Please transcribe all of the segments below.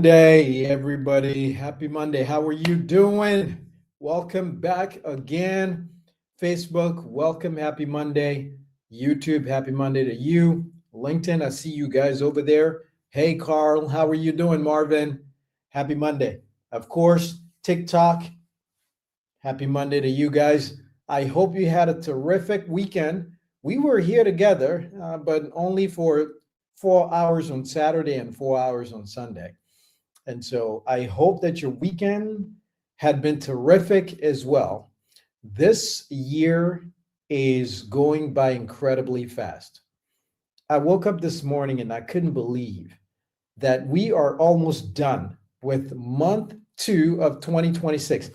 Monday, everybody. Happy Monday. How are you doing? Welcome back again. Facebook, welcome. Happy Monday. YouTube, happy Monday to you. LinkedIn, I see you guys over there. Hey, Carl, how are you doing, Marvin? Happy Monday. Of course, TikTok, happy Monday to you guys. I hope you had a terrific weekend. We were here together, but only for 4 hours on Saturday and 4 hours on Sunday. And so I hope that your weekend had been terrific as well. This year is going by incredibly fast. I woke up this morning and I couldn't believe that we are almost done with month 2 of 2026.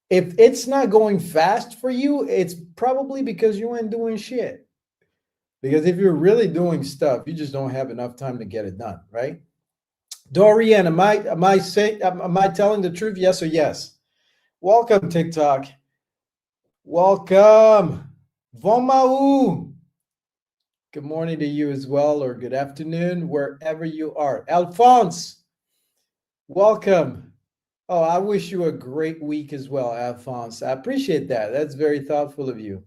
If it's not going fast for you, it's probably because you ain't doing shit. Because if you're really doing stuff, you just don't have enough time to get it done, right? Dorian, am I telling the truth? Yes or yes? Welcome, TikTok. Welcome. Vomau. Good morning to you as well, or good afternoon, wherever you are. Alphonse, welcome. Oh, I wish you a great week as well, Alphonse. I appreciate that. That's very thoughtful of you.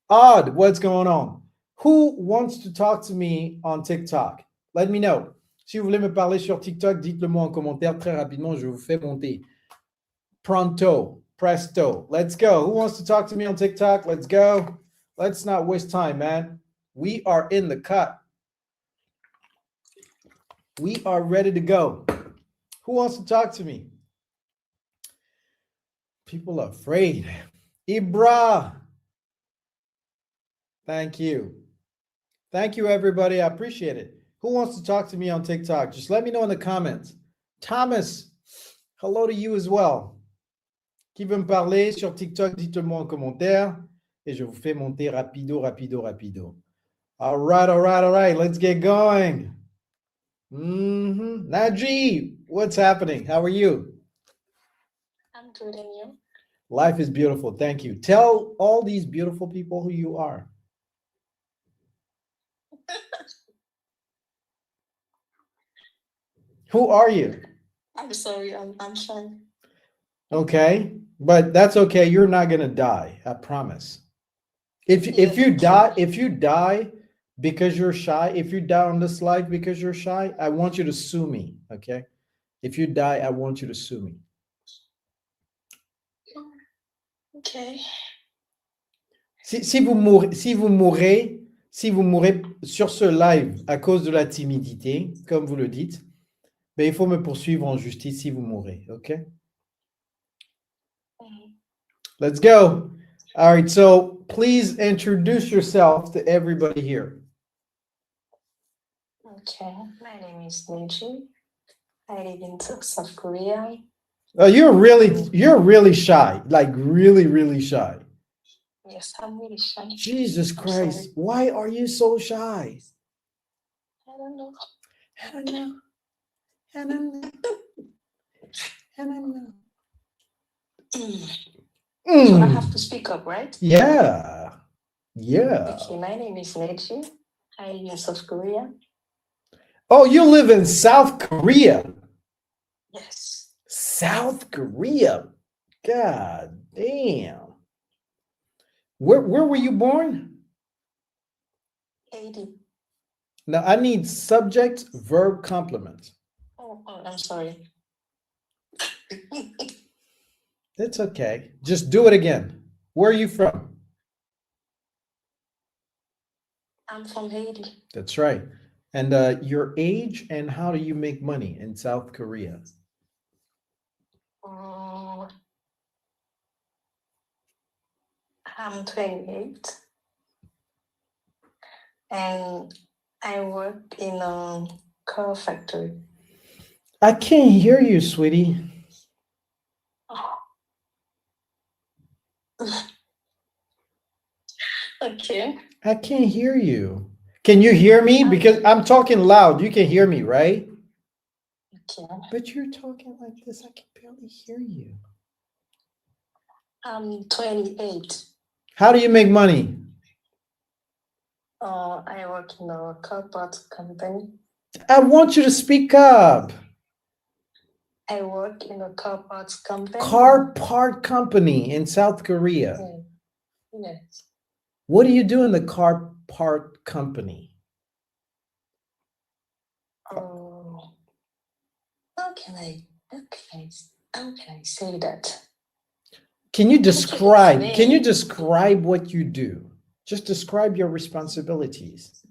Odd, what's going on? Who wants to talk to me on TikTok? Let me know. Si vous voulez me parler sur TikTok, dites-le moi en commentaire très rapidement. Je vous fais monter. Pronto, presto. Let's go. Who wants to talk to me on TikTok? Let's go. Let's not waste time, man. We are in the cut. We are ready to go. Who wants to talk to me? People are afraid. Ibra. Thank you. Thank you, everybody. I appreciate it. Who wants to talk to me on TikTok? Just let me know in the comments. Thomas, hello to you as well. Qui veut me parler sur TikTok, dites-le moi en commentaire. Et je vous fais monter rapido, rapido, rapido. All right, all right, all right. Let's get going. Najee, what's happening? How are you? I'm good, and you? Life is beautiful. Thank you. Tell all these beautiful people who you are. Who are you? I'm sorry, I'm shy. Okay, but that's okay. You're not gonna die. I promise. If you die because you're shy, if you die on this life because you're shy, I want you to sue me. Okay, if you die, I want you to sue me. Okay. Si vous mourrez sur ce live à cause de la timidité, comme vous le dites, ben il faut me poursuivre en justice si vous mourrez. Okay. Let's go. All right, so please introduce yourself to everybody here. Okay, my name is Neji. I live in South Korea. Oh, you're really shy, like really shy. Yes, I'm really shy. Jesus Christ, why are you so shy? I don't know. I don't know. I don't know. I don't know. So I have to speak up, right? Yeah. Yeah. Okay, my name is Neji. I live in South Korea. Oh, you live in South Korea. Yes. South Korea. God damn. Where were you born? Haiti. Now I need subject, verb, complement. Oh, I'm sorry. That's okay. Just do it again. Where are you from? I'm from Haiti. That's right. And your age and how do you make money in South Korea? I'm 28 and I work in a car factory. I can't hear you, sweetie. Okay. I can't hear you. Can you hear me? Because I'm talking loud. You can hear me, right? Okay. But you're talking like this. I can barely hear you. I'm 28. How do you make money? I work in a car parts company. I want you to speak up. I work in a car parts company. Car part company in South Korea. Yes. What do you do in the car part company? Oh, how can I say that? Can you describe explain? what you do? Just describe your responsibilities.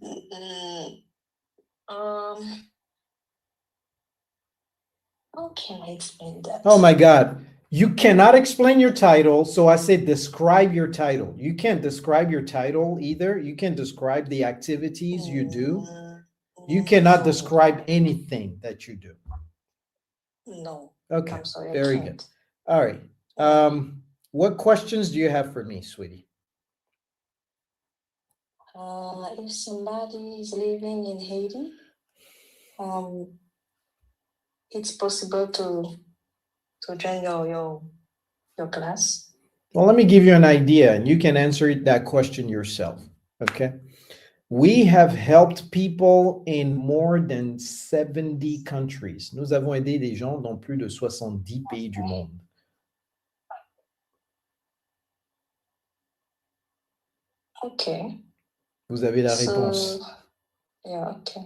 How can I explain that? Oh my God. You cannot explain your title, so I say describe your title. You can't describe your title either. You can describe the activities you do. You cannot describe anything that you do. No. Okay, I'm sorry, very good. All right. What questions do you have for me, sweetie? If somebody is living in Haiti, it's possible to join your class. Well, let me give you an idea, and you can answer that question yourself. Okay. We have helped people in more than 70 countries. Nous avons aidé des gens dans plus de 70 pays du monde. Okay. Vous avez la réponse. Yeah, okay.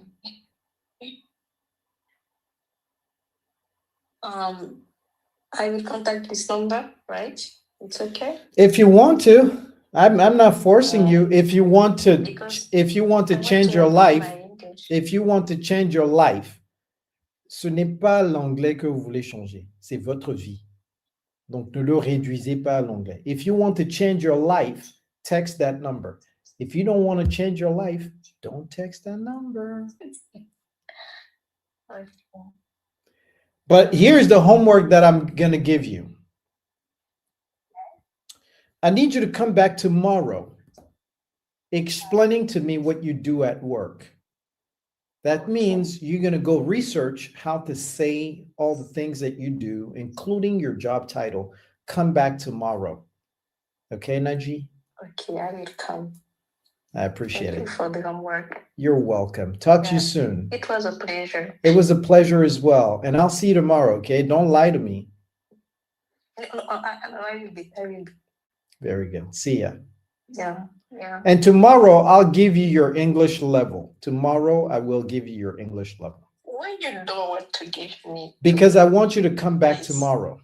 I will contact this number, right? It's okay. If you want to, I'm not forcing you. If you want to change your life, if you want to change your life, ce n'est pas l'anglais que vous voulez changer, c'est votre vie. Donc, ne le réduisez pas à l'anglais. If you want to change your life, text that number. If you don't want to change your life, don't text that number. Okay. But here's the homework that I'm going to give you. I need you to come back tomorrow explaining to me what you do at work. That means you're going to go research how to say all the things that you do, including your job title. Come back tomorrow. Okay, Naji? Okay, I will come. I appreciate it. Thank you for the homework. You're welcome. Talk to you soon. It was a pleasure. It was a pleasure as well. And I'll see you tomorrow, okay? Don't lie to me. I will be. Very good. See ya. Yeah. And tomorrow, I'll give you your English level. Tomorrow, I will give you your English level. Why you don't want to give me? Because I want you to come back tomorrow.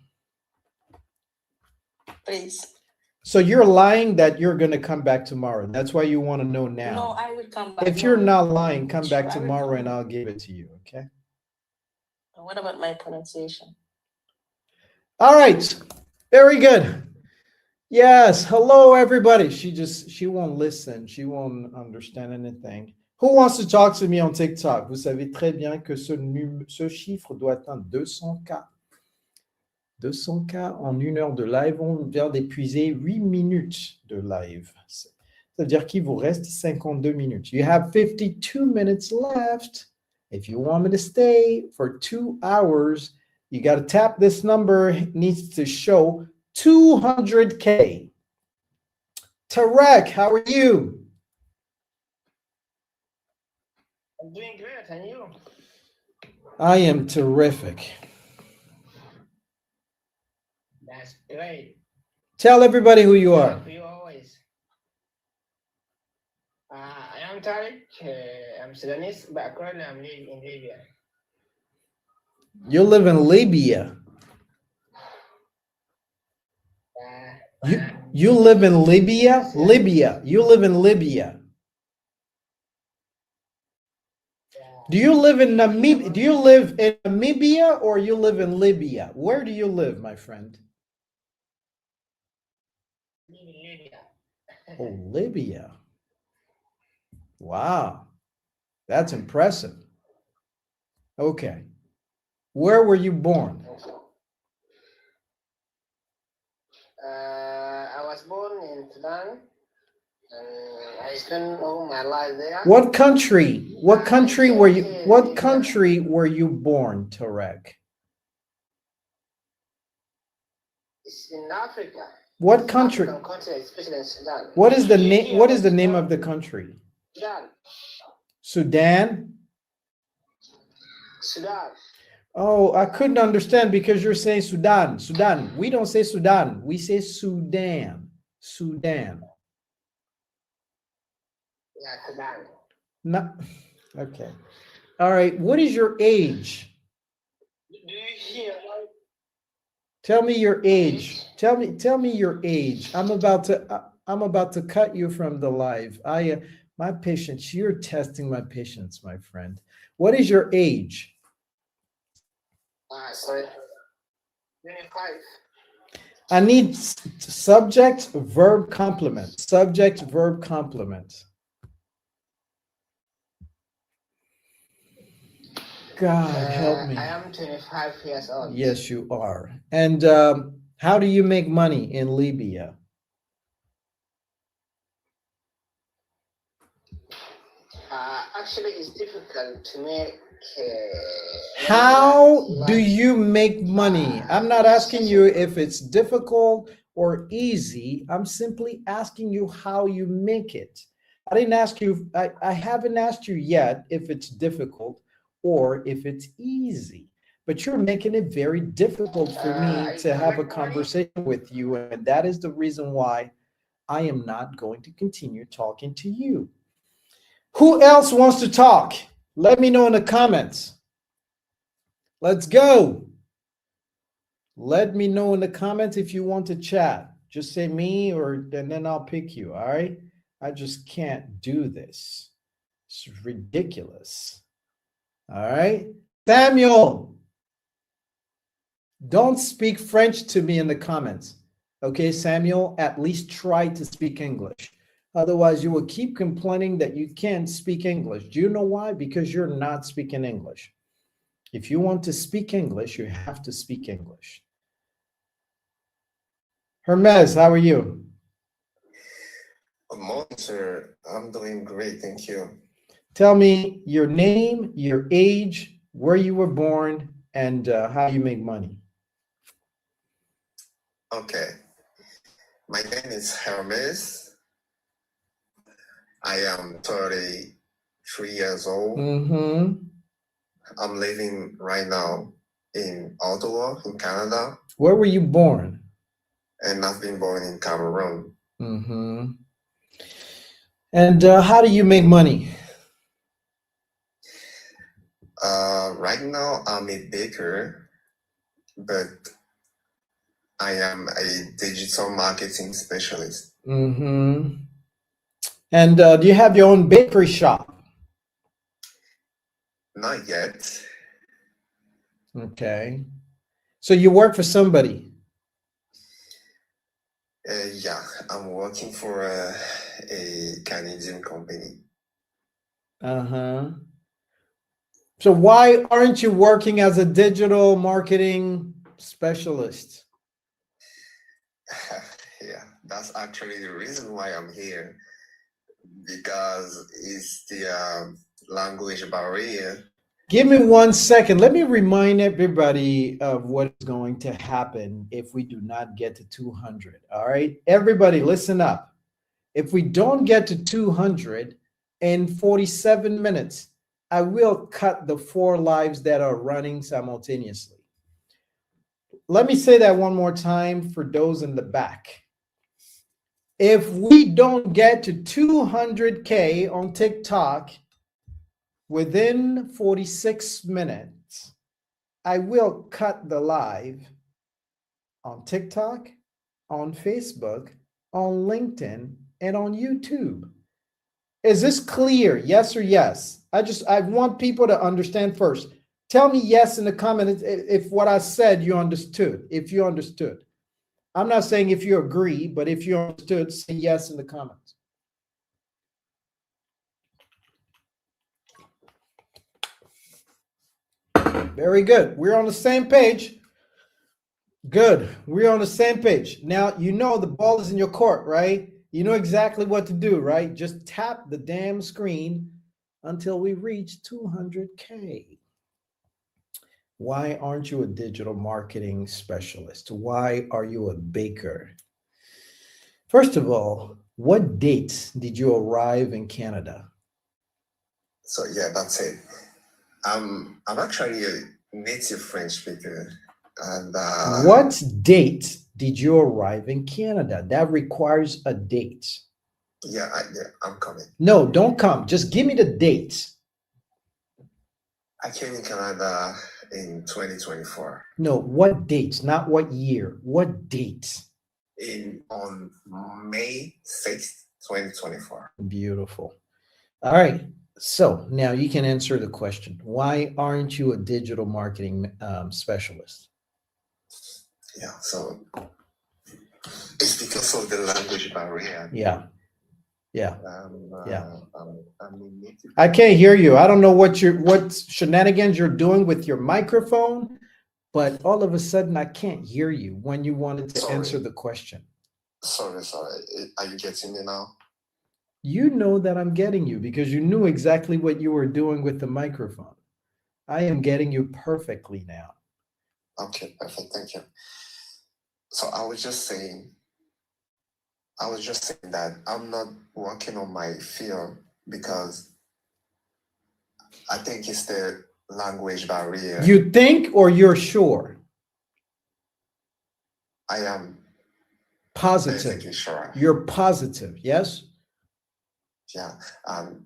Please. So you're lying that you're going to come back tomorrow. That's why you want to know now. No, I will come back. If you're not lying, come back tomorrow and I'll give it to you, okay? What about my pronunciation? All right. Very good. Yes. Hello, everybody. She won't listen. She won't understand anything. Who wants to talk to me on TikTok? Vous savez très bien que ce chiffre doit atteindre 200K. 200K en 1 heure de live. On vient d'épuiser 8 minutes de live. Ça veut dire qu'il vous reste 52 minutes. You have 52 minutes left. If you want me to stay for 2 hours, you got to tap this number. It needs to show 200K. Tarek, how are you? I'm doing great, and you? I am terrific. That's great. Tell everybody who you are. You always. I am Tariq. I'm Sudanese, but currently I'm living in Libya. You live in Libya. You live in Libya? Libya. You live in Libya. Do you live in Namibia? Do you live in Namibia or you live in Libya? Where do you live, my friend? Libya. Oh, Libya. Wow. That's impressive. Okay. Where were you born? I was born in Sudan. I spent all my life there. What country? What country were you? What country were you born, Tarek? It's in Africa. What country? Country, especially in Sudan. What is the name? What is the name of the country? Sudan. Sudan. Sudan. Oh, I couldn't understand because you're saying Sudan. Sudan. We don't say Sudan. We say Sudan. Sudan. Yeah, Sudan. No. Okay. All right. What is your age? Do you hear? Tell me your age. Age? Tell me your age. I'm about to cut you from the live. My patience, you're testing my patience, my friend. What is your age? Sorry. 25. I need subject, verb, complement. Subject, verb, complement. God help me. I am 25 years old. Yes, you are. And how do you make money in Libya? Actually, it's difficult to make. How do you make money? I'm not asking you if it's difficult or easy. I'm simply asking you how you make it. I didn't ask you, I haven't asked you yet if it's difficult or if it's easy, but you're making it very difficult for me to have a conversation with you. And that is the reason why I am not going to continue talking to you. Who else wants to talk? Let me know in the comments. Let's go. Let me know in the comments if you want to chat. Just say me and then I'll pick you, all right? I just can't do this. It's ridiculous. All right? Samuel, don't speak French to me in the comments. Okay, Samuel, at least try to speak English. Otherwise, you will keep complaining that you can't speak English. Do you know why? Because you're not speaking English. If you want to speak English, you have to speak English. Hermes, how are you? Good morning, sir. I'm doing great, thank you. Tell me your name, your age, where you were born, and how you make money. Okay. My name is Hermes. I am 33 years old. Mm-hmm. I'm living right now in Ottawa, in Canada, Where were you born? and I've been born in Cameroon. Mm-hmm. And how do you make money? Right now, I'm a baker, but I am a digital marketing specialist. Mm-hmm. And do you have your own bakery shop? Not yet. Okay. So you work for somebody? Yeah, I'm working for a Canadian company. Uh-huh. So why aren't you working as a digital marketing specialist? Yeah, that's actually the reason why I'm here, because it's the language barrier. Give me 1 second. Let me remind everybody of what is going to happen if we do not get to 200. All right, everybody, listen up. If we don't get to 200 in 47 minutes, I will cut the 4 lives that are running simultaneously. Let me say that one more time for those in the back. If we don't get to 200K on TikTok within 46 minutes, I will cut the live on TikTok, on Facebook, on LinkedIn, and on YouTube. Is this clear? Yes or yes? I want people to understand first. Tell me yes in the comments if what I said you understood, if you understood. I'm not saying if you agree, but if you understood, say yes in the comments. Very good. We're on the same page. Good. We're on the same page. Now, you know the ball is in your court, right? You know exactly what to do, right? Just tap the damn screen until we reach 200K. Why aren't you a digital marketing specialist? Why are you a baker? First of all, what date did you arrive in Canada? So yeah, that's it. I'm actually a native French speaker. And What date did you arrive in Canada? That requires a date. yeah, I'm coming. No, don't come. Just give me the dates. I came in Canada in 2024. No, what dates? Not what year. What dates? On May 6th, 2024. Beautiful. All right. So now you can answer the question. Why aren't you a digital marketing specialist? Yeah, so it's because of the language barrier. Yeah. Yeah. Yeah. I'm a native. I can't hear you. I don't know what shenanigans you're doing with your microphone, but all of a sudden I can't hear you when you wanted to answer the question. Sorry. Are you getting me now? You know that I'm getting you because you knew exactly what you were doing with the microphone. I am getting you perfectly now. Okay, perfect. Thank you. So I was just saying that I'm not working on my field because I think it's the language barrier. You think or you're sure? I am positive. basically sure. You're positive, yes? Yeah, I'm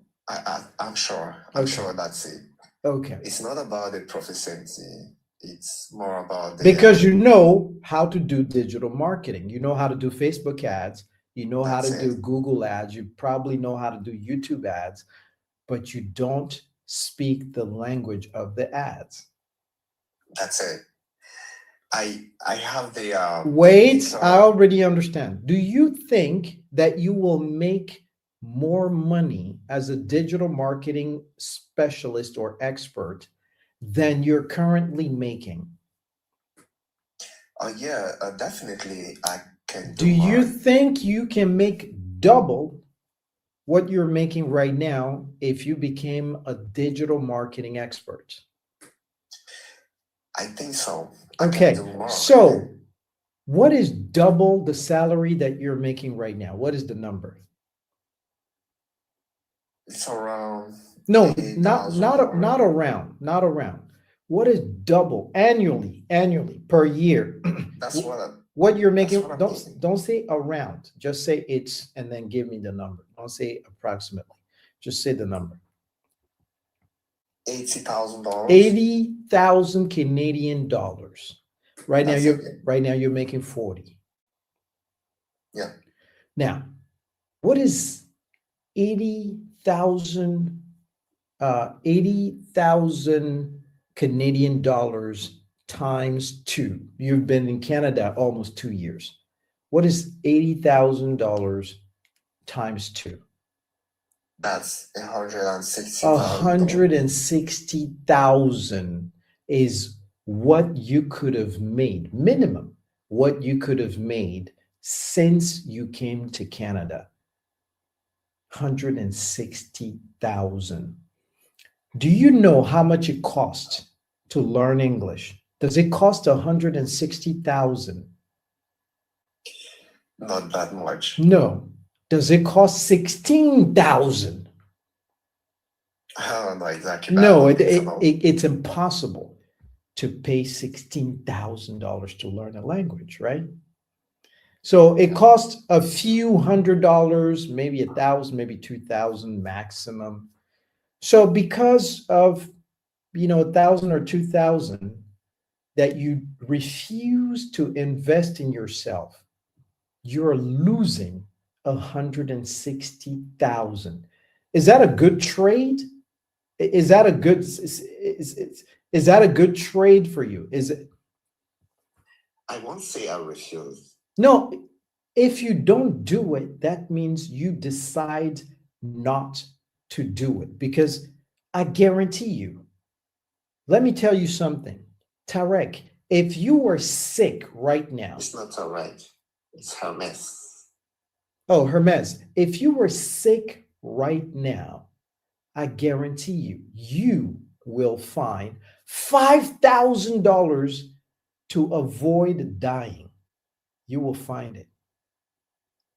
sure. I'm sure that's it. Okay. It's not about the proficiency. It's more about the, because you know how to do digital marketing. You know how to do Facebook ads. You know how to do Google ads. You probably know how to do YouTube ads, but you don't speak the language of the ads. That's it. I have the wait, I already understand. Do you think that you will make more money as a digital marketing specialist or expert than you're currently making? Yeah, definitely I can do more. You think you can make double what you're making right now if you became a digital marketing expert? I think so. Okay, so what is double the salary that you're making right now? What is the number? It's around. No, not around. What is double annually per year? That's what you're making. Don't say around. Just say it's and then give me the number. Don't say approximately. Just say the number. $80,000. 80,000 Canadian dollars. Right now you're making 40. Yeah. Now, what is 80,000 Canadian dollars times 2? You've been in Canada almost 2 years. What is $80,000 times 2? That's 160,000. 160,000 is what you could have made, minimum, what you could have made since you came to Canada. 160,000. Do you know how much it costs to learn English? Does it cost 160,000? Not that much. No. Does it cost 16,000? I don't know exactly. No, it's impossible to pay $16,000 to learn a language, right? So it costs a few $100s, maybe 1,000, maybe 2,000 maximum. So because of 1,000 or 2,000 that you refuse to invest in yourself, you're losing 160,000. Is that a good trade? Is that a good trade for you? Is it? I won't say I refuse. No, if you don't do it, that means you decide not to do it, because I guarantee you, let me tell you something, Tarek, if you were sick right now. It's not Tarek, it's Hermes. Oh, Hermes. If you were sick right now, I guarantee you will find $5,000 to avoid dying. You will find it.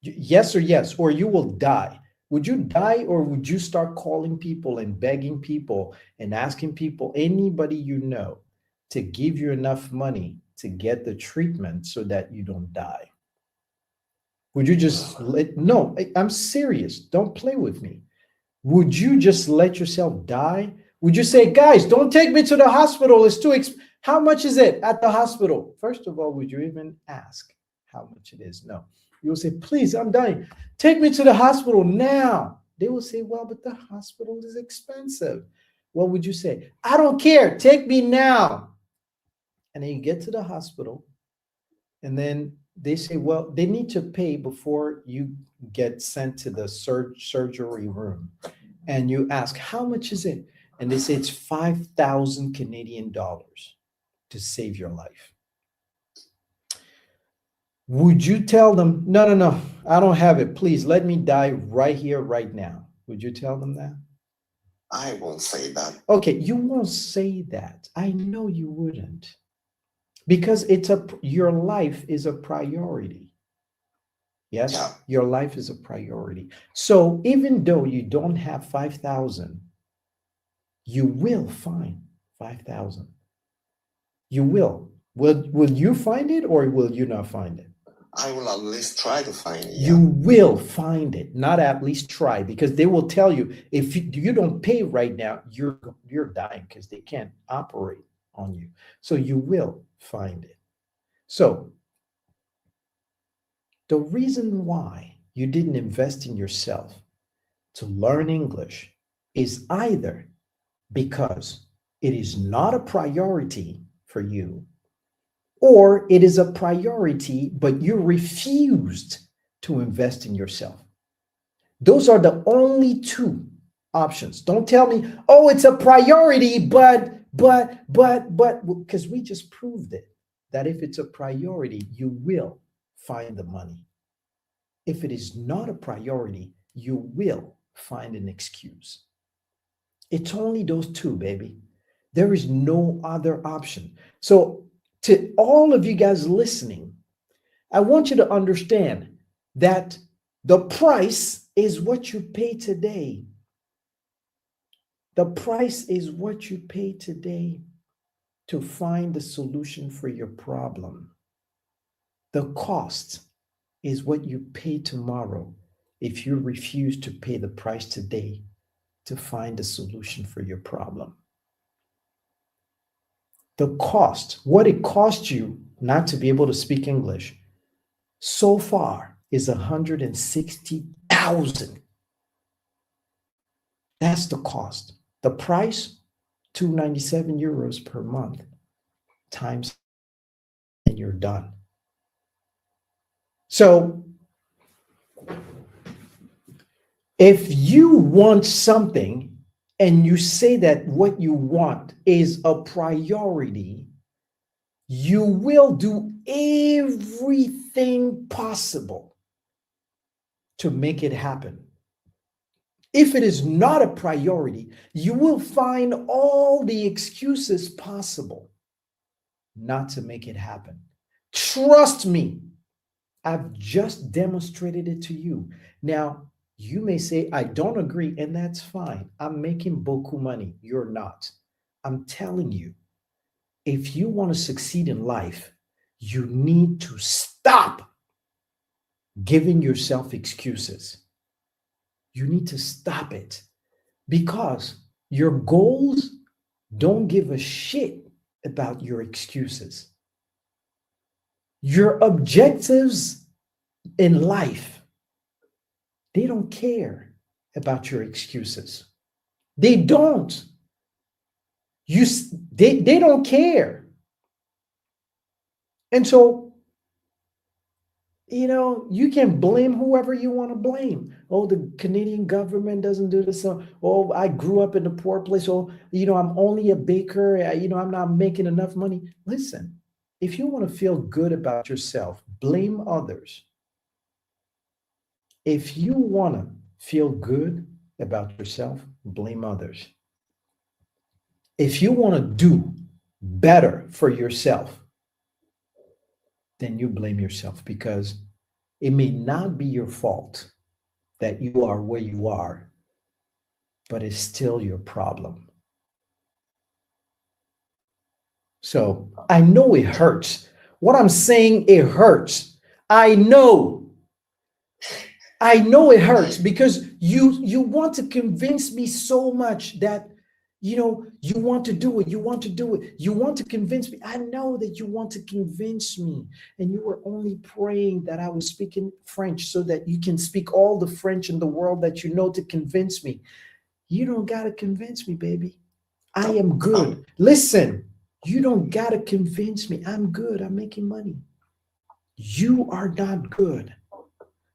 Yes or yes, or you will die. Would you die, or would you start calling people and begging people and asking people, anybody you know, to give you enough money to get the treatment so that you don't die? Would you just no, I'm serious. Don't play with me. Would you just let yourself die? Would you say, guys, don't take me to the hospital? It's too how much is it at the hospital? First of all, would you even ask how much it is? No. You'll say, please, I'm dying. Take me to the hospital now. They will say, well, but the hospital is expensive. What would you say? I don't care. Take me now. And then you get to the hospital, and then they say, well, they need to pay before you get sent to the surgery room. And you ask, how much is it? And they say it's 5,000 Canadian dollars to save your life. Would you tell them, no, no, no, I don't have it. Please let me die right here, right now? Would you tell them that? I won't say that. Okay, you won't say that. I know you wouldn't. Because your life is a priority. Yes, Yeah. your life is a priority. So even though you don't have 5,000, you will find 5,000. You will. Will you find it, or will you not find it? I will at least try to find it. You will find it, not at least try, because they will tell you if you don't pay right now, you're dying because they can't operate on you. So you will find it. So the reason why you didn't invest in yourself to learn English is either because it is not a priority for you, or it is a priority, but you refused to invest in yourself. Those are the only two options. Don't tell me, oh, it's a priority, but, because we just proved it, that if it's a priority, you will find the money. If it is not a priority, you will find an excuse. It's only those two, baby. There is no other option. So to all of you guys listening, I want you to understand that the price is what you pay today. The price is what you pay today to find the solution for your problem. The cost is what you pay tomorrow if you refuse to pay the price today to find a solution for your problem. The cost, what it cost you not to be able to speak English so far is 160,000. That's the cost. The price, 297 euros per month times, and you're done. So if you want something and you say that what you want is a priority, you will do everything possible to make it happen. If it is not a priority, you will find all the excuses possible not to make it happen. Trust me, I've just demonstrated it to you. Now, you may say, I don't agree, and that's fine. I'm making beaucoup money. You're not. I'm telling you, if you want to succeed in life, you need to stop giving yourself excuses. You need to stop it, because your goals don't give a shit about your excuses. Your objectives in life, they don't care about your excuses. They don't. They don't care. And so, you can blame whoever you want to blame. Oh, the Canadian government doesn't do this. Oh, I grew up in a poor place. Oh, I'm only a baker. I'm not making enough money. Listen, if you want to feel good about yourself, blame others. If you want to feel good about yourself, blame others. If you want to do better for yourself, then you blame yourself, because it may not be your fault that you are where you are, but it's still your problem. So I know it hurts. What I'm saying, it hurts. I know it hurts because you want to convince me so much that you want to do it. You want to do it. You want to convince me. I know that you want to convince me. And you were only praying that I was speaking French so that you can speak all the French in the world that you know to convince me. You don't got to convince me, baby. I am good. Listen, you don't got to convince me. I'm good. I'm making money. You are not good.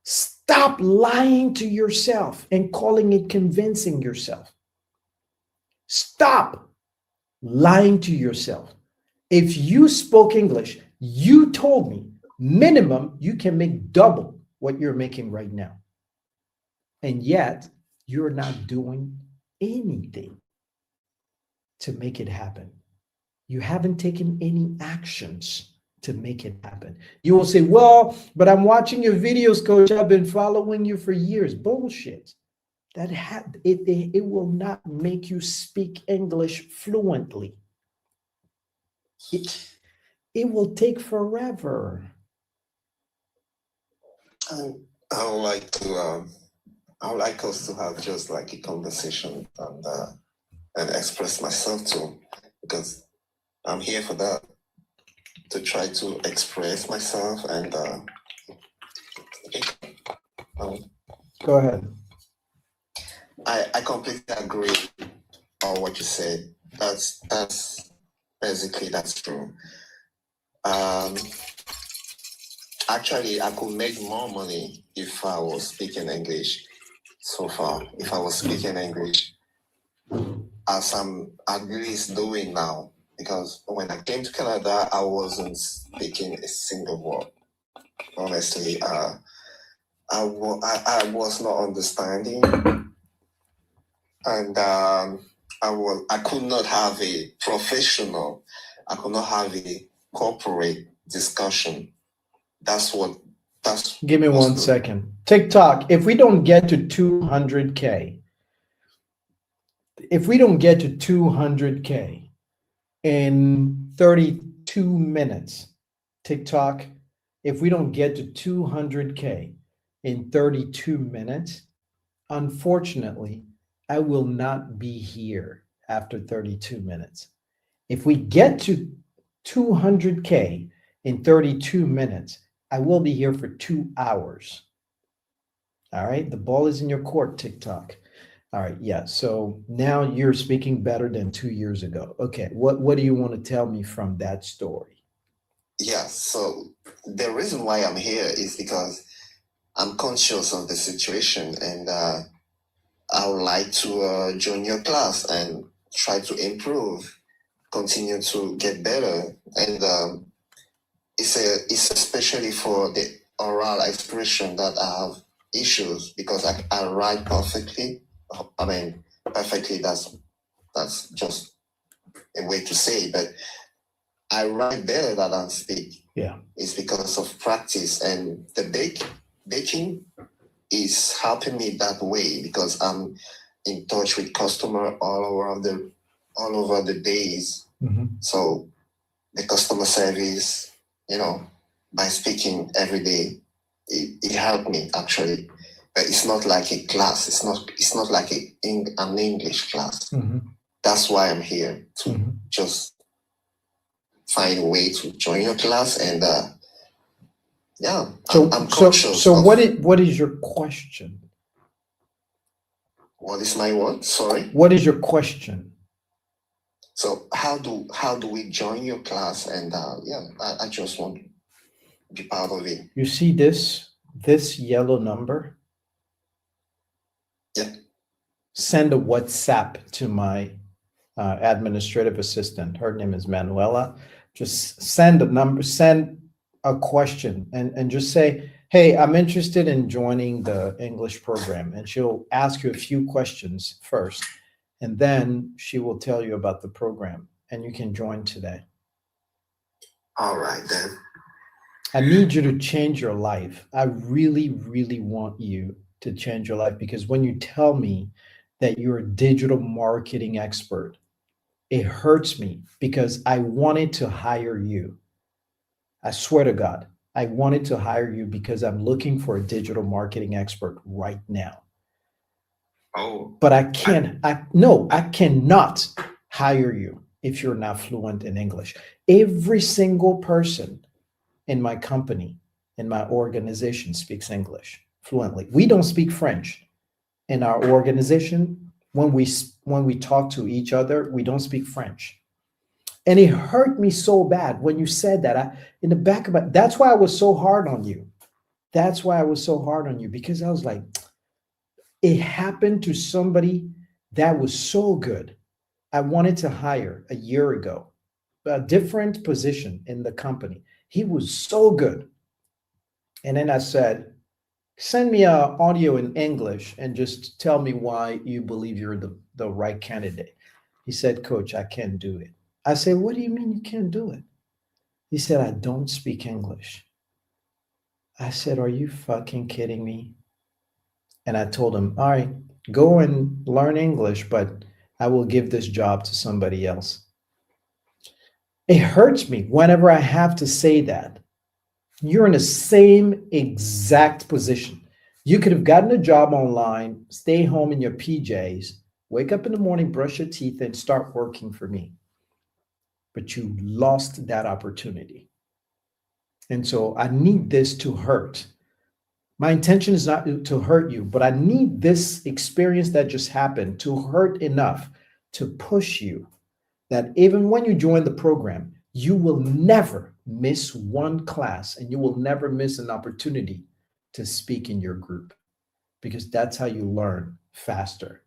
Stop lying to yourself and calling it convincing yourself. Stop lying to yourself. If you spoke English, you told me minimum you can make double what you're making right now. And yet you're not doing anything to make it happen. You haven't taken any actions to make it happen. You will say, well, but I'm watching your videos, coach. I've been following you for years. Bullshit. It will not make you speak English fluently. It will take forever. I would like to. I would like us to have just like a conversation and express myself too, because I'm here for that, to try to express myself and. Go ahead. I completely agree on what you said. That's basically that's true. Actually, I could make more money if I was speaking English. So far, if I was speaking English, as I'm at least doing now, because when I came to Canada, I wasn't speaking a single word. Honestly, I was not understanding, and I could not have a professional, I could not have a corporate discussion. Give me 1 second. TikTok, if we don't get to 200K, in 32 minutes, TikTok, if we don't get to 200K in 32 minutes, unfortunately, I will not be here after 32 minutes. If we get to 200K in 32 minutes, I will be here for 2 hours. All right. The ball is in your court, TikTok. All right. Yeah. So now you're speaking better than 2 years ago. Okay. What do you want to tell me from that story? Yeah. So the reason why I'm here is because I'm conscious of the situation, and I would like to join your class and try to improve, continue to get better. And it's especially for the oral expression that I have issues, because I write perfectly. I mean, perfectly, that's just a way to say it, but I write better than I speak. Yeah. It's because of practice, and the baking is helping me that way, because I'm in touch with customer all over the days. Mm-hmm. So the customer service, by speaking every day, it helped me actually. But it's not like a class. It's not like an English class. Mm-hmm. That's why I'm here, to just find a way to join your class, and yeah. I'm conscious. So what is your question? What is my word? Sorry. What is your question? So how do we join your class? And I just want to be part of it. You see this yellow number? Yeah. Send a WhatsApp to my administrative assistant. Her name is Manuela. Just send a question and just say, hey, I'm interested in joining the English program. And she'll ask you a few questions first, and then she will tell you about the program, and you can join today. All right, then. I need you to change your life. I really, really want you to change your life, because when you tell me that you're a digital marketing expert, It hurts me because I wanted to hire you. I swear to God, I wanted to hire you because I'm looking for a digital marketing expert right now. Oh, But I can't, I no, I cannot hire you if you're not fluent in English. Every single person in my company, in my organization speaks English fluently. We don't speak French in our organization. When we talk to each other, we don't speak French. And it hurt me so bad when you said that. In the back of my, that's why I was so hard on you. That's why I was so hard on you because I was like, it happened to somebody that was so good. I wanted to hire a year ago, a different position in the company. He was so good. And then I said, send me a audio in English and just tell me why you believe you're the right candidate. He said, Coach, I can't do it. I said, what do you mean you can't do it? He said, I don't speak English. I said, are you fucking kidding me? And I told him, all right, go and learn English, but I will give this job to somebody else. It hurts me whenever I have to say that. You're in the same exact position. You could have gotten a job online, stay home in your PJs, wake up in the morning, brush your teeth, and start working for me. But you lost that opportunity. And so I need this to hurt. My intention is not to hurt you, but I need this experience that just happened to hurt enough to push you that even when you join the program, you will never miss one class and you will never miss an opportunity to speak in your group because that's how you learn faster.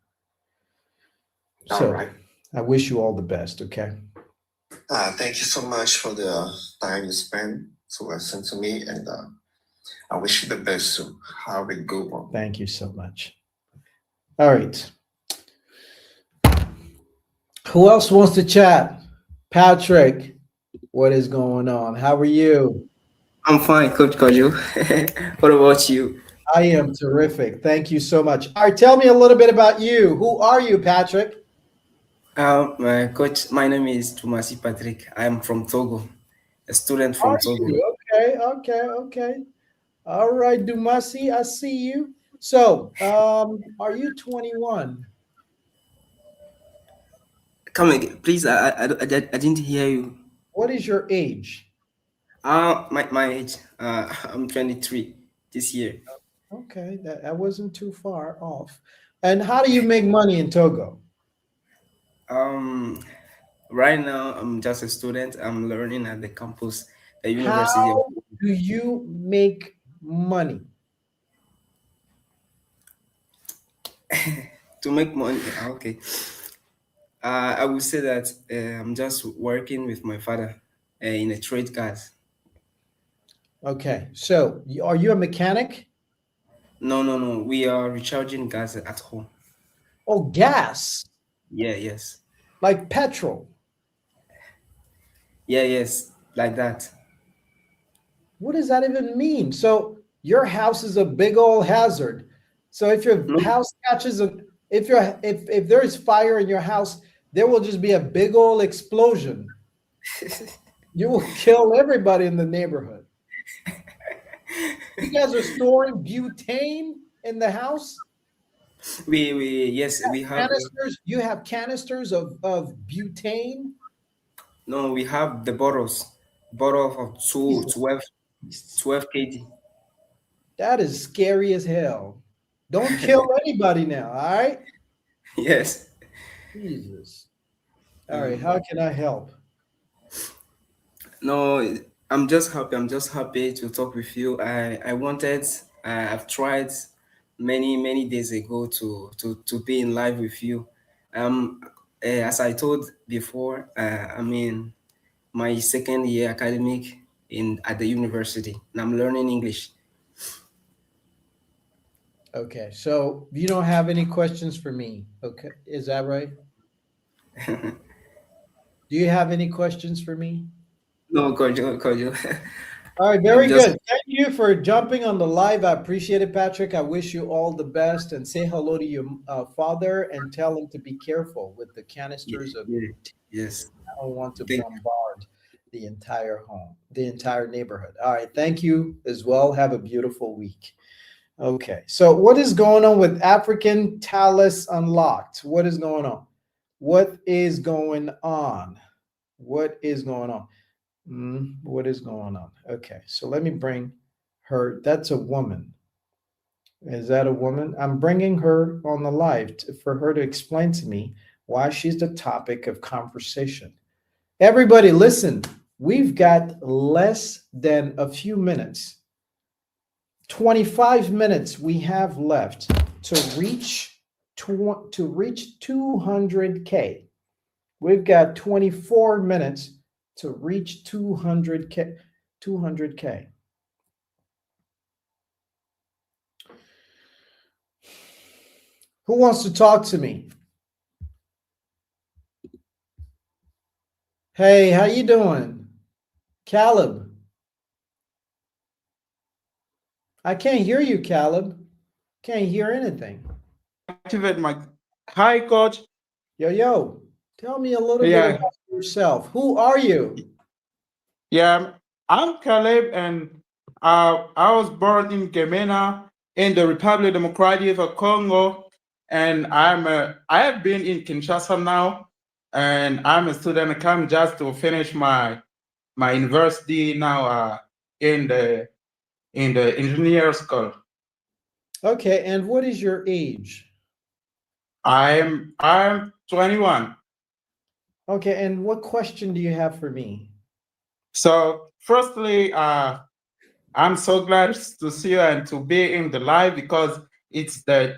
all So right. I wish you all the best. Okay. Thank you so much for the time you spent to listen to me, and I wish you the best. So have a good one. Thank you so much. All right. Who else wants to chat? Patrick, what is going on? How are you? I'm fine, Coach Kojo. What about you? I am terrific. Thank you so much. All right, tell me a little bit about you. Who are you, Patrick? My coach, my name is Tumasi Patrick. I'm from Togo, a student Are from Togo. you? Okay. All right, Dumasi, I see you. So, are you 21? Come again, please. I didn't hear you. What is your age? My age. I'm 23 this year. Okay, that wasn't too far off. And how do you make money in Togo? Um, right now I'm just a student. I'm learning at the campus, the University of How do you make money? to make money. Okay. I would say that I'm just working with my father in a trade class. Okay, so are you a mechanic? No. We are recharging gas at home. Oh, gas, Yeah, yes. like petrol. Yeah, yes, like that. What does that even mean? So your house is a big old hazard. So if your No, house catches a if there is fire in your house, there will just be a big old explosion. You will kill everybody in the neighborhood. You guys are storing butane in the house? we yes, we have Canisters? You have canisters of butane? no, we have the bottles, bottle of two, Jesus. 12 kg. That is scary as hell. Don't kill anybody now, all right? Yes. Jesus. All right, Um, how can I help? no, I'm just happy. I'm just happy to talk with you. I wanted. I've tried many days ago to be in live with you. As I told before, I'm in my second year academic in at the university, and I'm learning English. Okay, so you don't have any questions for me. Okay, is that right? Do you have any questions for me? No, Kojo, Kojo. All right, I'm very just good. Thank you for jumping on the live. I appreciate it, Patrick. I wish you all the best and say hello to your father and tell him to be careful with the canisters of yeah, yes. I don't want to Thank bombard the entire home, the entire neighborhood. All right, thank you as well. Have a beautiful week. Okay, so what is going on with African Talus Unlocked? What is going on? What is going on? What is going on? What is going on? Okay, so let me bring her. That's a woman. Is that a woman? I'm bringing her on the live for her to explain to me why she's the topic of conversation. Everybody, listen. We've got less than a few minutes. 25 minutes we have left to reach 200K. We've got 24 minutes to reach 200K. 200K. Who wants to talk to me? Hey, how you doing? Caleb. I can't hear you, Caleb. Can't hear anything. Activate my. Hi, coach. Yo. Tell me a little bit Yeah, about yourself. Who are you? yeah. I'm Caleb, and I was born in Gemena, in the Republic Democratic of Congo, and I have been in Kinshasa now, and I'm a student. I come just to finish my university now. In the engineer school. Okay, and what is your age? I'm 21. Okay, and what question do you have for me? So, firstly, I'm so glad to see you and to be in the live because it's the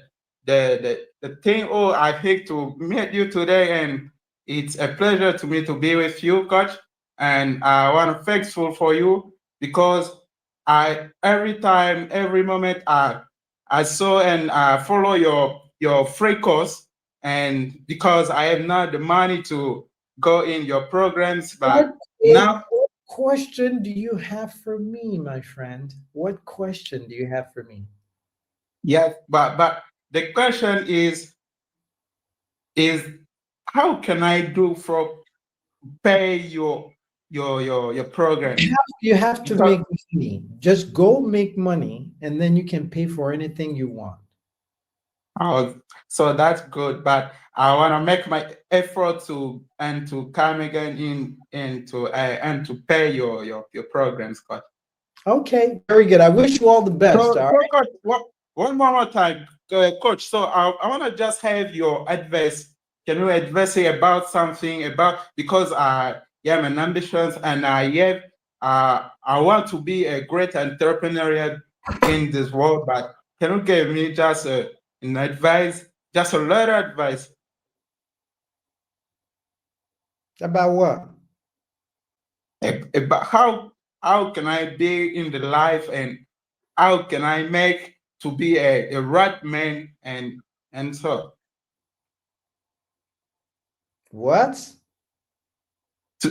thing. Oh, I picked to meet you today, and it's a pleasure to me to be with you, coach. And I want to thankful for you because I every time, every moment I saw and follow your free course, and because I have not the money to go in your programs, but now. What question do you have for me, my friend? What question do you have for me? Yes, but the question is how can I do for pay your program? You have to Because make money. Just go make money, and then you can pay for anything you want. oh, so that's good, but I want to make my effort to come again in and to pay your programs, coach. Okay, very good. I wish you all the best. So, All so right. coach, one more time, coach. So I want to just have your advice. Can you advise me about something about because I am an ambitious and I want to be a great entrepreneur in this world, but can you give me just an advice, just a little advice About what? about how can I be in the life and how can I make to be a right man and so. What?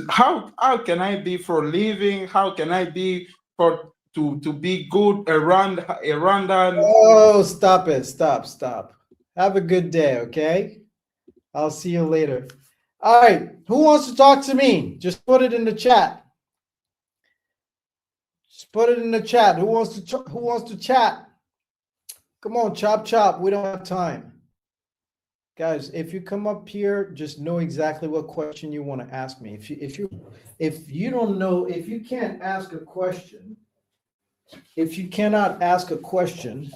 How can I be for living? How can I be for to be good around Oh, stop it. Stop. Have a good day, okay? I'll see you later. All right. Who wants to talk to me? Just put it in the chat. Just put it in the chat. Who wants to chat? Come on, chop. We don't have time. Guys, if you come up here, just know exactly what question you want to ask me. If you don't know, if you can't ask a question, if you cannot ask a question,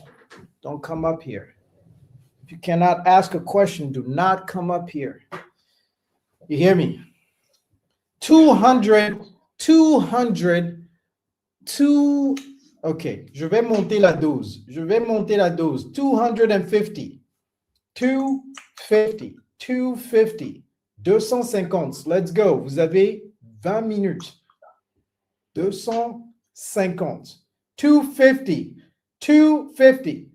don't come up here. If you cannot ask a question, do not come up here. You hear me? 200. Okay, je vais monter la dose. 250. 250. 250. Let's go. Vous avez 20 minutes. 250. 250.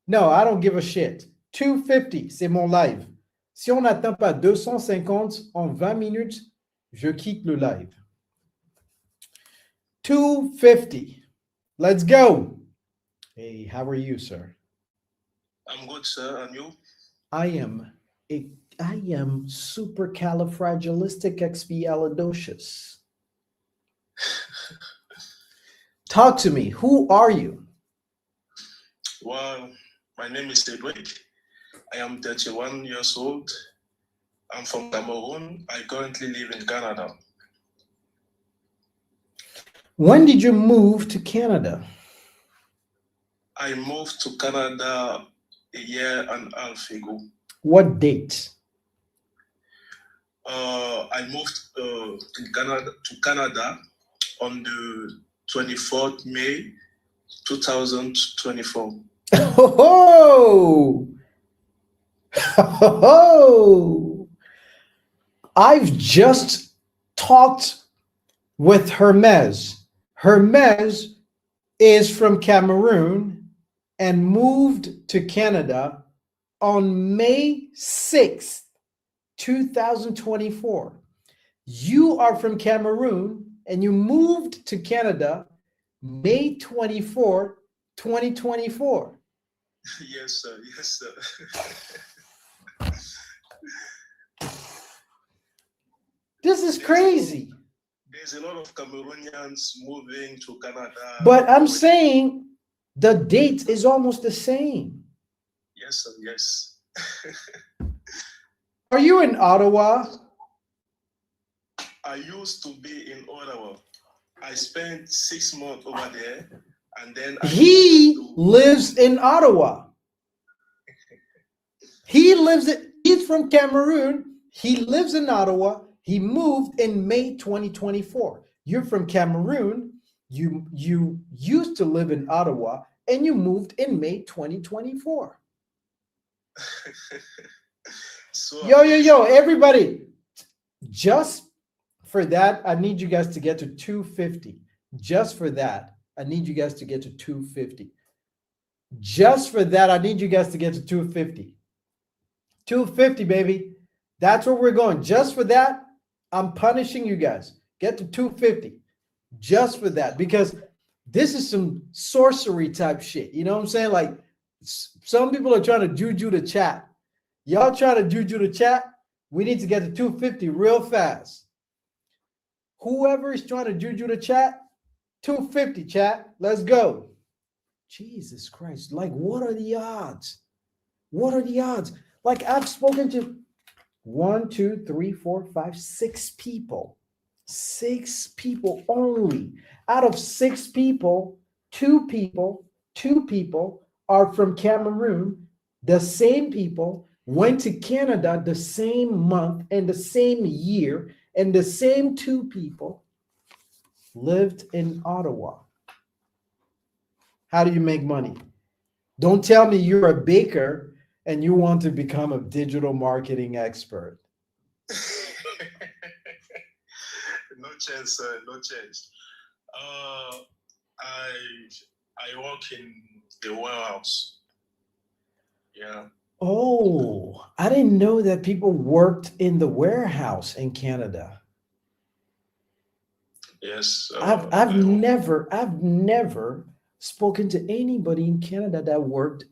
No, I don't give a shit. 250, c'est mon live. Si on n'atteint pas 250 en 20 minutes, je quitte le live. 250. Let's go. Hey, how are you, sir? I'm good, sir. And you? I am supercalifragilisticexpialidocious. Talk to me. Who are you? Well, my name is Edward. I am 31 years old. I'm from Cameroon. I currently live in Canada. When did you move to Canada? I moved to Canada a year and a half ago. What date? I moved to Canada on the 24th May 2024. Oh, oh, I've just talked with Hermes. Hermes is from Cameroon and moved to Canada on May 6th, 2024. You are from Cameroon and you moved to Canada May 24, 2024. Yes, sir. Yes, sir. This is crazy. There's a lot of Cameroonians moving to Canada. But I'm saying the date is almost the same. Yes, sir. Yes. Are you in Ottawa? I used to be in Ottawa. I spent 6 months over there, and then He lives in Ottawa. He's from Cameroon. He lives in Ottawa. He moved in May 2024. You're from Cameroon. You used to live in Ottawa and you moved in May 2024. So Yo, everybody. Just for that, I need you guys to get to 250. Just for that, I need you guys to get to 250. Just for that, I need you guys to get to 250. 250, baby. That's where we're going. Just for that, I'm punishing you guys. Get to 250. Just for that. Because this is some sorcery type shit. You know what I'm saying? Like, some people are trying to juju the chat. Y'all trying to juju the chat? We need to get to 250 real fast. Whoever is trying to juju the chat, 250 chat. Let's go. Jesus Christ. Like, what are the odds? What are the odds? Like, I've spoken to 1, 2, 3, 4, 5, 6 people. 6 people only. Out of 6 people, 2 people are from Cameroon. The same people went to Canada the same month and the same year, and the same 2 people lived in Ottawa. How do you make money? Don't tell me you're a baker and you want to become a digital marketing expert. No chance, sir. No chance. I work in the warehouse. Yeah. Oh, I didn't know that people worked in the warehouse in Canada. Yes. I've never spoken to anybody in Canada that worked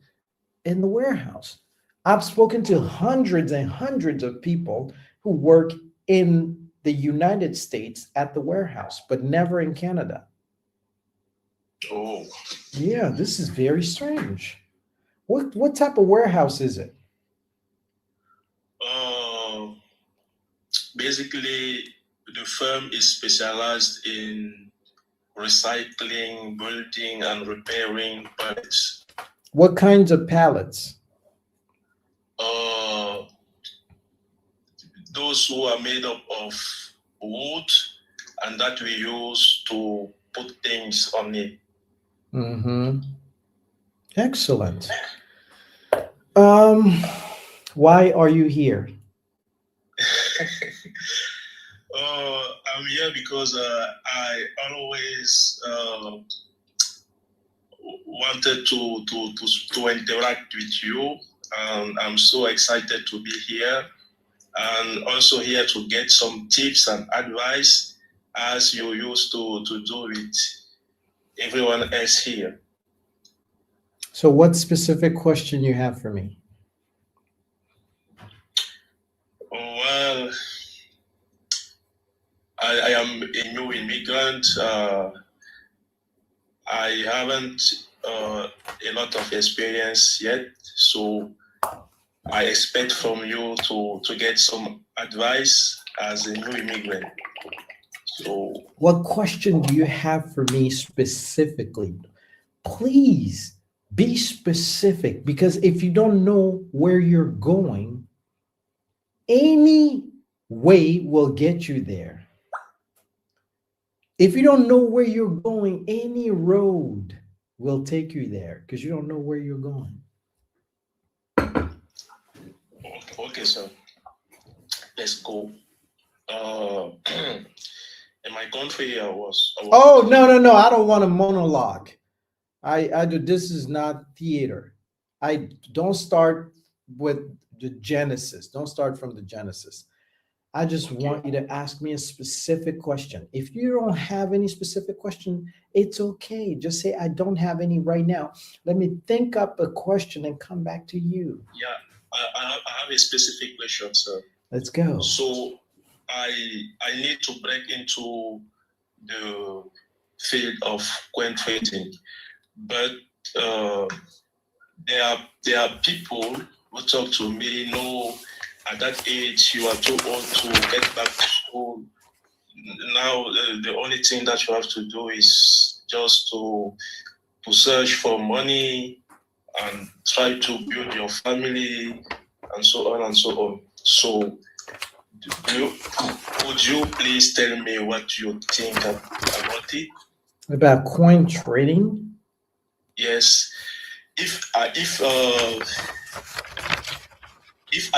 in the warehouse. I've spoken to hundreds and hundreds of people who work in the United States at the warehouse, but never in Canada. Oh. Yeah, this is very strange. What type of warehouse is it? Basically, the firm is specialized in recycling, building, and repairing pallets. What kinds of pallets? Those who are made up of wood and that we use to put things on it. Mm-hmm. Excellent. Why are you here? I'm here because I always wanted to interact with you. I'm so excited to be here, and also here to get some tips and advice as you used to do with everyone else here. So what specific question you have for me? Well, I am a new immigrant. I haven't a lot of experience yet, so I expect from you to get some advice as a new immigrant. So, What question do you have for me specifically? Please be specific, because if you don't know where you're going, any way will get you there. If you don't know where you're going, any road will take you there because you don't know where you're going. okay, so let's go. In my country, I was Oh, no. I don't want a monologue. I do. This is not theater. I don't start with the Genesis. Don't start from the Genesis. I just want you to ask me a specific question. If you don't have any specific question, it's okay. Just say, I don't have any right now. Let me think up a question and come back to you. Yeah, I have a specific question, sir. Let's go. So I need to break into the field of coin trading, but there are people who talk to me. No, at that age you are too old to get back to school. Now the only thing that you have to do is just to search for money and try to build your family and so on and so on. So would you please tell me what you think about it? About coin trading? Yes. If I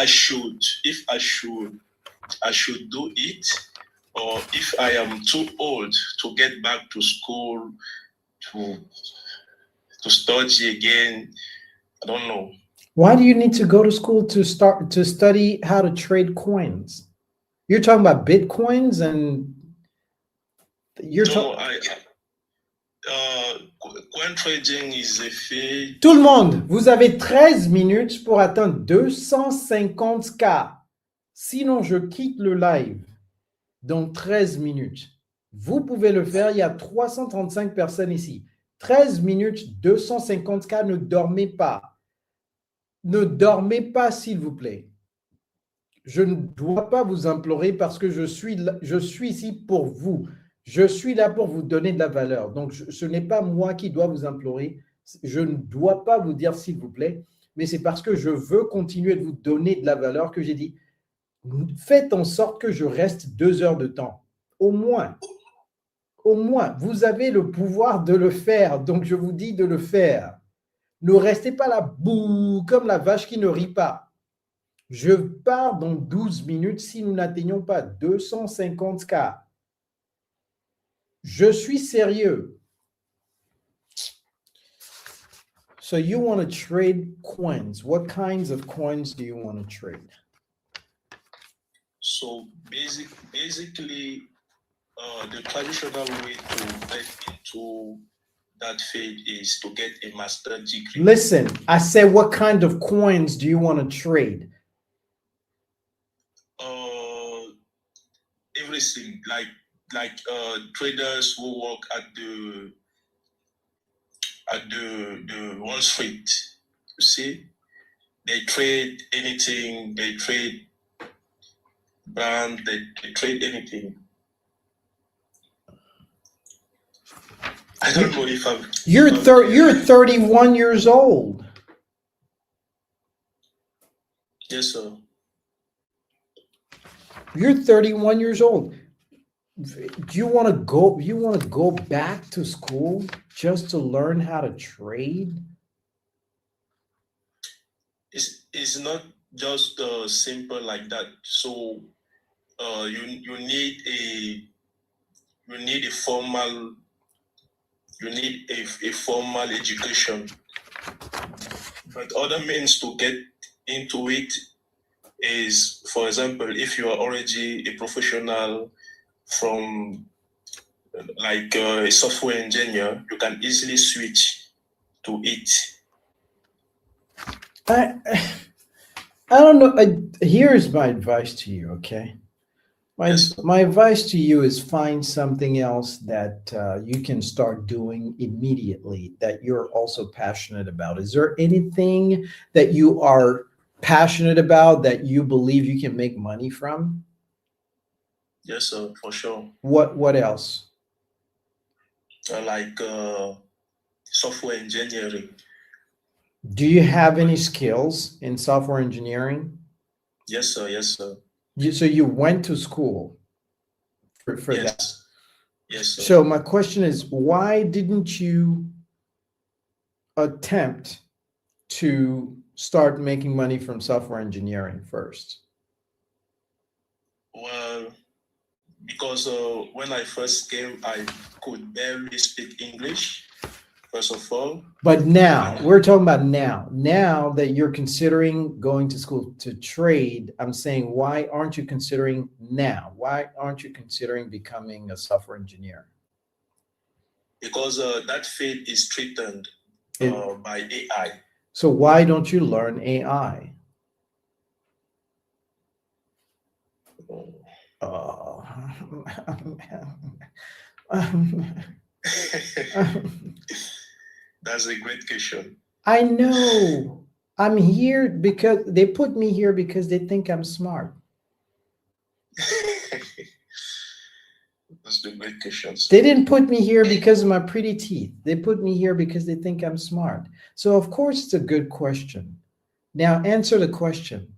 should do it, or if I am too old to get back to school to study again, I don't know. Why do you need to go to school to study how to trade coins? You're talking about Bitcoins and you're talking. Coin trading is a fee. Tout le monde, vous avez 13 minutes pour atteindre 250K. Sinon, je quitte le live dans 13 minutes. Vous pouvez le faire, il y a 335 personnes ici. 13 minutes, 250K, ne dormez pas. Ne dormez pas, s'il vous plaît. Je ne dois pas vous implorer parce que je suis ici pour vous. Je suis là pour vous donner de la valeur. Donc, ce n'est pas moi qui dois vous implorer. Je ne dois pas vous dire s'il vous plaît, mais c'est parce que je veux continuer de vous donner de la valeur que j'ai dit, faites en sorte que je reste 2 heures de temps. Au moins. Au moins, vous avez le pouvoir de le faire. Donc, je vous dis de le faire. Ne restez pas là, bouh, comme la vache qui ne rit pas. Je pars dans 12 minutes si nous n'atteignons pas 250K. Je suis sérieux. So you want to trade coins. What kinds of coins do you want to trade? So basically, the traditional way to get into that field is to get a master's degree. Listen, I said, what kind of coins do you want to trade? Everything, like traders who work at the Wall Street. You see, they trade anything. They trade brand. They trade anything. I don't know if I'm. You're 31 years old. Yes, sir. You're 31 years old. Do you want to go? You want to go back to school just to learn how to trade? It's not just simple like that. So you need a formal education. But other means to get into it is, for example, if you are already a professional from like a software engineer, you can easily switch to it. I don't know. Here's my advice to you, okay? Yes. My advice to you is find something else that you can start doing immediately that you're also passionate about. Is there anything that you are passionate about that you believe you can make money from? Yes, sir, for sure. What else? Like software engineering. Do you have any skills in software engineering? Yes, sir. Yes, sir. So you went to school for Yes. that. Yes, sir. So my question is, why didn't you attempt to start making money from software engineering first? Well, because when I first came, I could barely speak English, first of all. But now, we're talking about now that you're considering going to school to trade, I'm saying, why aren't you considering now? Why aren't you considering becoming a software engineer? Because that field is threatened by AI. So why don't you learn AI? Oh. That's a great question. I know. I'm here because they put me here because they think I'm smart. That's the great question. They didn't put me here because of my pretty teeth. They put me here because they think I'm smart. So of course it's a good question. Now answer the question.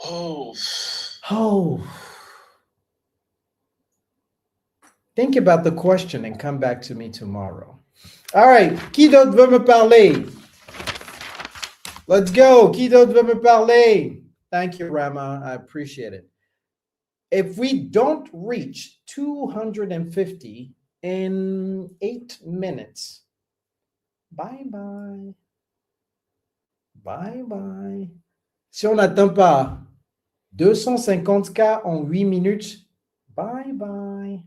Oh. Think about the question and come back to me tomorrow. All right. Qui d'autre veut me parler? Let's go. Qui d'autre veut me parler? Thank you, Rama. I appreciate it. If we don't reach 250 in 8 minutes, bye-bye. Bye-bye. Si on n'atteint pas 250K en 8 minutes, bye-bye.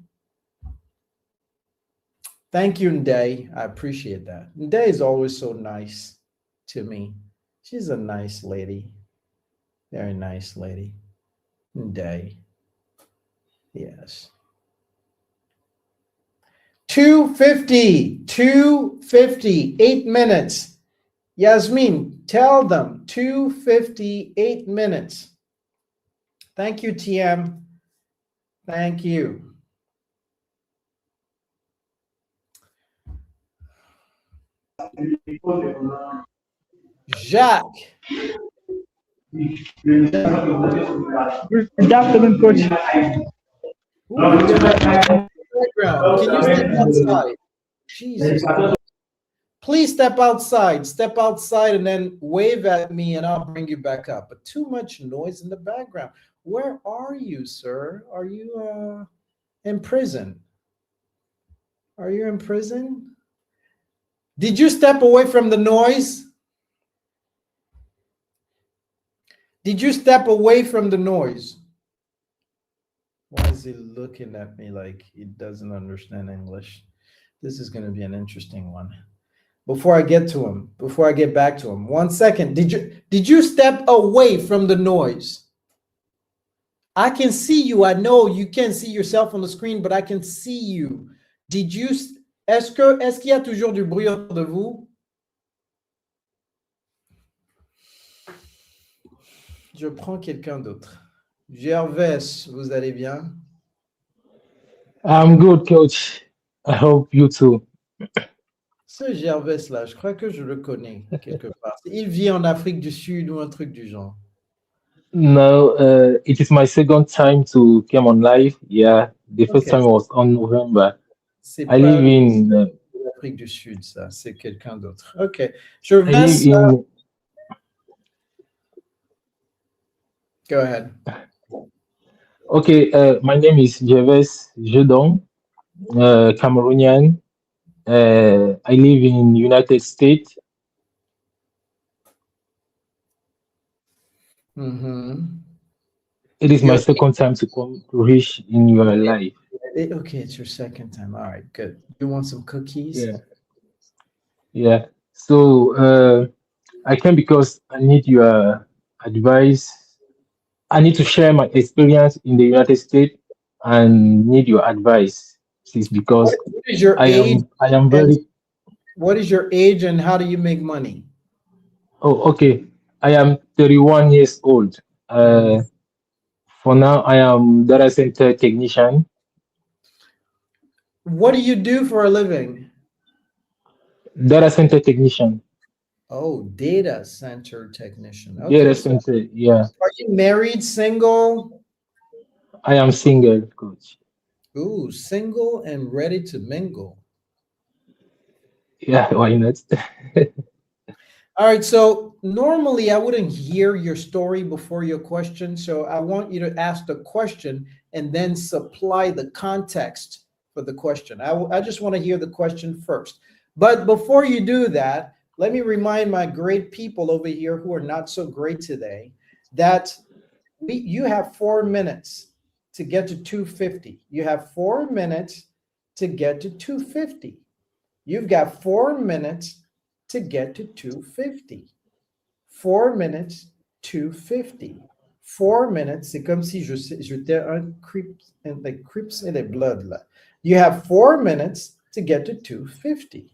Thank you, Nday. I appreciate that. Nday is always so nice to me. She's a nice lady. Very nice lady. Nday. Yes. 250. 250. 8 minutes. Yasmin, tell them 250, 8 minutes. Thank you, TM. Thank you. Jacques. Good afternoon, coach. Ooh, background. Can you step outside? Jesus. Please step outside. Step outside and then wave at me and I'll bring you back up. But too much noise in the background. Where are you, sir? Are you in prison? Are you in prison? Did you step away from the noise? Did you step away from the noise? Why is he looking at me like he doesn't understand English? This is going to be an interesting one. Before I get to him, before I get back to him, 1 second. Did you step away from the noise? I can see you. I know you can't see yourself on the screen, but I can see you. Did you? Est-ce qu'il y a toujours du bruit autour de vous? Je prends quelqu'un d'autre. Gervais, vous allez bien? I'm good, coach. I hope you too. Ce Gervais-là, je crois que je le connais quelque part. Il vit en Afrique du Sud ou un truc du genre. No, it is my second time to come on live. Yeah, the first Okay. time was on November. C'est I pas live in. l'Afrique du Sud, ça. C'est quelqu'un d'autre. OK. I Gervais, live in. go ahead. Okay, my name is Gervais Jedong, Cameroonian. I live in United States. Mm-hmm. It is my Your second time to come to reach in your life. okay, it's your second time. All right, good. You want some cookies? Yeah, yeah. So I came because I need your advice. I need to share my experience in the United States and need your advice. Please, because What is your I age am I am and very what is your age and how do you make money? oh okay. I am 31 years old. Mhm. For now I am data center technician. What do you do for a living? Data center technician. Oh, data center technician. Data Okay, so center, yeah. are you married, single? I am single, coach. Ooh, single and ready to mingle. Yeah, why not? All right, so normally I wouldn't hear your story before your question. So I want you to ask the question and then supply the context for the question. I just want to hear the question first. But before you do that, let me remind my great people over here who are not so great today that you have 4 minutes to get to 250. You have 4 minutes to get to 250. You've got 4 minutes to get to 250. 4 minutes, 250. 4 minutes, c'est comme si j'étais un Crips and the Crips and the Blood là. You have 4 minutes to get to 250.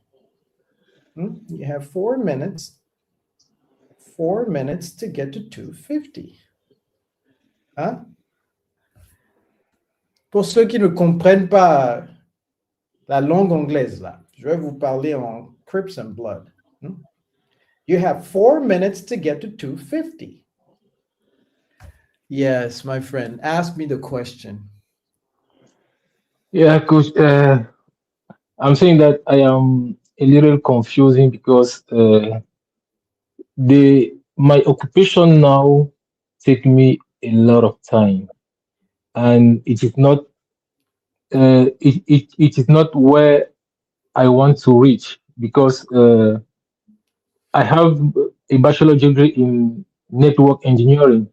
You have 4 minutes. 4 minutes to get to 250. Hein? Pour ceux qui ne comprennent pas la langue anglaise là, je vais vous parler en Crips and Blood. You have 4 minutes to get to 250. Yes, my friend. Ask me the question. Yeah, coach. I'm saying that I am a little confusing because my occupation now take me a lot of time, and it is not where I want to reach because I have a bachelor degree in network engineering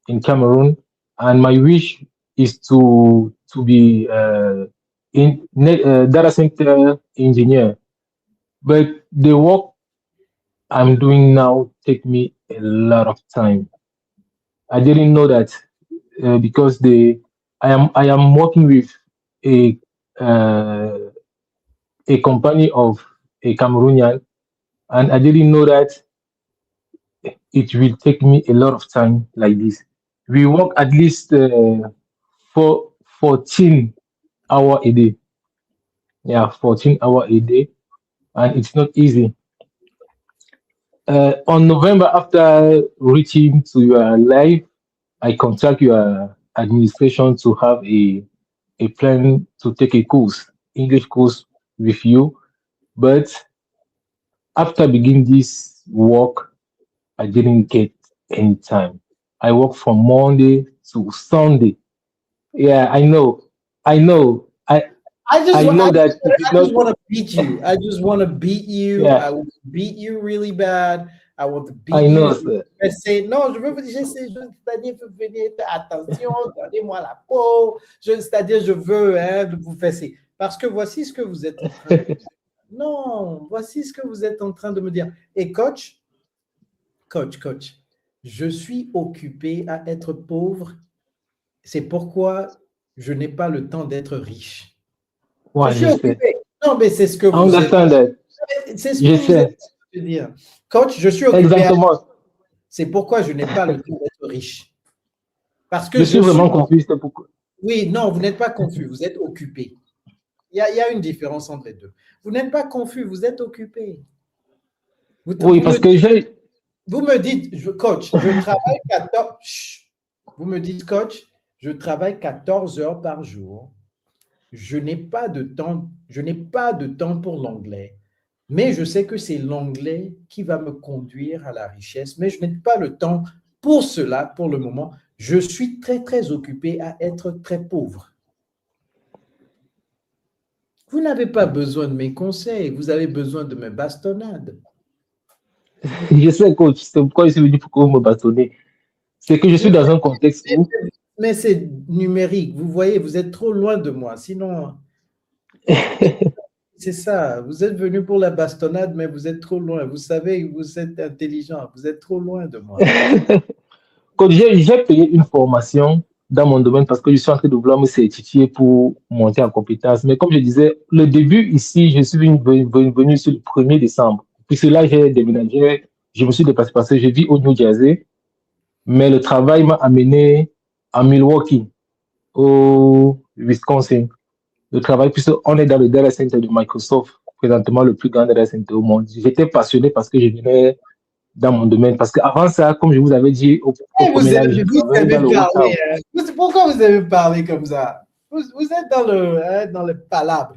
in Cameroon, and my wish is to be data center engineer. But the work I'm doing now take me a lot of time. I didn't know that because I am working with a uh, a company of a Cameroonian, and I didn't know that it will take me a lot of time like this. We work at least for 14 hour a day. Yeah, 14 hour a day, and it's not easy. On November, after reaching to your live, I contact your administration to have a plan to take a course, English course with you. But after beginning this work, I didn't get any time. I work from Monday to Sunday. Yeah, I know. I know. I just, I wa- know that it is I just not. want to beat you. I just want to beat you. Yeah, I will beat you really bad. I want to beat I know, you. sir. Je vais essayer- non, je veux vous dire, c'est-à-dire, vous venez, attention, donnez-moi la peau. C'est-à-dire, je veux vous faire essayer. Parce que voici ce que vous êtes en train de me dire. Non, voici ce que vous êtes en train de me dire. Et coach, je suis occupé à être pauvre. C'est pourquoi je n'ai pas le temps d'être riche. Je Ouais, suis je sais. occupé. Non, mais c'est ce que I vous êtes. understand that. C'est ce que Je vous êtes sais. en train de dire. Coach, je suis occupé. Exactement. C'est pourquoi je n'ai pas le temps d'être riche. Parce que Je suis vraiment confus. C'est pourquoi. Oui, non, vous n'êtes pas confus, vous êtes occupé. Il y a une différence entre les deux. Vous n'êtes pas confus, vous êtes occupé. Oui, parce que j'ai. Vous me dites, coach, je travaille 14. Chut. Vous me dites, coach, je travaille 14 heures par jour. Je n'ai pas de temps pour l'anglais. Mais je sais que c'est l'anglais qui va me conduire à la richesse. Mais je n'ai pas le temps pour cela pour le moment. Je suis très, très occupé à être très pauvre. Vous n'avez pas besoin de mes conseils, vous avez besoin de mes bastonnades. Je sais, coach. C'est pourquoi je suis venu pour que vous me bâtonnez. C'est que je suis dans un contexte où Mais c'est numérique. Vous voyez, vous êtes trop loin de moi. Sinon, c'est ça. Vous êtes venu pour la bastonnade, mais vous êtes trop loin. Vous savez, vous êtes intelligent. Vous êtes trop loin de moi. Quand j'ai payé une formation dans mon domaine parce que je suis en train de vouloir me certifier pour monter en compétence. Mais comme je disais, le début ici, je suis venu sur le 1er décembre. Puis là, j'ai déménagé, je me suis déplacé parce que je vis au New Jersey, mais le travail m'a amené à Milwaukee, au Wisconsin. Le travail, puisqu'on est dans le data center de Microsoft, présentement le plus grand data center au monde. J'étais passionné parce que je venais dans mon domaine. Parce qu'avant ça, comme je vous avais dit au Et premier live, je vous travaillais dans savez le parler. Haut-Town. Pourquoi vous avez parlé comme ça? Vous êtes dans le palabre.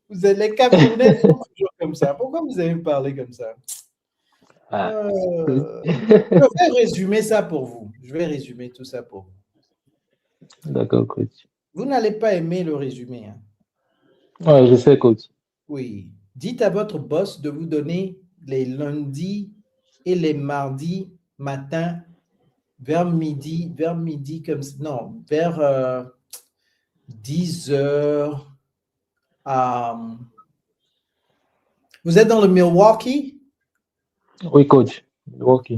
Vous êtes les Camerounais sont toujours comme ça. Pourquoi vous avez parlé comme ça? Ah. Je vais résumer ça pour vous. Je vais résumer tout ça pour vous. D'accord, coach. Vous n'allez pas aimer le résumé. Hein? Ouais, je sais, coach. Oui. Dites à votre boss de vous donner les lundis et les mardis matin vers midi comme non, vers 10 heures. Vous êtes dans le Milwaukee? Oui, coach. Ok.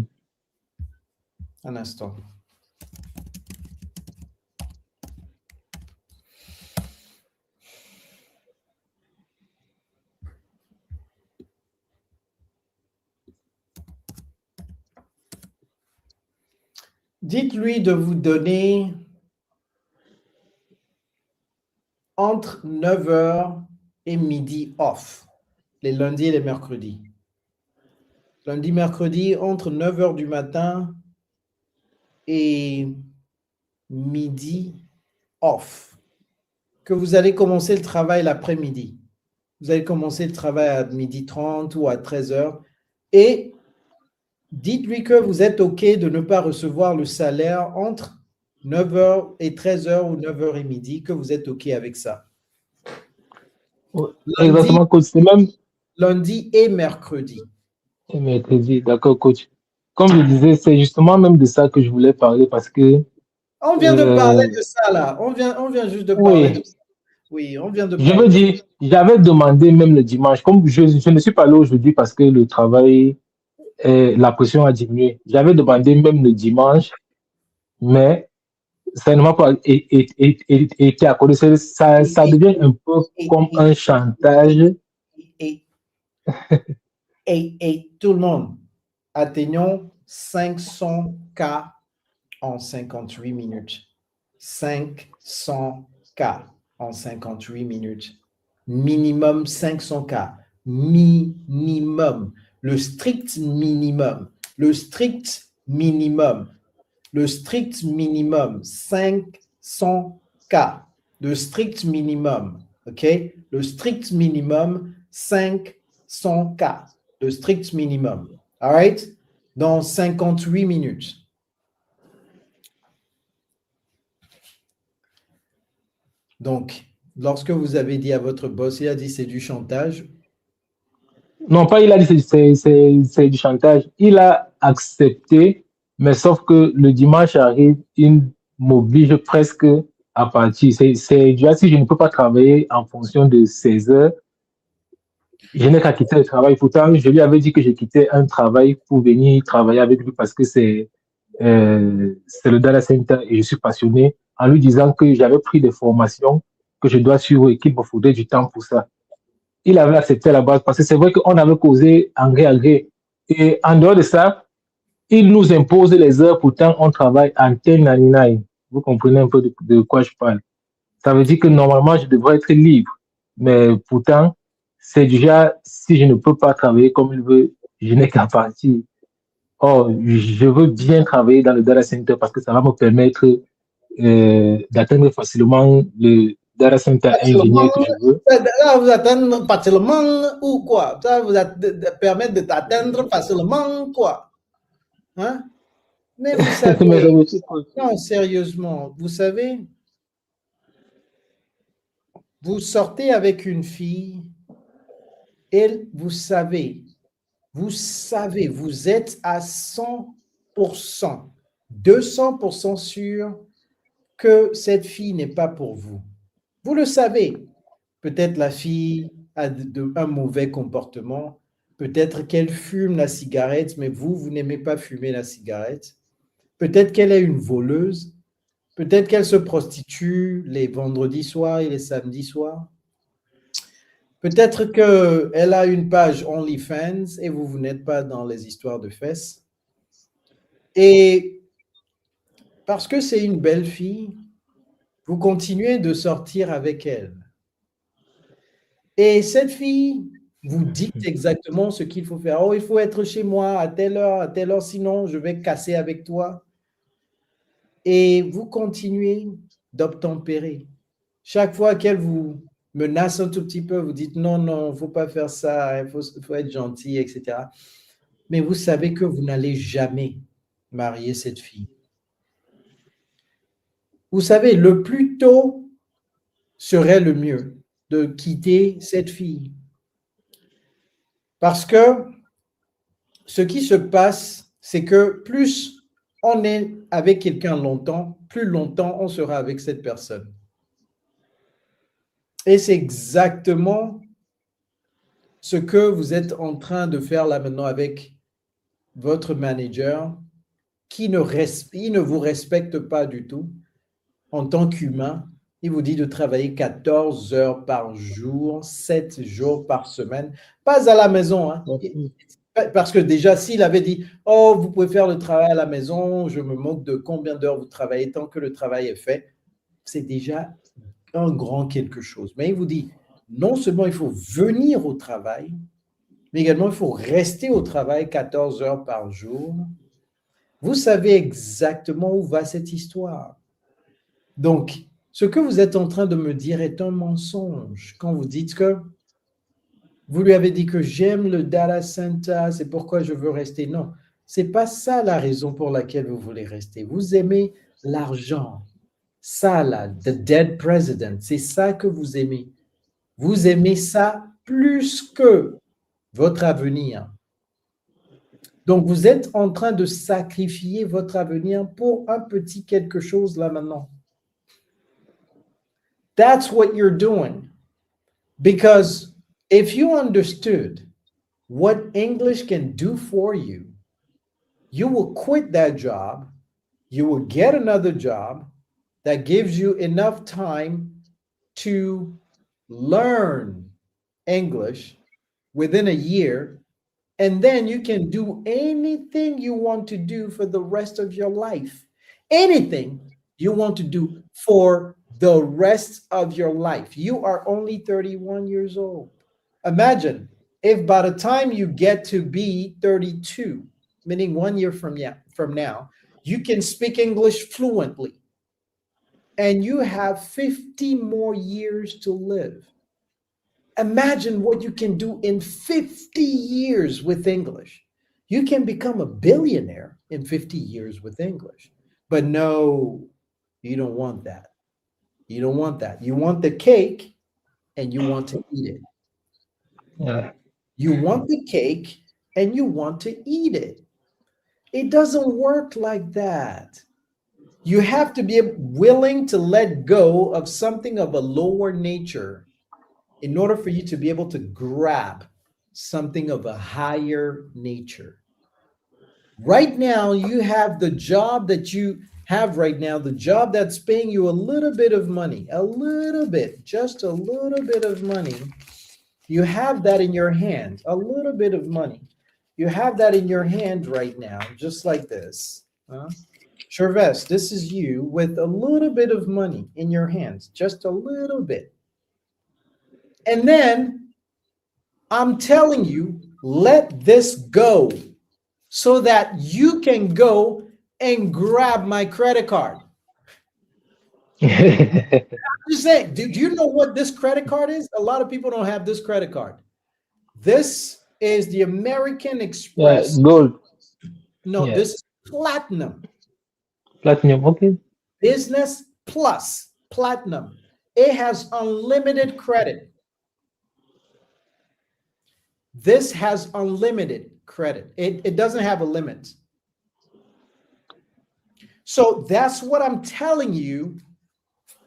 Un instant. Dites-lui de vous donner entre 9 heures et midi off, les lundis et les mercredis. Lundi, mercredi, entre 9 heures du matin et midi off. Que vous allez commencer le travail l'après-midi. Vous allez commencer le travail à 12h30 ou à 13 heures. Et dites-lui que vous êtes OK de ne pas recevoir le salaire entre 9 heures et 13 heures ou 9 heures et midi, que vous êtes OK avec ça. Exactement, coach. C'est même Lundi et mercredi. et mercredi. D'accord, coach. Comme je disais, c'est justement même de ça que je voulais parler parce que. On vient de parler de ça, là. On vient juste de parler de ça. Oui, on vient de Je parler. veux dire, j'avais demandé même le dimanche, comme je ne suis pas là aujourd'hui parce que le travail, la pression a diminué. J'avais demandé même le dimanche, mais ça ne m'a pas été accordé. Ça devient un peu comme un chantage. Et tout le monde, atteignons 500 K en 58 minutes. 500 K en 58 minutes. Minimum 500 K. Minimum. Le strict minimum. Le strict minimum. Le strict minimum. 500 K. Le strict minimum. OK? Le strict minimum, 500 K. Le strict minimum. All right? Dans 58 minutes. Donc, lorsque vous avez dit à votre boss, il a dit c'est du chantage. Non, pas il a dit c'est du chantage. Il a accepté, mais sauf que le dimanche arrive, il m'oblige presque à partir. C'est déjà si je ne peux pas travailler en fonction de 16 heures, je n'ai qu'à quitter le travail. Pourtant, je lui avais dit que je quittais un travail pour venir travailler avec lui parce que c'est le data center et je suis passionné, en lui disant que j'avais pris des formations que je dois suivre et qu'il me faudrait du temps pour ça. Il avait accepté à la base parce que c'est vrai qu'on avait causé en gré à gré. Et en dehors de ça, il nous impose les heures, pourtant on travaille en 1099. Vous comprenez un peu de quoi je parle. Ça veut dire que normalement, je devrais être libre. Mais pourtant, c'est déjà, si je ne peux pas travailler comme il veut, je n'ai qu'à partir. Or, je veux bien travailler dans le data center parce que ça va me permettre d'atteindre facilement le data center Facilement, ingénieur que je veux. ça vous atteindre facilement ou quoi? Ça vous permettre de t'atteindre facilement quoi? Hein? Mais vous savez, non, sérieusement, vous savez, vous sortez avec une fille et vous savez, vous êtes à 100%, 200% sûr que cette fille n'est pas pour vous. Vous le savez. Peut-être la fille a un mauvais comportement. Peut-être qu'elle fume la cigarette, mais vous n'aimez pas fumer la cigarette. Peut-être qu'elle est une voleuse. Peut-être qu'elle se prostitue les vendredis soirs et les samedis soirs. Peut-être qu'elle a une page OnlyFans et vous n'êtes pas dans les histoires de fesses. Et parce que c'est une belle fille, vous continuez de sortir avec elle. Et cette fille vous dicte exactement ce qu'il faut faire. Oh, il faut être chez moi à telle heure, sinon je vais casser avec toi. Et vous continuez d'obtempérer. Chaque fois qu'elle vous menace un tout petit peu, vous dites non, non, il ne faut pas faire ça, il faut être gentil, etc. Mais vous savez que vous n'allez jamais marier cette fille. Vous savez, le plus tôt serait le mieux de quitter cette fille. Parce que ce qui se passe, c'est que plus on est avec quelqu'un longtemps, plus longtemps on sera avec cette personne. Et c'est exactement ce que vous êtes en train de faire là maintenant avec votre manager qui ne vous respecte pas du tout en tant qu'humain. Il vous dit de travailler 14 heures par jour, 7 jours par semaine, pas à la maison. Hein. Parce que déjà, s'il avait dit « Oh, vous pouvez faire le travail à la maison, je me moque de combien d'heures vous travaillez, tant que le travail est fait », c'est déjà un grand quelque chose. Mais il vous dit, non seulement il faut venir au travail, mais également il faut rester au travail 14 heures par jour. Vous savez exactement où va cette histoire. Donc, ce que vous êtes en train de me dire est un mensonge quand vous dites que vous lui avez dit que j'aime le data center, c'est pourquoi je veux rester. Non, ce n'est pas ça la raison pour laquelle vous voulez rester. Vous aimez l'argent. Ça, là, the dead president, c'est ça que vous aimez. Vous aimez ça plus que votre avenir. Donc, vous êtes en train de sacrifier votre avenir pour un petit quelque chose là maintenant. That's what you're doing. Because if you understood what English can do for you, you will quit that job, you will get another job that gives you enough time to learn English within a year, and then you can do anything you want to do for the rest of your life. Anything you want to do for the rest of your life. You are only 31 years old. Imagine if by the time you get to be 32, meaning 1 year from now, you can speak English fluently, and you have 50 more years to live. Imagine what you can do in 50 years with English. You can become a billionaire in 50 years with English. But no, you don't want that. You don't want that. You want the cake and you want to eat it. Yeah. You want the cake and you want to eat it. It doesn't work like that. You have to be willing to let go of something of a lower nature in order for you to be able to grab something of a higher nature. Right now, you have the job that you have right now, the job that's paying you a little bit of money, a little bit, just a little bit of money. You have that in your hand, a little bit of money. You have that in your hand right now, just like this. Chervais, this is you with a little bit of money in your hands, just a little bit. And then I'm telling you, let this go so that you can go and grab my credit card. Just saying, do you know what this credit card is? A lot of people don't have this credit card. This is the American Express. Gold. No, Yeah. this is platinum. Platinum, okay. Business Plus, platinum. It has unlimited credit. This has unlimited credit. It doesn't have a limit. So that's what I'm telling you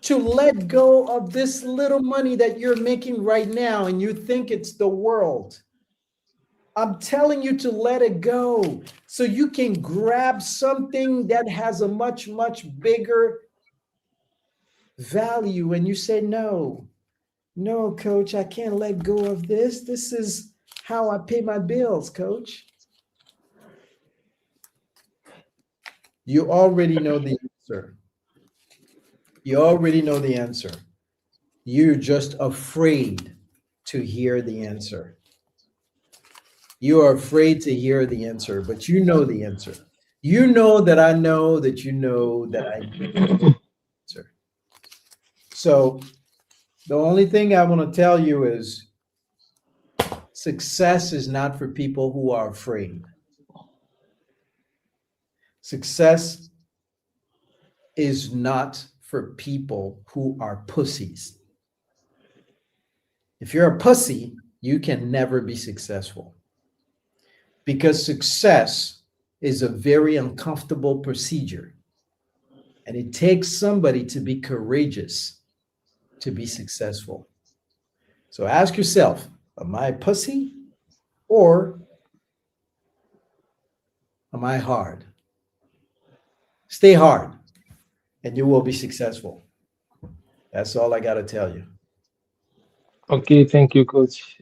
to let go of this little money that you're making right now and you think it's the world. I'm telling you to let it go so you can grab something that has a much, much bigger value. And you say, no, coach, I can't let go of this. This is how I pay my bills, coach. You already know the answer. You already know the answer. You're just afraid to hear the answer. You are afraid to hear the answer, but you know the answer. You know that I know that you know that I know the answer. So the only thing I want to tell you is success is not for people who are afraid. Success is not for people who are pussies. If you're a pussy, you can never be successful. Because success is a very uncomfortable procedure. And it takes somebody to be courageous to be successful. So ask yourself, am I a pussy or am I hard? Stay hard and you will be successful. That's all I got to tell you. Okay, thank you, coach.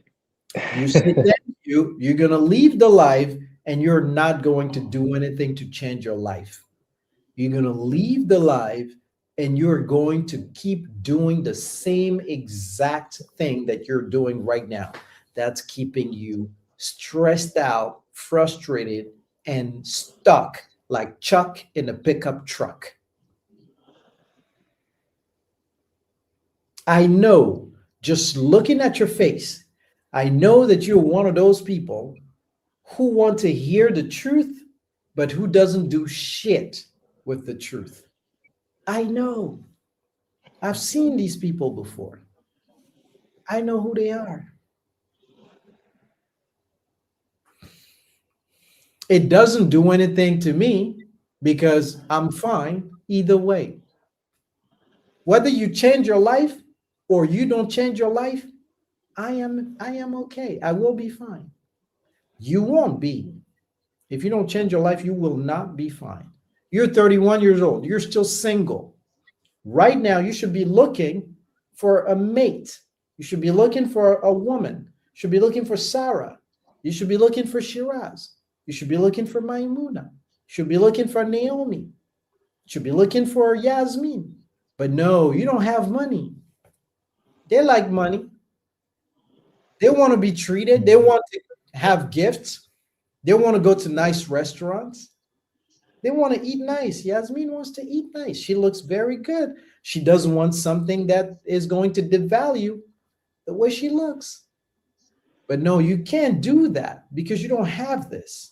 You sit there, you're going to leave the life and you're not going to do anything to change your life. You're going to leave the life and you're going to keep doing the same exact thing that you're doing right now. That's keeping you stressed out, frustrated, and stuck like Chuck in a pickup truck. I know, just looking at your face, I know that you're one of those people who want to hear the truth, but who doesn't do shit with the truth. I know. I've seen these people before. I know who they are. It doesn't do anything to me because I'm fine either way. Whether you change your life or you don't change your life, I am okay. I will be fine. You won't be. If you don't change your life, you will not be fine. You're 31 years old. You're still single. Right now, you should be looking for a mate. You should be looking for a woman. You should be looking for Sarah. You should be looking for Shiraz. You should be looking for Maimuna. You should be looking for Naomi. You should be looking for Yasmin. But no, you don't have money. They like money. They want to be treated. They want to have gifts. They want to go to nice restaurants. They want to eat nice. Yasmin wants to eat nice. She looks very good. She doesn't want something that is going to devalue the way she looks. But no, you can't do that because you don't have this.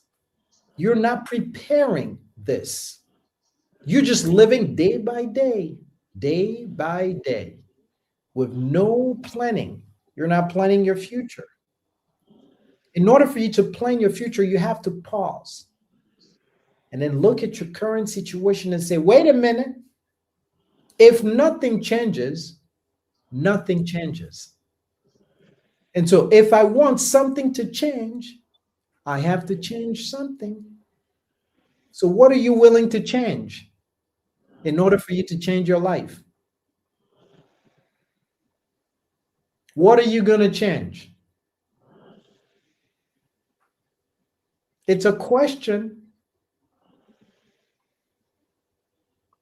You're not preparing this. You're just living day by day, with no planning. You're not planning your future. In order for you to plan your future, you have to pause and then look at your current situation and say, wait a minute. If nothing changes, nothing changes. And so if I want something to change, I have to change something. So what are you willing to change in order for you to change your life? What are you going to change? It's a question.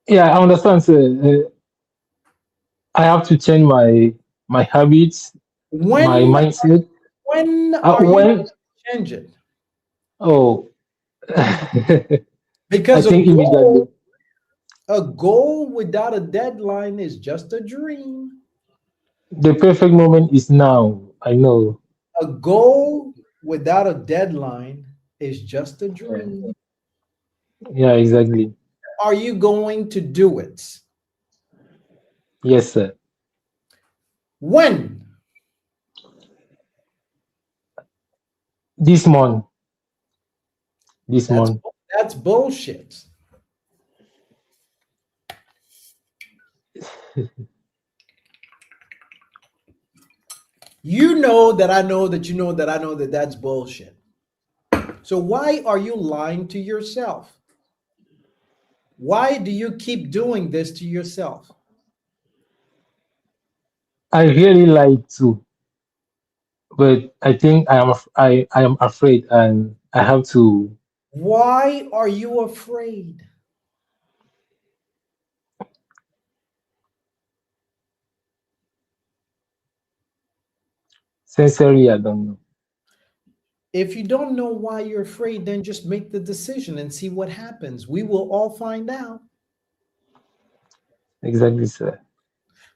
Yeah, I understand, sir. I have to change my habits, my When mindset. when are you When? going to change it? Oh, I Because think immediately. a goal without a deadline is just a dream. The perfect moment is now. I know. A goal without a deadline is just a dream. Yeah, exactly. Are you going to do it? Yes, sir. When? This month. This That's month. that's bullshit. You know that I know that you know that I know that that's bullshit. So why are you lying to yourself? Why do you keep doing this to yourself? I really like to, but I think I am afraid, and I have to. Why are you afraid? Sincerely, I don't know. If you don't know why you're afraid, then just make the decision and see what happens. We will all find out. Exactly, sir.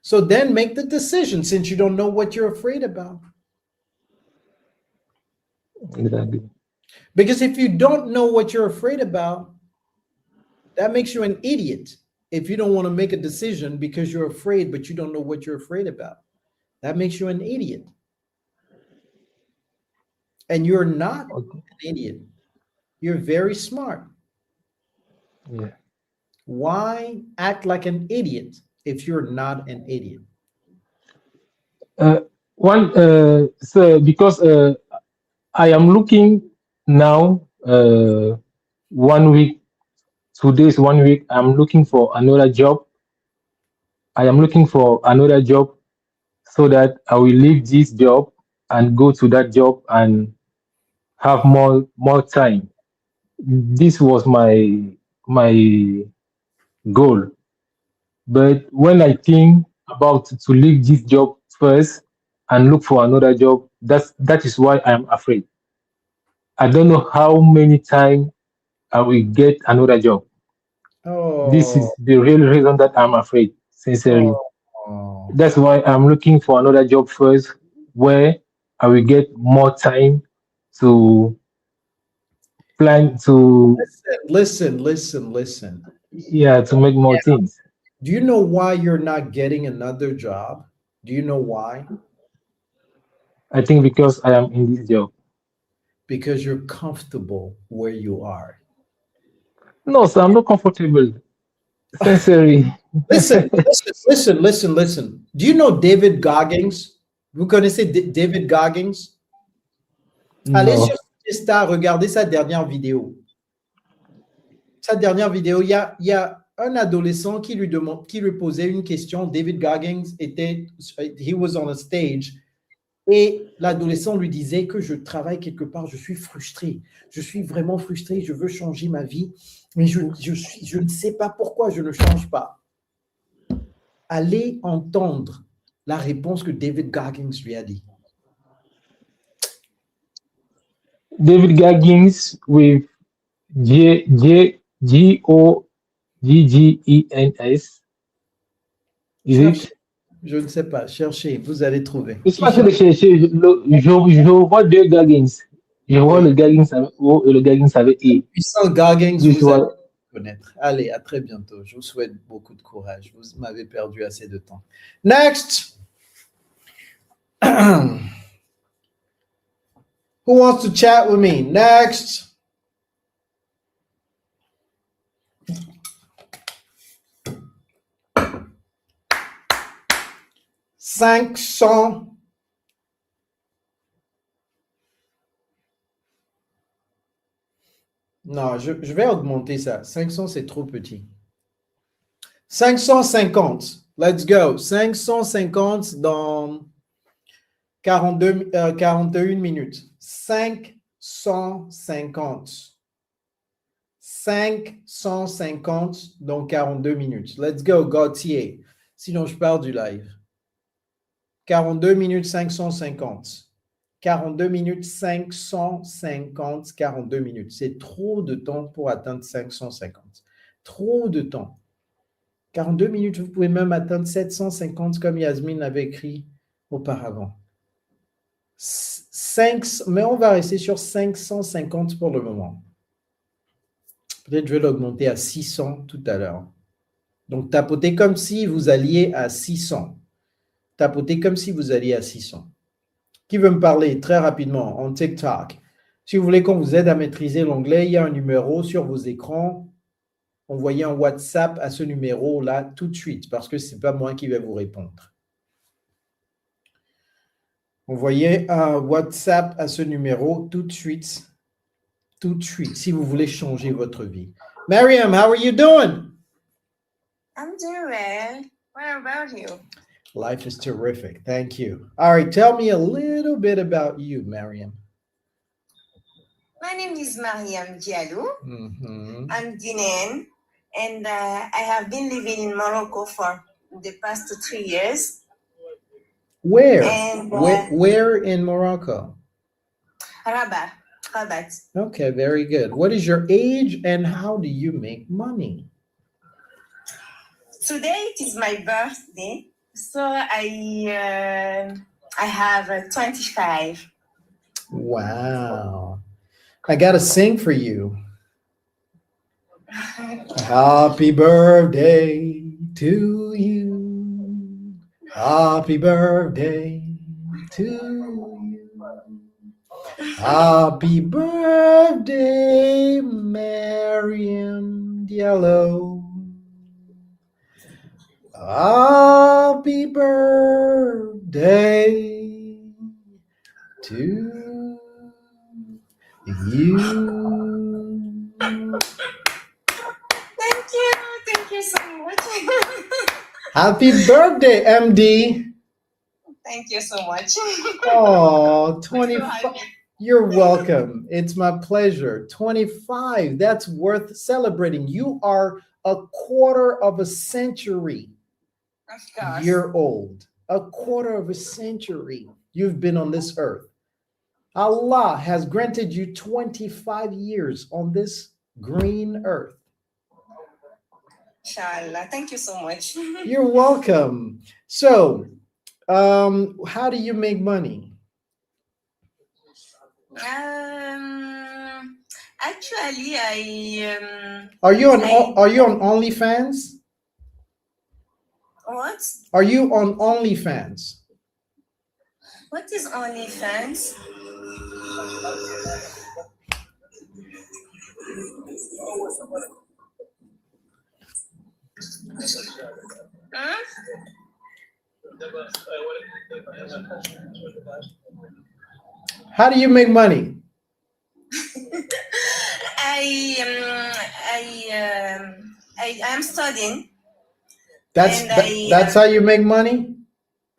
So then make the decision since you don't know what you're afraid about. Exactly. Because if you don't know what you're afraid about, that makes you an idiot. If you don't want to make a decision because you're afraid, but you don't know what you're afraid about, that makes you an idiot. And you're not Okay. an idiot. You're very smart. Yeah. Why act like an idiot if you're not an idiot? Uh, so because I am looking now, 1 week, 2 days, 1 week, I'm looking for another job. I am looking for another job so that I will leave this job and go to that job and have more time. This was my goal. But when I think about to leave this job first and look for another job, that is why I am afraid. I don't know how many times I will get another job. This Oh, is the real reason that I'm afraid, sincerely. oh. That's why I'm looking for another job first where I will get more time to plan to, Listen. yeah, to make more things. Do you know why you're not getting another job? Do you know why? I think because I am in this job. Because you're comfortable where you are. No, so I'm not comfortable. Sincerely. Listen. Do you know David Goggins? Vous connaissez David Goggins? Allez No. sur Insta, regardez sa dernière vidéo. Sa dernière vidéo, il y a un adolescent qui lui posait une question. David Goggins he was on a stage. Et l'adolescent lui disait que je travaille quelque part, je suis frustré. Je suis vraiment frustré, je veux changer ma vie, mais je ne sais pas pourquoi je ne change pas. Allez entendre la réponse que David Goggins lui a dit. David Goggins with Goggins. Is Cherchez, it? je ne sais pas, cherchez, vous allez trouver. C'est Qui pas que cherche? de chercher. Je vois deux Goggins. Je vois Oui. le Goggins avec O et le Goggins avec E. Puissant Goggins, This vous allez one. connaître. Allez, à très bientôt. Je vous souhaite beaucoup de courage. Vous m'avez perdu assez de temps. Next. Who wants to chat with me? Next. $500. Non, je vais augmenter ça. 500, c'est trop petit. 550. Let's go. 550 dans 41 minutes. 550. 550 dans 42 minutes. Let's go, Gauthier. Sinon, je pars du live. 42 minutes 550. 42 minutes 550, 42 minutes. C'est trop de temps pour atteindre 550. Trop de temps. 42 minutes, vous pouvez même atteindre 750 comme Yasmine avait écrit auparavant. Mais on va rester sur 550 pour le moment. Peut-être je vais l'augmenter à 600 tout à l'heure. Donc, tapotez comme si vous alliez à 600. Tapotez comme si vous alliez à 600. Qui veut me parler très rapidement en TikTok? Si vous voulez qu'on vous aide à maîtriser l'anglais, il y a un numéro sur vos écrans. Envoyez un WhatsApp à ce numéro-là tout de suite parce que ce n'est pas moi qui vais vous répondre. Envoyez un WhatsApp à ce numéro tout de suite. Tout de suite, si vous voulez changer votre vie. Mariam, how are you doing? I'm doing well. What about you? Life is terrific. Thank you. All right, tell me a little bit about you, Mariam. My name is Mariam Diallo. Mm-hmm. I'm Guinean, and I have been living in Morocco for the past 3 years. Where? And Where in Morocco? Rabat. Okay, very good. What is your age and how do you make money? Today it is my birthday, so I have 25. Wow. I got to sing for you. Happy birthday to you. Happy birthday to you. Happy birthday, Mariam Diallo. Happy birthday to you. Thank you so much. Happy birthday, MD. Thank you so much. Oh, I'm so 25. happy. You're welcome. It's my pleasure. 25. That's worth celebrating. You are a quarter of a century Of course. year old. A quarter of a century you've been on this earth. Allah has granted you 25 years on this green earth. Inshallah. Thank you so much. You're welcome. So, how do you make money? Actually, Are you on OnlyFans? what? Are you on OnlyFans? What is OnlyFans? Huh? How do you make money? I am studying. That's And that's how you make money?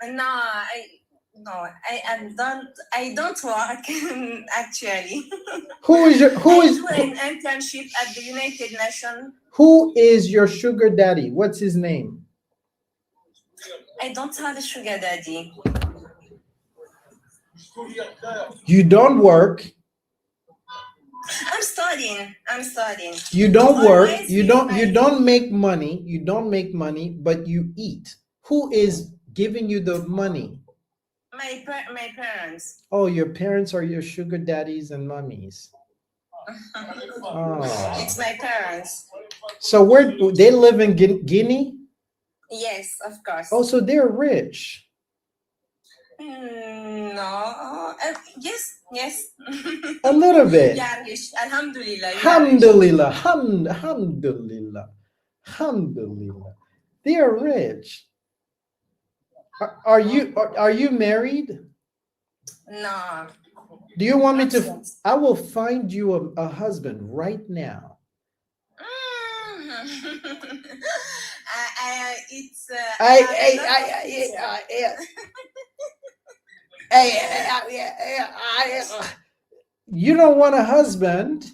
No, I don't work actually. Who is I do an internship at the United Nations. who is your sugar daddy? What's his name? I don't have a sugar daddy. You don't work. I'm studying. You don't work. Always You with don't make money. You don't make money, but you eat. Who is giving you the money? my parents. Oh, your parents are your sugar daddies and mummies. Oh. It's my parents. So where they live in Guinea? Yes, of course. Oh, so they're rich. No. Yes. A little bit. Yeah, rich. Alhamdulillah. Alhamdulillah. Alhamdulillah. Alhamdulillah. They are rich. Are you married? No. Do you want me to? I will find you a husband right now. It's. You don't want a husband.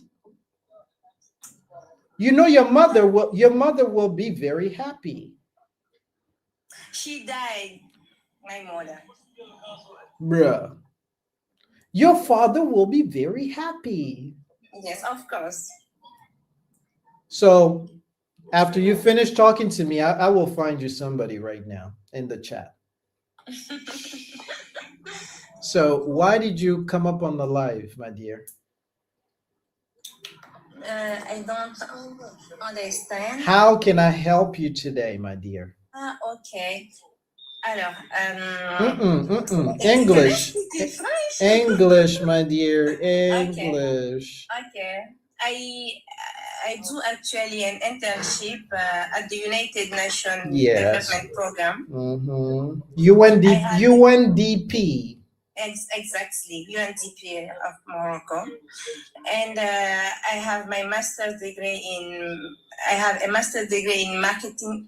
You know your mother will be very happy. She died, my mother. Bruh. Your father will be very happy. Yes, of course. So after you finish talking to me, I will find you somebody right now in the chat. So why did you come up on the live, my dear? I don't understand. How can I help you today, my dear? Okay. Alors, English. English, my dear. English. Okay. I do actually an internship at the United Nations Yes. Development Program. UNDP. Exactly, UNDP of Morocco, and I have my master's degree in. I have a master's degree in marketing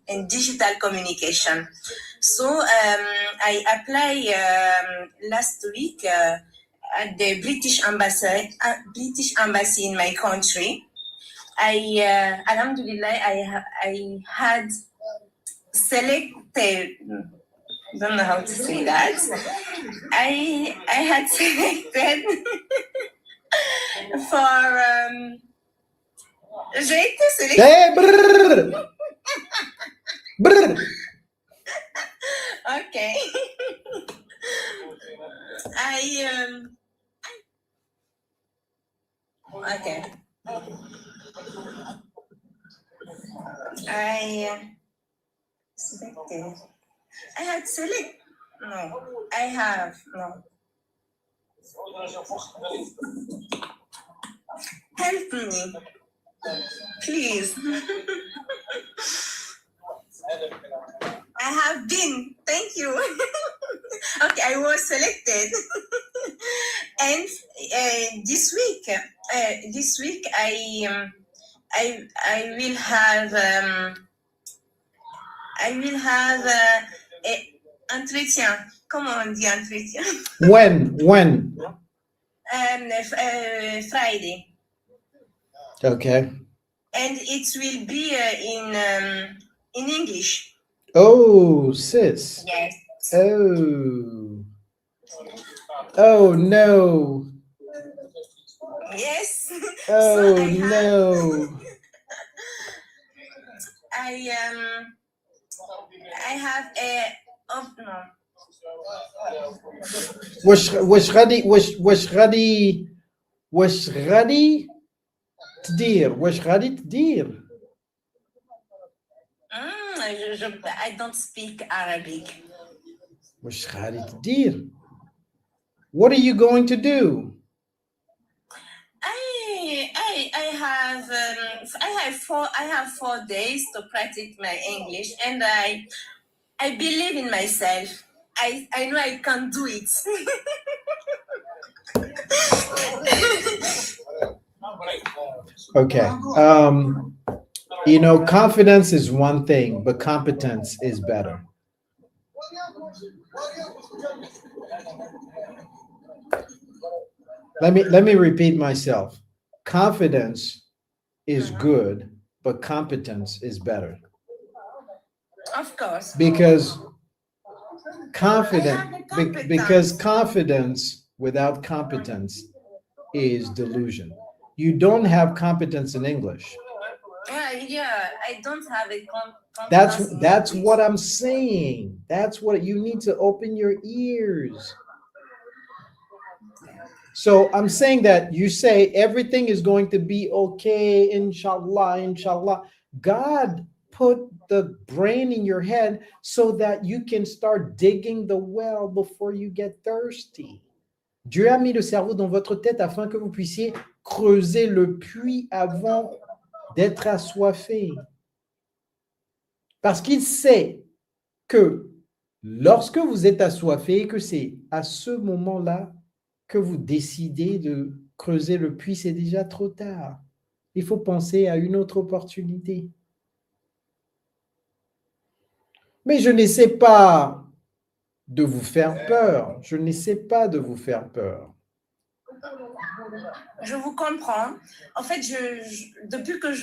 and digital communication. So I applied last week at the British Embassy in my country. Alhamdulillah, I had selected. Don't know how to say that. I had selected for j'ai été sélected. Hey, brrr. Brrr. Okay. Okay. Selected. I had select. No, I have no. Help me, please. I have been. Thank you. Okay, I was selected, and this week I will have entretien. Comment on dit entretien? When? Friday. Okay. And it will be in English. Oh, sis. Yes. Oh no. Yes. Oh So no. I have a no. وش غادي تدير I don't speak Arabic. وش غادي تدير What are you going to do? I have 4 days to practice my English, and I believe in myself. I know I can do it. Okay. Confidence is one thing, but competence is better. Let me repeat myself. Confidence is good, but competence is better. Of course. Because confidence without competence is delusion. You don't have competence in English. Yeah, I don't have a competence. That's what I'm saying. That's what you need to open your ears. So I'm saying that you say everything is going to be okay, inshallah. God put the brain in your head so that you can start digging the well before you get thirsty. Dieu a mis le cerveau dans votre tête afin que vous puissiez creuser le puits avant d'être assoiffé. Parce qu'il sait que lorsque vous êtes assoiffé, que c'est à ce moment-là que vous décidez de creuser le puits, c'est déjà trop tard. Il faut penser à une autre opportunité. Mais je n'essaie pas de vous faire peur. Je n'essaie pas de vous faire peur. Je vous comprends. En fait,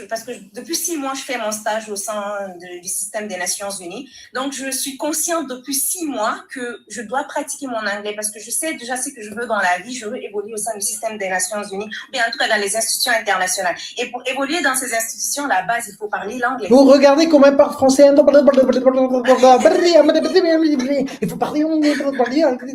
parce que depuis 6 mois, je fais mon stage au sein du système des Nations Unies. Donc, je suis consciente depuis 6 mois que je dois pratiquer mon anglais parce que je sais déjà ce que je veux dans la vie. Je veux évoluer au sein du système des Nations Unies, mais en tout cas dans les institutions internationales. Et pour évoluer dans ces institutions, à la base, il faut parler l'anglais. Vous regardez comment elle parle français. Il faut parler anglais.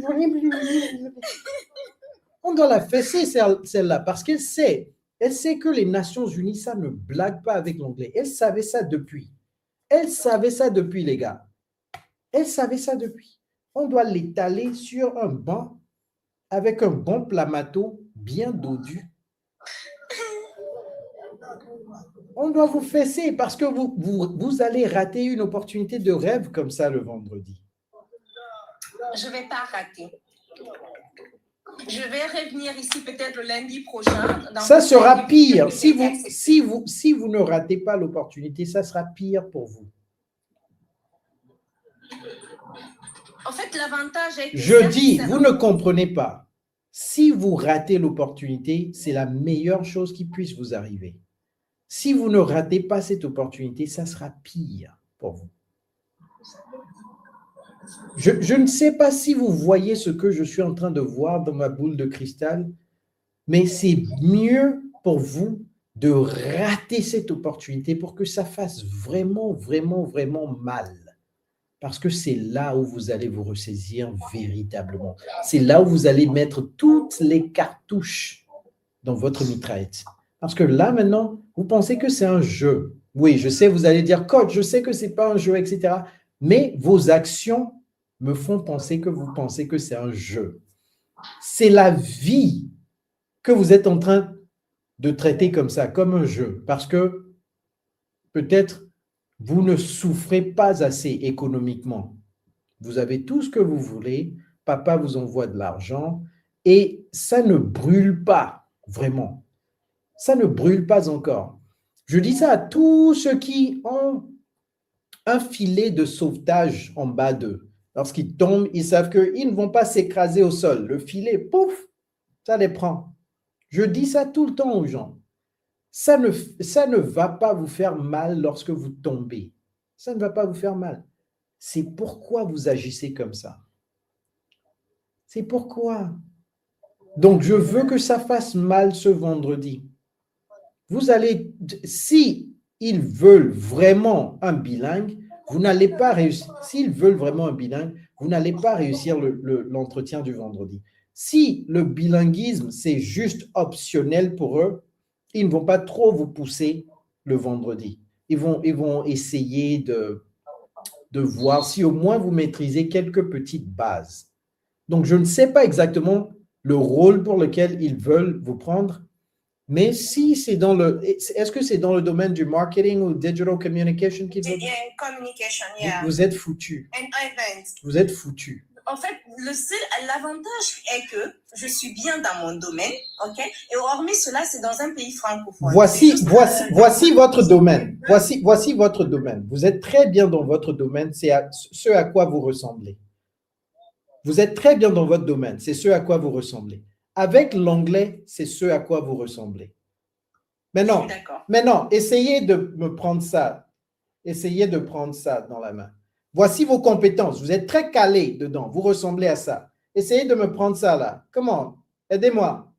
On doit la fesser, celle-là, parce qu'elle sait que les Nations Unies, ça ne blague pas avec l'anglais. Elle savait ça depuis. Les gars. Elle savait ça depuis. On doit l'étaler sur un banc avec un bon plamato bien dodu. On doit vous fesser parce que vous allez rater une opportunité de rêve comme ça le vendredi. Je ne vais pas rater. Je vais revenir ici peut-être le lundi prochain. Ça sera pire. Si vous ne ratez pas l'opportunité, ça sera pire pour vous. En fait, l'avantage est que... Je dis, vous ne comprenez pas. Si vous ratez l'opportunité, c'est la meilleure chose qui puisse vous arriver. Si vous ne ratez pas cette opportunité, ça sera pire pour vous. Je ne sais pas si vous voyez ce que je suis en train de voir dans ma boule de cristal, mais c'est mieux pour vous de rater cette opportunité pour que ça fasse vraiment, vraiment, vraiment mal. Parce que c'est là où vous allez vous ressaisir véritablement. C'est là où vous allez mettre toutes les cartouches dans votre mitraillette. Parce que là, maintenant, vous pensez que c'est un jeu. Oui, je sais, vous allez dire, coach, je sais que ce n'est pas un jeu, etc. Mais vos actions me font penser que vous pensez que c'est un jeu. C'est la vie que vous êtes en train de traiter comme ça, comme un jeu. Parce que peut-être vous ne souffrez pas assez économiquement. Vous avez tout ce que vous voulez, papa vous envoie de l'argent et ça ne brûle pas vraiment. Ça ne brûle pas encore. Je dis ça à tous ceux qui ont un filet de sauvetage en bas d'eux. Lorsqu'ils tombent, ils savent qu'ils ne vont pas s'écraser au sol. Le filet, pouf, ça les prend. Je dis ça tout le temps aux gens. Ça ne va pas vous faire mal lorsque vous tombez. Ça ne va pas vous faire mal. C'est pourquoi vous agissez comme ça. C'est pourquoi. Donc, je veux que ça fasse mal ce vendredi. Vous allez, si ils veulent vraiment un bilingue, vous n'allez pas réussir. S'ils veulent vraiment un bilingue, vous n'allez pas réussir l'entretien du vendredi. Si le bilinguisme, c'est juste optionnel pour eux, ils ne vont pas trop vous pousser le vendredi. Ils vont essayer de voir si au moins vous maîtrisez quelques petites bases. Donc, je ne sais pas exactement le rôle pour lequel ils veulent vous prendre, mais si c'est dans est-ce que c'est dans le domaine du marketing ou digital communication qu'ils veulent? Communication, yeah. Vous êtes foutus. And event. Vous êtes foutus. En fait, l'avantage est que je suis bien dans mon domaine, ok? Et hormis cela, c'est dans un pays francophone. Voici votre domaine. Voici votre domaine. Vous êtes très bien dans votre domaine. C'est ce à quoi vous ressemblez. Vous êtes très bien dans votre domaine. C'est ce à quoi vous ressemblez. Avec l'anglais, c'est ce à quoi vous ressemblez. Maintenant, essayez de me prendre ça. Essayez de prendre ça dans la main. Voici vos compétences. Vous êtes très calé dedans. Vous ressemblez à ça. Essayez de me prendre ça là. Comment? Aidez-moi.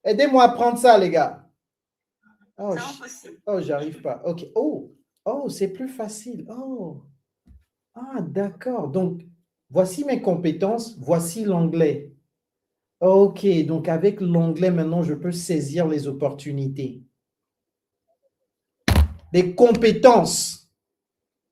Aidez-moi à prendre ça, les gars. Oh, j'arrive pas. OK. Oh, c'est plus facile. Oh. Ah, d'accord. Donc, voici mes compétences. Voici l'anglais. OK. Donc, avec l'anglais, maintenant, je peux saisir les opportunités. Les compétences.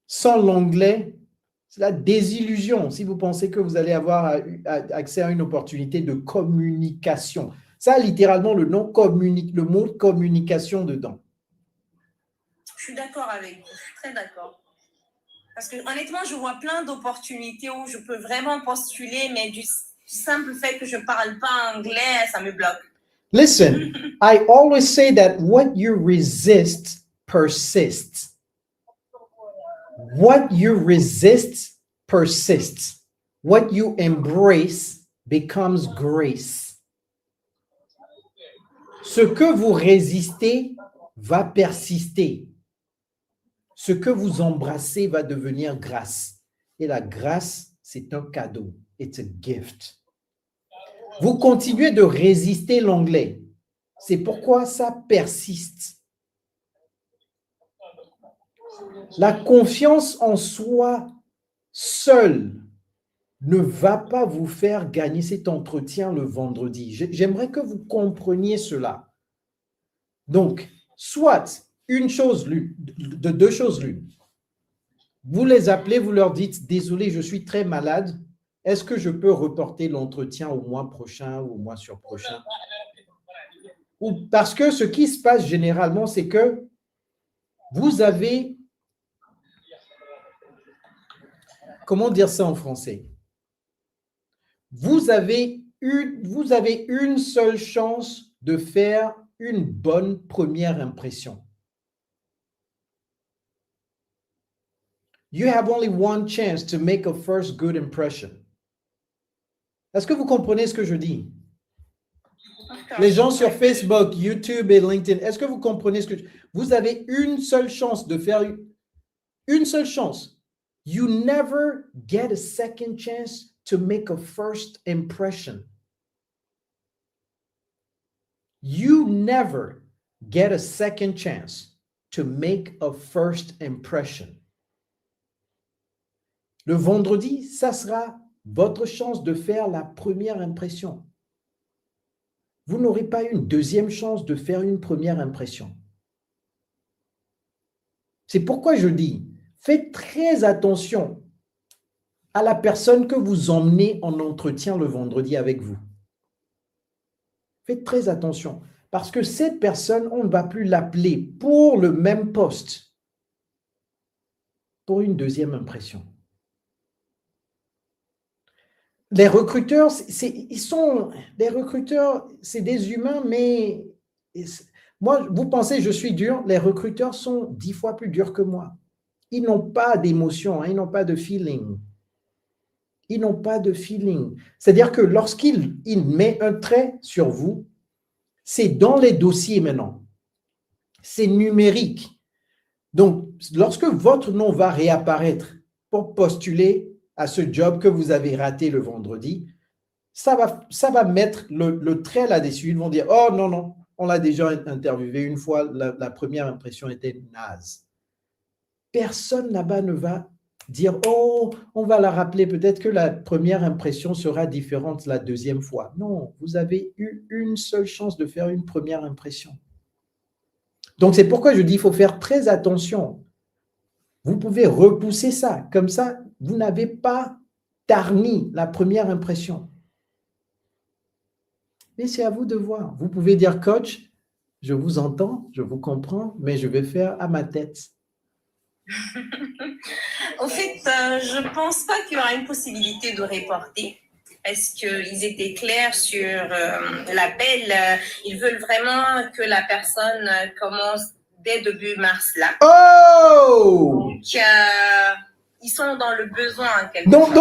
Sans l'anglais, c'est la désillusion si vous pensez que vous allez avoir accès à une opportunité de communication. Ça a littéralement le mot communication dedans. Je suis d'accord avec vous, je suis très d'accord. Parce que honnêtement, je vois plein d'opportunités où je peux vraiment postuler, mais du simple fait que je ne parle pas anglais, ça me bloque. Listen, I always say that what you resist persists. What you resist persists. What you embrace becomes grace. Ce que vous résistez va persister. Ce que vous embrassez va devenir grâce. Et la grâce, c'est un cadeau. It's a gift. Vous continuez de résister l'anglais. C'est pourquoi ça persiste. La confiance en soi seule ne va pas vous faire gagner cet entretien le vendredi. J'aimerais que vous compreniez cela. Donc, soit une chose l'une, de deux choses l'une. Vous les appelez, vous leur dites, désolé, je suis très malade. Est-ce que je peux reporter l'entretien au mois prochain ou au mois surprochain? Ou parce que ce qui se passe généralement, c'est que vous avez... Comment dire ça en français? vous avez une seule chance de faire une bonne première impression. You have only one chance to make a first good impression. Est-ce que vous comprenez ce que je dis? Les gens sur Facebook, YouTube et LinkedIn, est-ce que vous comprenez ce que vous avez une seule chance de faire une seule chance. You never get a second chance to make a first impression. You never get a second chance to make a first impression. Le vendredi, ça sera votre chance de faire la première impression. Vous n'aurez pas une deuxième chance de faire une première impression. C'est pourquoi je dis, faites très attention à la personne que vous emmenez en entretien le vendredi avec vous. Faites très attention, parce que cette personne, on ne va plus l'appeler pour le même poste, pour une deuxième impression. Les recruteurs, c'est des humains, mais moi, vous pensez je suis dur, les recruteurs sont 10 fois plus durs que moi. Ils n'ont pas d'émotion, ils n'ont pas de feeling. Ils n'ont pas de feeling. C'est-à-dire que lorsqu'il met un trait sur vous, c'est dans les dossiers maintenant. C'est numérique. Donc, lorsque votre nom va réapparaître pour postuler à ce job que vous avez raté le vendredi, ça va mettre le trait là-dessus. Ils vont dire, oh non, non, on l'a déjà interviewé une fois, la première impression était naze. Personne là-bas ne va dire, oh, on va la rappeler, peut-être que la première impression sera différente la deuxième fois. Non, vous avez eu une seule chance de faire une première impression. Donc, c'est pourquoi je dis, il faut faire très attention. Vous pouvez repousser ça. Comme ça, vous n'avez pas tarni la première impression. Mais c'est à vous de voir. Vous pouvez dire, coach, je vous entends, je vous comprends, mais je vais faire à ma tête. En fait, je ne pense pas qu'il y aura une possibilité de reporter. Est-ce qu'ils étaient clairs sur l'appel? Ils veulent vraiment que la personne commence dès début mars là. Oh! Donc, ils sont dans le besoin en quelque sorte.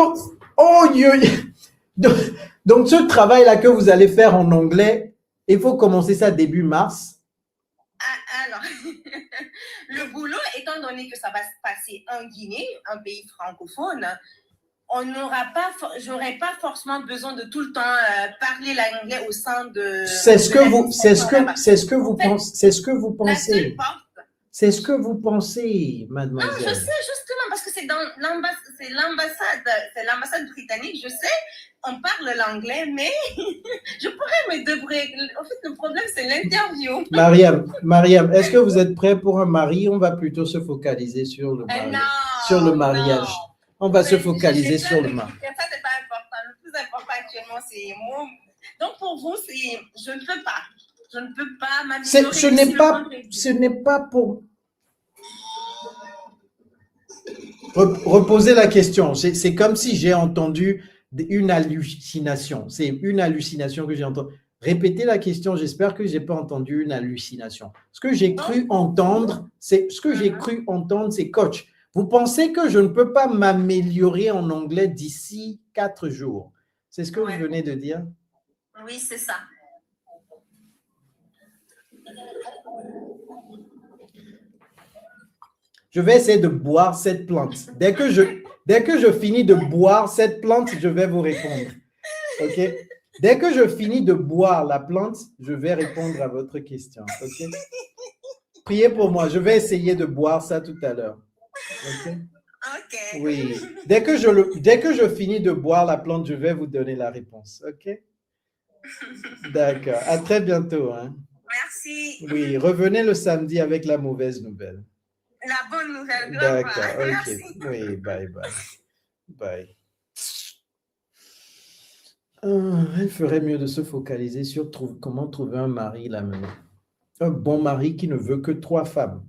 Donc, ce travail-là que vous allez faire en anglais, il faut commencer ça début mars. Alors, le boulot, étant donné que ça va se passer en Guinée, un pays francophone, j'aurais pas forcément besoin de tout le temps parler l'anglais au sein de. C'est ce que vous pensez. C'est ce que vous pensez, mademoiselle. Non, je sais justement parce que c'est dans l'ambassade britannique, je sais, on parle l'anglais, mais je pourrais me débrouiller. En fait, le problème, c'est l'interview. Mariam, est-ce que vous êtes prêt pour un mari? On va plutôt se focaliser sur le mariage. On va se focaliser sur le mariage. Ça, c'est pas important. Le plus important actuellement, c'est moi. Donc, pour vous, je ne peux pas. Je ne peux pas m'améliorer. Ce n'est pas pour... Reposer la question. C'est comme si j'ai entendu une hallucination. C'est une hallucination que j'ai entendue. Répétez la question. J'espère que je n'ai pas entendu une hallucination. Ce que j'ai cru entendre, c'est coach. Vous pensez que je ne peux pas m'améliorer en anglais d'ici 4 jours? C'est ce que vous venez de dire? Oui, c'est ça. Je vais essayer de boire cette plante. Dès que je finis de boire cette plante, je vais vous répondre. OK? Dès que je finis de boire la plante, je vais répondre à votre question. OK? Priez pour moi. Je vais essayer de boire ça tout à l'heure. OK? OK. Oui. Dès que je finis de boire la plante, je vais vous donner la réponse. OK? D'accord. À très bientôt. Hein? Merci. Oui. Revenez le samedi avec la mauvaise nouvelle. La bonne nouvelle. D'accord, ok. Merci. Oui, bye. Elle ferait mieux de se focaliser sur comment trouver un mari là maintenant. Un bon mari qui ne veut que 3 femmes.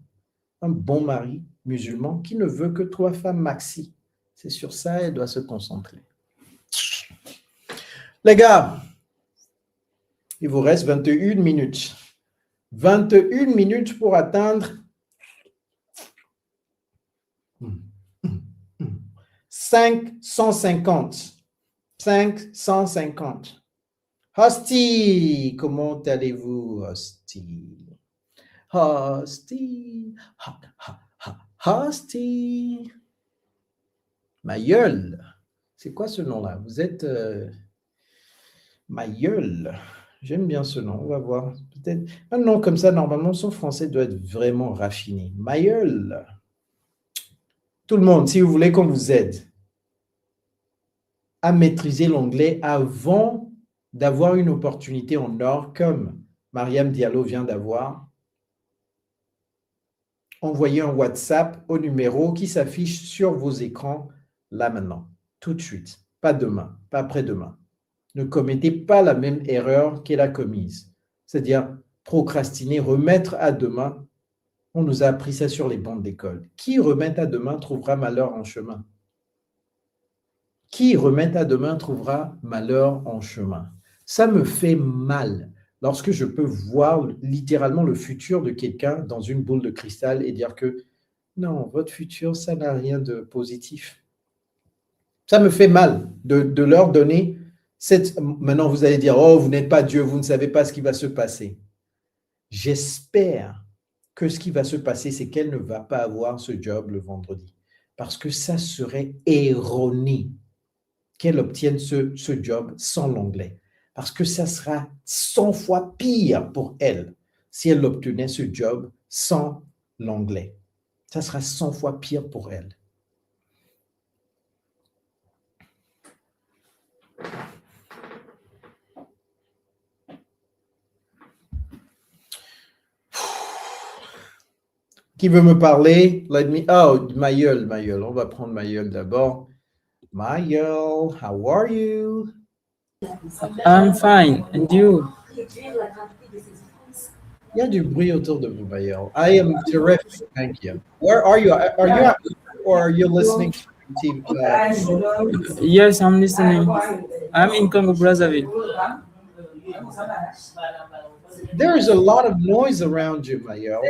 Un bon mari musulman qui ne veut que 3 femmes maxi. C'est sur ça qu'elle doit se concentrer. Les gars, il vous reste 21 minutes. 21 minutes pour atteindre 550. 550. Hostie, comment allez-vous, Hostie? Hostie. Hostie. Ma gueule. C'est quoi ce nom-là? Vous êtes ma gueule. J'aime bien ce nom. On va voir. Peut-être un nom comme ça, normalement, son français doit être vraiment raffiné. Ma gueule. Tout le monde, si vous voulez qu'on vous aide à maîtriser l'anglais avant d'avoir une opportunité en or comme Mariam Diallo vient d'avoir, envoyez un WhatsApp au numéro qui s'affiche sur vos écrans là maintenant, tout de suite, pas demain, pas après-demain. Ne commettez pas la même erreur qu'elle a commise, c'est-à-dire procrastiner, remettre à demain. On nous a appris ça sur les bancs d'école. Qui remet à demain trouvera malheur en chemin. Qui remet à demain trouvera malheur en chemin. Ça me fait mal lorsque je peux voir littéralement le futur de quelqu'un dans une boule de cristal et dire que non, votre futur, ça n'a rien de positif. Ça me fait mal de leur donner cette... Maintenant, vous allez dire, oh, vous n'êtes pas Dieu, vous ne savez pas ce qui va se passer. J'espère que ce qui va se passer, c'est qu'elle ne va pas avoir ce job le vendredi. Parce que ça serait erroné qu'elle obtienne ce job sans l'anglais. Parce que ça sera 100 fois pire pour elle si elle obtenait ce job sans l'anglais. Ça sera 100 fois pire pour elle. Qui veut me parler? Oh, Mayol. On va prendre Mayol d'abord. Mayol, how are you? I'm fine, and you? Il y a du bruit autour de vous, Mayol. I am terrific, thank you. Where are you? Are you at, or are you listening to TV? Yes, I'm listening. I'm in Congo, Brazzaville. There is a lot of noise around you, Mayol.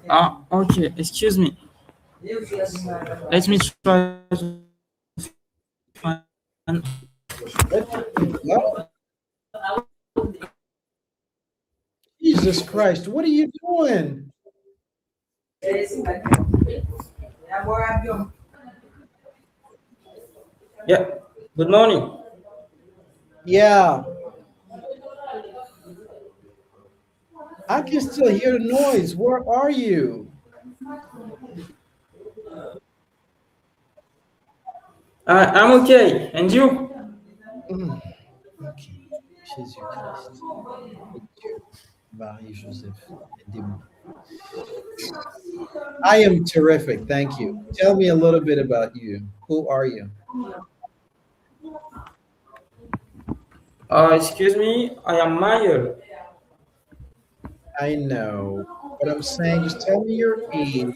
Ah, okay, excuse me. Let me try to find... Jesus Christ, what are you doing? Yeah, good morning. Yeah. I can still hear the noise. Where are you? I'm okay, and you? Ok. Jésus-Christ. Marie-Joseph, aidez-moi. I am terrific, thank you. Tell me a little bit about you. Who are you? Excuse me, I am Mayer. I know. What I'm saying is tell me your age.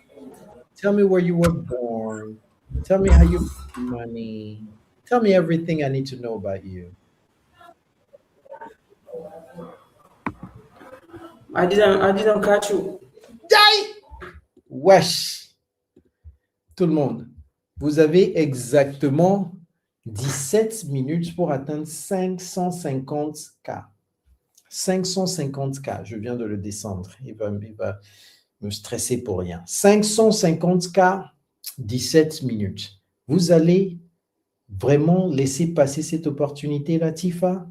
Tell me where you were born. Tell me how you make money. Tell me everything I need to know about you. I didn't catch you. Die! Wesh! Tout le monde, vous avez exactement 17 minutes pour atteindre 550K. 550K, je viens de le descendre. Il va me stresser pour rien. 550K, 17 minutes. Vous allez vraiment laisser passer cette opportunité, Latifa?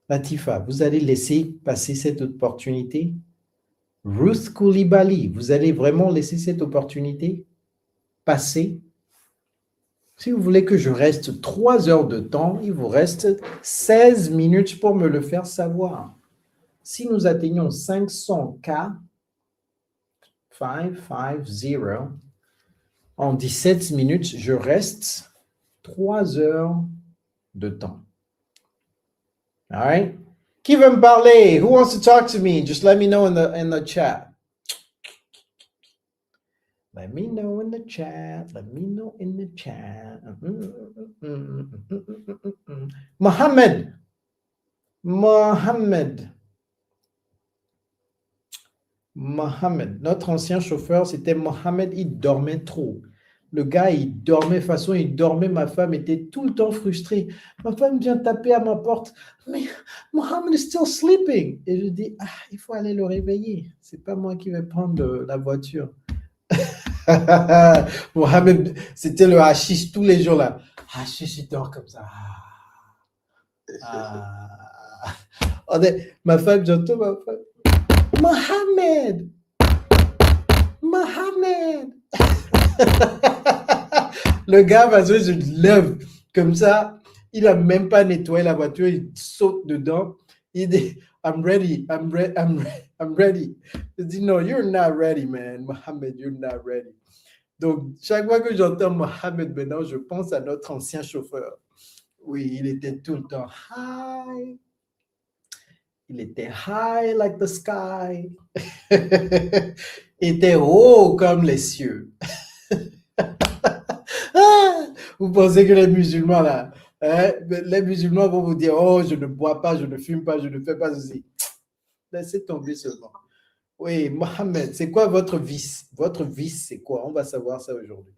Latifa, vous allez laisser passer cette opportunité? Ruth Koulibaly, vous allez vraiment laisser cette opportunité passer? Si vous voulez que je reste 3 heures de temps, il vous reste 16 minutes pour me le faire savoir. Si nous atteignons 500K, 550, en 17 minutes, je reste 3 heures de temps. All right? Qui veut me parler? Who wants to talk to me? Just let me know in the chat. Let me know in the chat. Let me know in the chat. Mohamed. Mohamed. Mohamed. Notre ancien chauffeur, c'était Mohamed. Il dormait trop. Le gars, il dormait, façon, il dormait. Ma femme était tout le temps frustrée. Ma femme vient taper à ma porte. Mais Mohamed is still sleeping. Et je dis, ah, il faut aller le réveiller. C'est pas moi qui vais prendre la voiture. Mohamed, c'était le hashish tous les jours là. Hashish, il dort comme ça. Ma femme, j'entends ma femme. Mohamed! Mohamed! Le gars, parce que je le lève comme ça, il n'a même pas nettoyé la voiture, il saute dedans. Il dit, I'm ready, I'm ready. Je dis, no, you're not ready, man. Mohamed, you're not ready. Donc, chaque fois que j'entends Mohamed maintenant, je pense à notre ancien chauffeur. Oui, il était tout le temps high. Il était high like the sky. Il était haut comme les cieux. Vous pensez que les musulmans, là, les musulmans vont vous dire, oh, je ne bois pas, je ne fume pas, je ne fais pas ceci. Laissez tomber seulement. Oui, Mohamed, c'est quoi votre vice? Votre vice, c'est quoi? On va savoir ça aujourd'hui.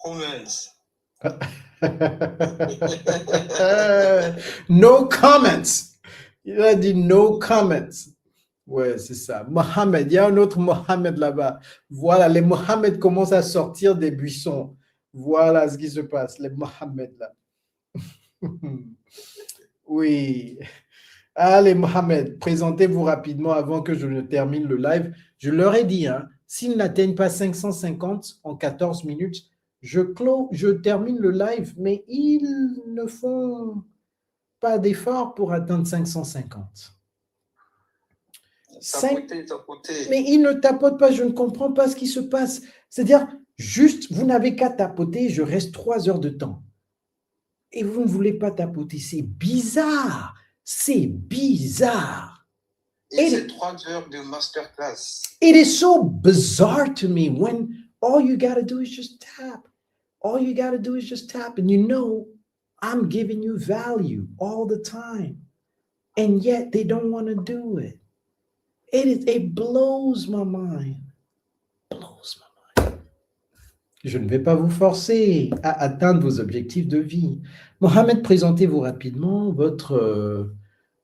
Comments. No comments. Il a dit no comments. Ouais, c'est ça. Mohamed, il y a un autre Mohamed là-bas. Voilà, les Mohamed commencent à sortir des buissons. Voilà ce qui se passe, les Mohamed là. Oui. Allez, Mohamed, présentez-vous rapidement avant que je ne termine le live. Je leur ai dit, hein, s'ils n'atteignent pas 550 en 14 minutes, je termine le live, mais ils ne font pas d'effort pour atteindre 550. Mais ils ne tapotent pas, je ne comprends pas ce qui se passe. C'est-à-dire, juste, vous n'avez qu'à tapoter, je reste 3 heures de temps. Et vous ne voulez pas tapoter, c'est bizarre. C'est bizarre. Et c'est 3 heures de masterclass. It is so bizarre to me when all you got to do is just tap. All you got to do is just tap, and you know I'm giving you value all the time. And yet they don't want to do it. It blows my mind. Blows my mind. Je ne vais pas vous forcer à atteindre vos objectifs de vie. Mohamed, présentez-vous rapidement votre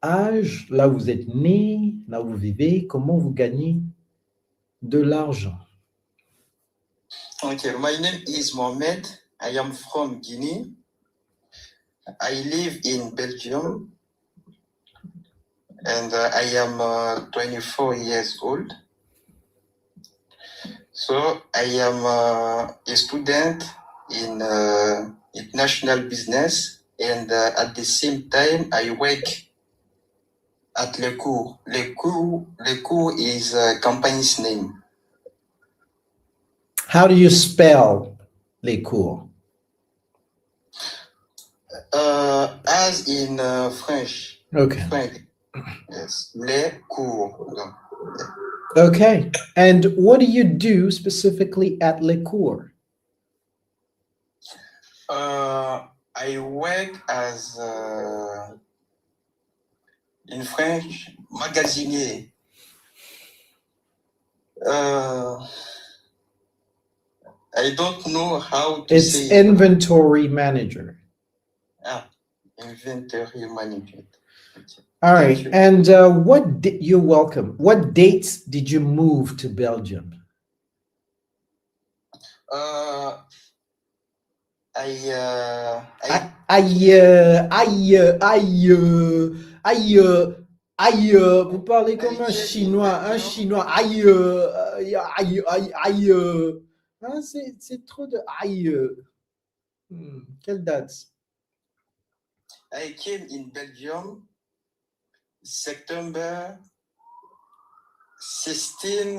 âge, là où vous êtes né, là où vous vivez, comment vous gagnez de l'argent. Okay, my name is Mohamed. I am from Guinea. I live in Belgium. And I am 24 years old. So I am a student in international business, and at the same time I work at Le Cours. Le Cours is a company's name. How do you spell Les Cours? As in French. Okay. French. Yes, Les Cours. Okay. And what do you do specifically at Les Cours? I work as, in French, magasinier. I don't know how to say. It's inventory manager. Inventory manager. All right. And you're welcome. What dates did you move to Belgium? Vous parlez comme un Chinois, aïe. Hein, c'est trop de aïe. Quelle date? I came in Belgium September 16,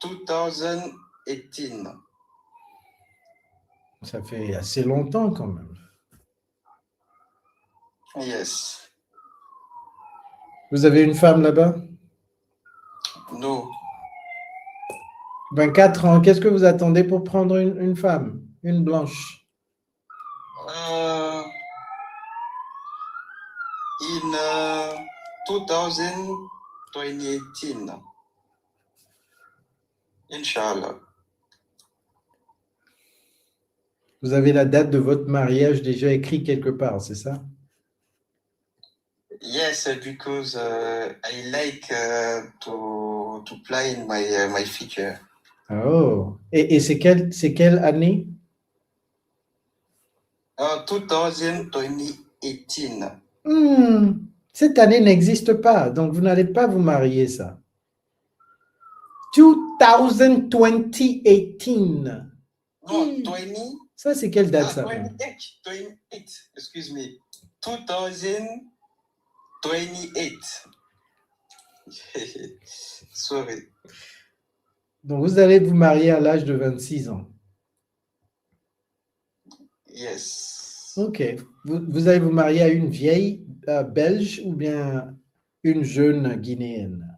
2018. Ça fait assez longtemps quand même. Yes. Vous avez une femme là-bas? No. 24 ans. Qu'est-ce que vous attendez pour prendre une femme? Une blanche? In 2018. Inshallah. Vous avez la date de votre mariage déjà écrite quelque part, c'est ça? Yes, because I like to play in my future. Oh. Et c'est quelle année? 2018. Cette année n'existe pas, donc vous n'allez pas vous marier ça. 2018. No, 20. Ça, c'est quelle date ça? 28. Excuse me. 2028. Sorry. Donc, vous allez vous marier à l'âge de 26 ans. Yes. Ok. Vous allez vous marier à une vieille belge ou bien une jeune guinéenne?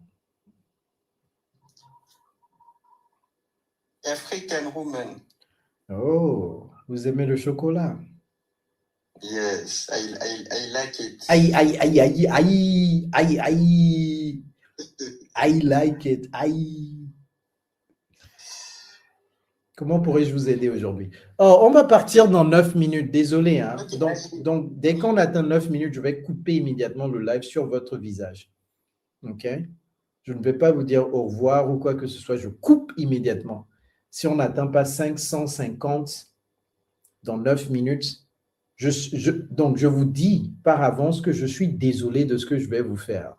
African woman. Oh, vous aimez le chocolat? Yes, I like it. Aïe. I like it. Aïe. Comment pourrais-je vous aider aujourd'hui? Oh, on va partir dans 9 minutes. Désolé. Hein? Okay. Donc, dès qu'on atteint 9 minutes, je vais couper immédiatement le live sur votre visage. OK? Je ne vais pas vous dire au revoir ou quoi que ce soit. Je coupe immédiatement. Si on n'atteint pas 550 dans 9 minutes, donc je vous dis par avance que je suis désolé de ce que je vais vous faire.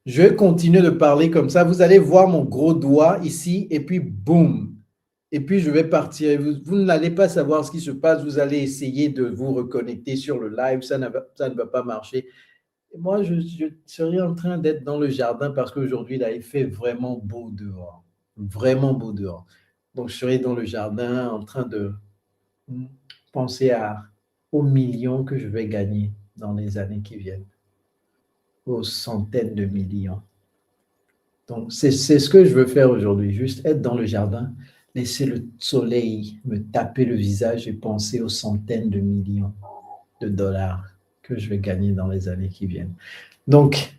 Je vais continuer de parler comme ça. Vous allez voir mon gros doigt ici et puis boum. Et puis je vais partir. Vous n'allez pas savoir ce qui se passe. Vous allez essayer de vous reconnecter sur le live. Ça ne va pas marcher. Et moi, je serai en train d'être dans le jardin parce qu'aujourd'hui, là, il fait vraiment beau dehors. Vraiment beau dehors. Donc, je serai dans le jardin en train de penser aux millions que je vais gagner dans les années qui viennent. Aux centaines de millions. Donc, c'est ce que je veux faire aujourd'hui. Juste être dans le jardin, laisser le soleil me taper le visage et penser aux centaines de millions de dollars que je vais gagner dans les années qui viennent. Donc,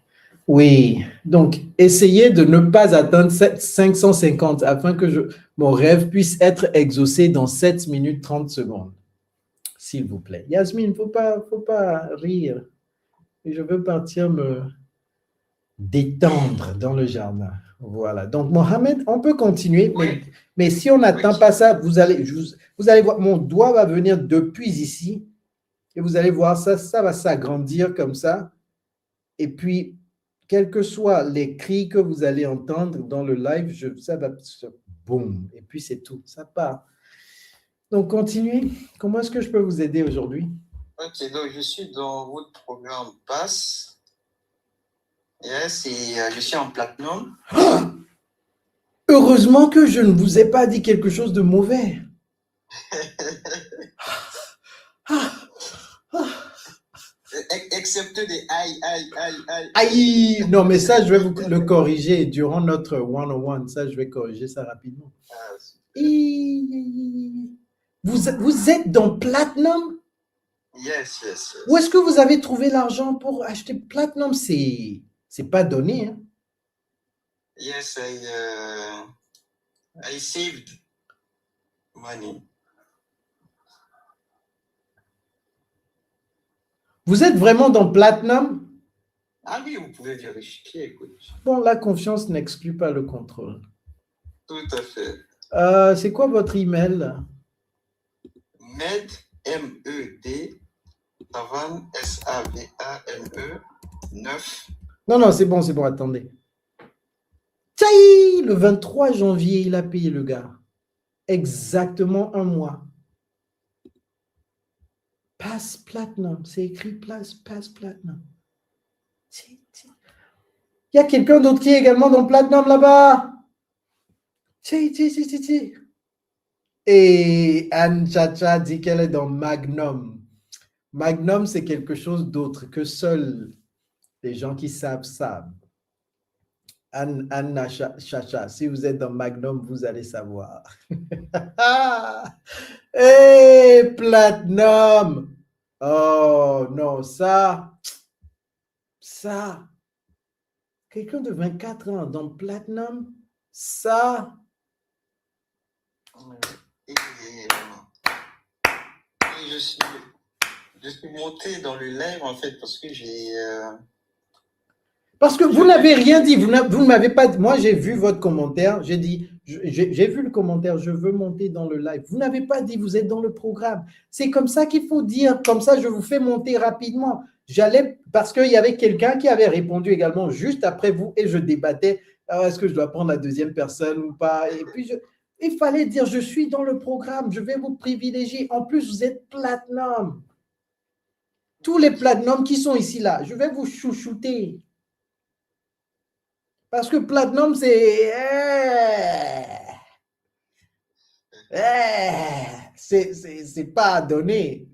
oui. Donc, essayez de ne pas atteindre 550 afin que mon rêve puisse être exaucé dans 7 minutes 30 secondes. S'il vous plaît. Yasmine, il ne faut pas rire. Et je veux partir me détendre dans le jardin. Voilà. Donc, Mohamed, on peut continuer, mais si on n'atteint pas ça, vous allez voir, mon doigt va venir depuis ici et vous allez voir ça va s'agrandir comme ça. Et puis, quels que soient les cris que vous allez entendre dans le live, ça va boum. Et puis, c'est tout. Ça part. Donc, continuez. Comment est-ce que je peux vous aider aujourd'hui? Ok, donc je suis dans votre programme Pass. Yes, et je suis en platinum. Heureusement que je ne vous ai pas dit quelque chose de mauvais. Excepte des aïe. Aïe, non, mais ça, je vais vous le corriger durant notre one-on-one. Ça, je vais corriger ça rapidement. Vous êtes dans Platinum? Yes. Où est-ce que vous avez trouvé l'argent pour acheter Platinum? C'est pas donné. Hein? Yes, I saved money. Vous êtes vraiment dans Platinum? Ah oui, vous pouvez vérifier, écoute. Bon, la confiance n'exclut pas le contrôle. Tout à fait. C'est quoi votre email? Med, M-E-D, Savan, S-A-V-A-N-E, 9. Non, c'est bon, attendez. Tchaï, le 23 janvier, il a payé le gars. Exactement un mois. Pass Platinum, c'est écrit Pass Platinum. Il y a quelqu'un d'autre qui est également dans Platinum là-bas. Et Anne Chacha dit qu'elle est dans Magnum. Magnum, c'est quelque chose d'autre que seuls les gens qui savent savent. Anna Chacha, si vous êtes dans Magnum, vous allez savoir. Hey, Platinum! Oh non, ça, quelqu'un de 24 ans dans Platinum, ça. Et, je suis monté dans le live en fait parce que Parce que vous n'avez rien dit, vous ne m'avez pas dit. Moi, j'ai vu votre commentaire, j'ai dit, j'ai vu le commentaire, je veux monter dans le live. Vous n'avez pas dit, vous êtes dans le programme. C'est comme ça qu'il faut dire, comme ça, je vous fais monter rapidement. Parce qu'il y avait quelqu'un qui avait répondu également juste après vous et je débattais, est-ce que je dois prendre la deuxième personne ou pas? Et puis, il fallait dire, je suis dans le programme, je vais vous privilégier. En plus, vous êtes platinum. Tous les platinum qui sont ici, là, je vais vous chouchouter. Parce que Platinum, c'est pas à donner.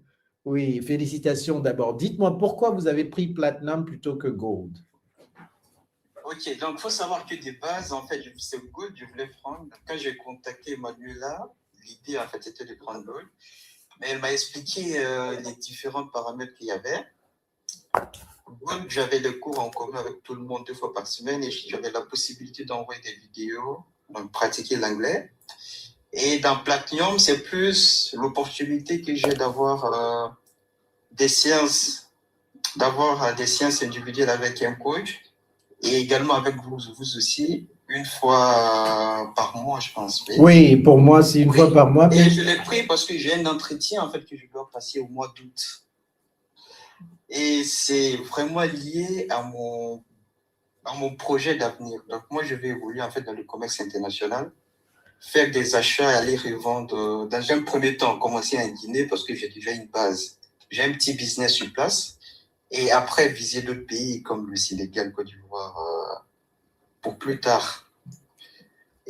Oui, félicitations d'abord. Dites-moi pourquoi vous avez pris Platinum plutôt que Gold. Ok, donc il faut savoir que de base, en fait, c'est Gold, je voulais prendre. Quand j'ai contacté Manuela, l'idée, en fait, était de prendre Gold. Mais elle m'a expliqué les différents paramètres qu'il y avait. Gold, j'avais les cours en commun avec tout le monde 2 fois par semaine et j'avais la possibilité d'envoyer des vidéos, donc pratiquer l'anglais. Et dans Platinum, c'est plus l'opportunité que j'ai d'avoir des séances individuelles avec un coach et également avec vous aussi, une fois par mois, je pense. Oui, pour moi, c'est une fois par mois. Et je l'ai pris parce que j'ai un entretien en fait que je dois passer au mois d'août. Et c'est vraiment lié à mon projet d'avenir. Donc, moi, je vais évoluer en fait dans le commerce international, faire des achats et aller revendre dans un premier temps, commencer un dîner parce que j'ai déjà une base. J'ai un petit business sur place et après viser d'autres pays comme le Sénégal, Côte d'Ivoire pour plus tard.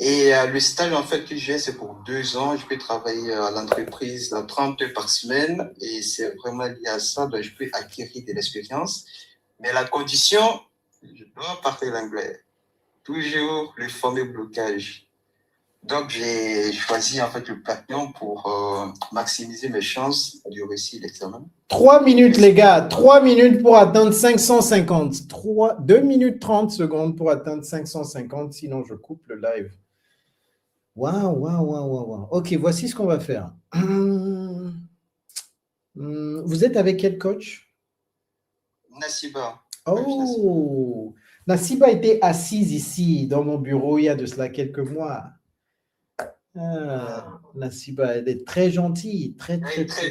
Et le stage en fait que j'ai, c'est pour 2 ans. Je peux travailler à l'entreprise 30 heures par semaine et c'est vraiment lié à ça. Donc, je peux acquérir de l'expérience. Mais la condition, je dois parler l'anglais. Toujours le fameux blocage. Donc, j'ai choisi en fait le Platinum pour maximiser mes chances de réussir l'examen. 3 minutes, les gars. 3 minutes pour atteindre 550. 2 minutes 30 secondes pour atteindre 550. Sinon, je coupe le live. Waouh. Ok, voici ce qu'on va faire. Vous êtes avec quel coach? Nassiba. Oh, Nassiba était assise ici dans mon bureau il y a de cela quelques mois. Nassiba, elle est très gentille, très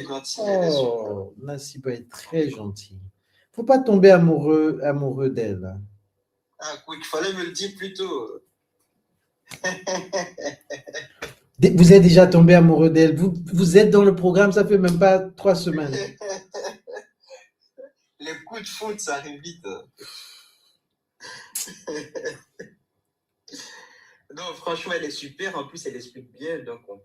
gentille. Oh, Nassiba est très gentille. Faut pas tomber amoureux d'elle. Ah, il fallait me le dire plus tôt. Vous êtes déjà tombé amoureux d'elle. Vous êtes dans le programme, ça fait même pas 3 semaines. Les coups de foot, ça arrive vite. Non, franchement, elle est super. En plus, elle explique bien, donc on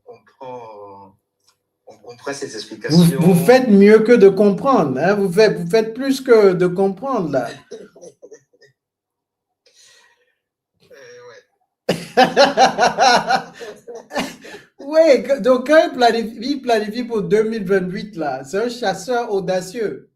comprend ses explications. Vous faites mieux que de comprendre. Hein? Vous faites plus que de comprendre, là. Oui, donc quand il planifie pour 2028, là, c'est un chasseur audacieux.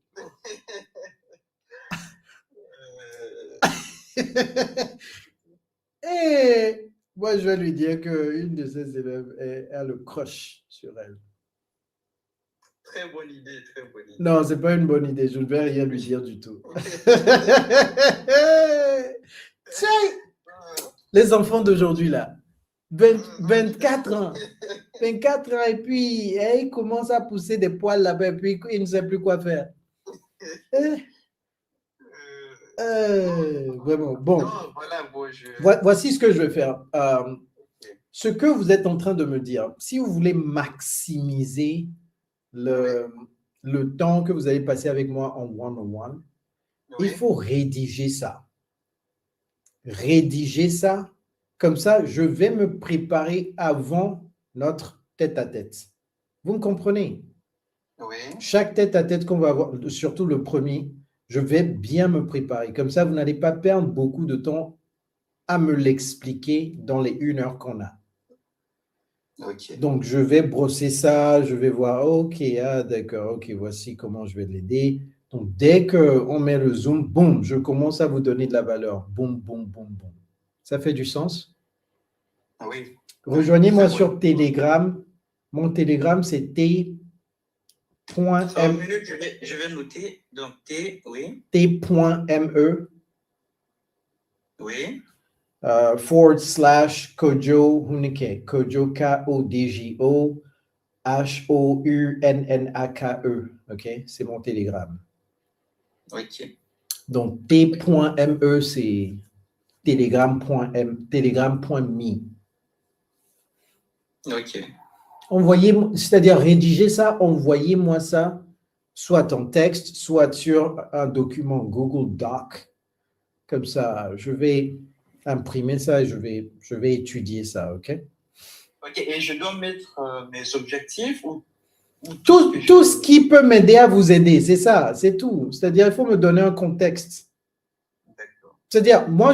Et moi, je vais lui dire qu'une de ses élèves a le crush sur elle. Très bonne idée, très bonne idée. Non, c'est pas une bonne idée. Je ne vais rien lui dire du tout. Tiens, les enfants d'aujourd'hui, là, 24 ans. 24 ans, et puis il commence à pousser des poils là-bas, et puis il ne sait plus quoi faire. Vraiment, bon. Non, voilà, Voici ce que je vais faire. Ce que vous êtes en train de me dire, si vous voulez maximiser le temps que vous allez passer avec moi en one-on-one, il faut rédiger ça. Rédiger ça. Comme ça, je vais me préparer avant notre tête-à-tête. Vous me comprenez? Oui. Chaque tête-à-tête qu'on va avoir, surtout le premier, je vais bien me préparer. Comme ça, vous n'allez pas perdre beaucoup de temps à me l'expliquer dans les 1 heure qu'on a. Ok. Donc, je vais brosser ça, je vais voir, OK, ah, d'accord, OK, voici comment je vais l'aider. Donc, dès qu'on met le zoom, boum, je commence à vous donner de la valeur. Boum, boum, boum, boum. Ça fait du sens? Oui. Rejoignez-moi Très sur bon. Telegram. Mon Telegram, c'est t.m. Une minute, je vais noter. Donc, oui. t.me Oui. /Kojo Hunike. Kojo, Kodjo, Hounnake. OK? C'est mon Telegram. Ok. Donc, t.me, c'est telegram.me. Ok. Envoyez, c'est-à-dire rédiger ça, envoyez-moi ça, soit en texte, soit sur un document Google Doc. Comme ça, je vais imprimer ça et je vais étudier ça, OK? Ok. Et je dois mettre mes objectifs ou Tout ce qui peut m'aider à vous aider, c'est ça, c'est tout. C'est-à-dire, il faut me donner un contexte. D'accord. C'est-à-dire, moi,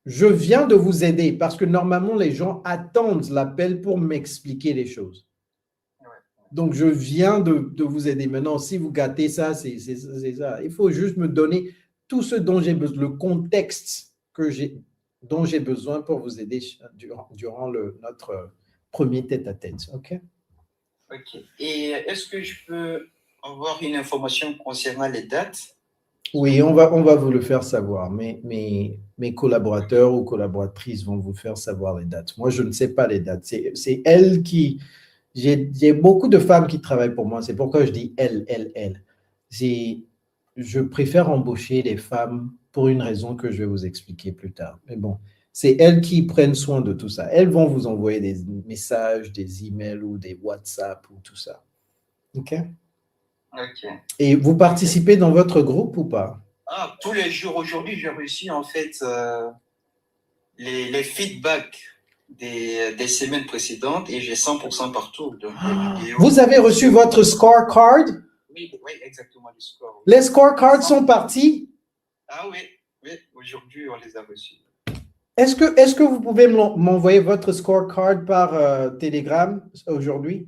je viens de vous aider parce que normalement, les gens attendent l'appel pour m'expliquer les choses. Donc, je viens de vous aider. Maintenant, si vous gâtez ça, c'est ça. Il faut juste me donner tout ce dont j'ai besoin, le contexte dont j'ai besoin pour vous aider durant notre premier tête-à-tête. OK? Ok. Et est-ce que je peux avoir une information concernant les dates? Oui, on va vous le faire savoir. Mes collaborateurs ou collaboratrices vont vous faire savoir les dates. Moi, je ne sais pas les dates. C'est elles qui... J'ai beaucoup de femmes qui travaillent pour moi. C'est pourquoi je dis elles. Je préfère embaucher les femmes pour une raison que je vais vous expliquer plus tard. Mais bon, c'est elles qui prennent soin de tout ça. Elles vont vous envoyer des messages, des emails ou des WhatsApp ou tout ça. OK? Ok. Et vous participez dans votre groupe ou pas? Ah, tous les jours. Aujourd'hui, j'ai reçu en fait les feedbacks des semaines précédentes et j'ai 100% partout. Donc, les vidéos. Vous avez reçu votre scorecard? Oui, exactement, le score. Les scorecards sont partis? Ah oui, aujourd'hui, on les a reçus. Est-ce que vous pouvez m'envoyer votre scorecard par Telegram aujourd'hui?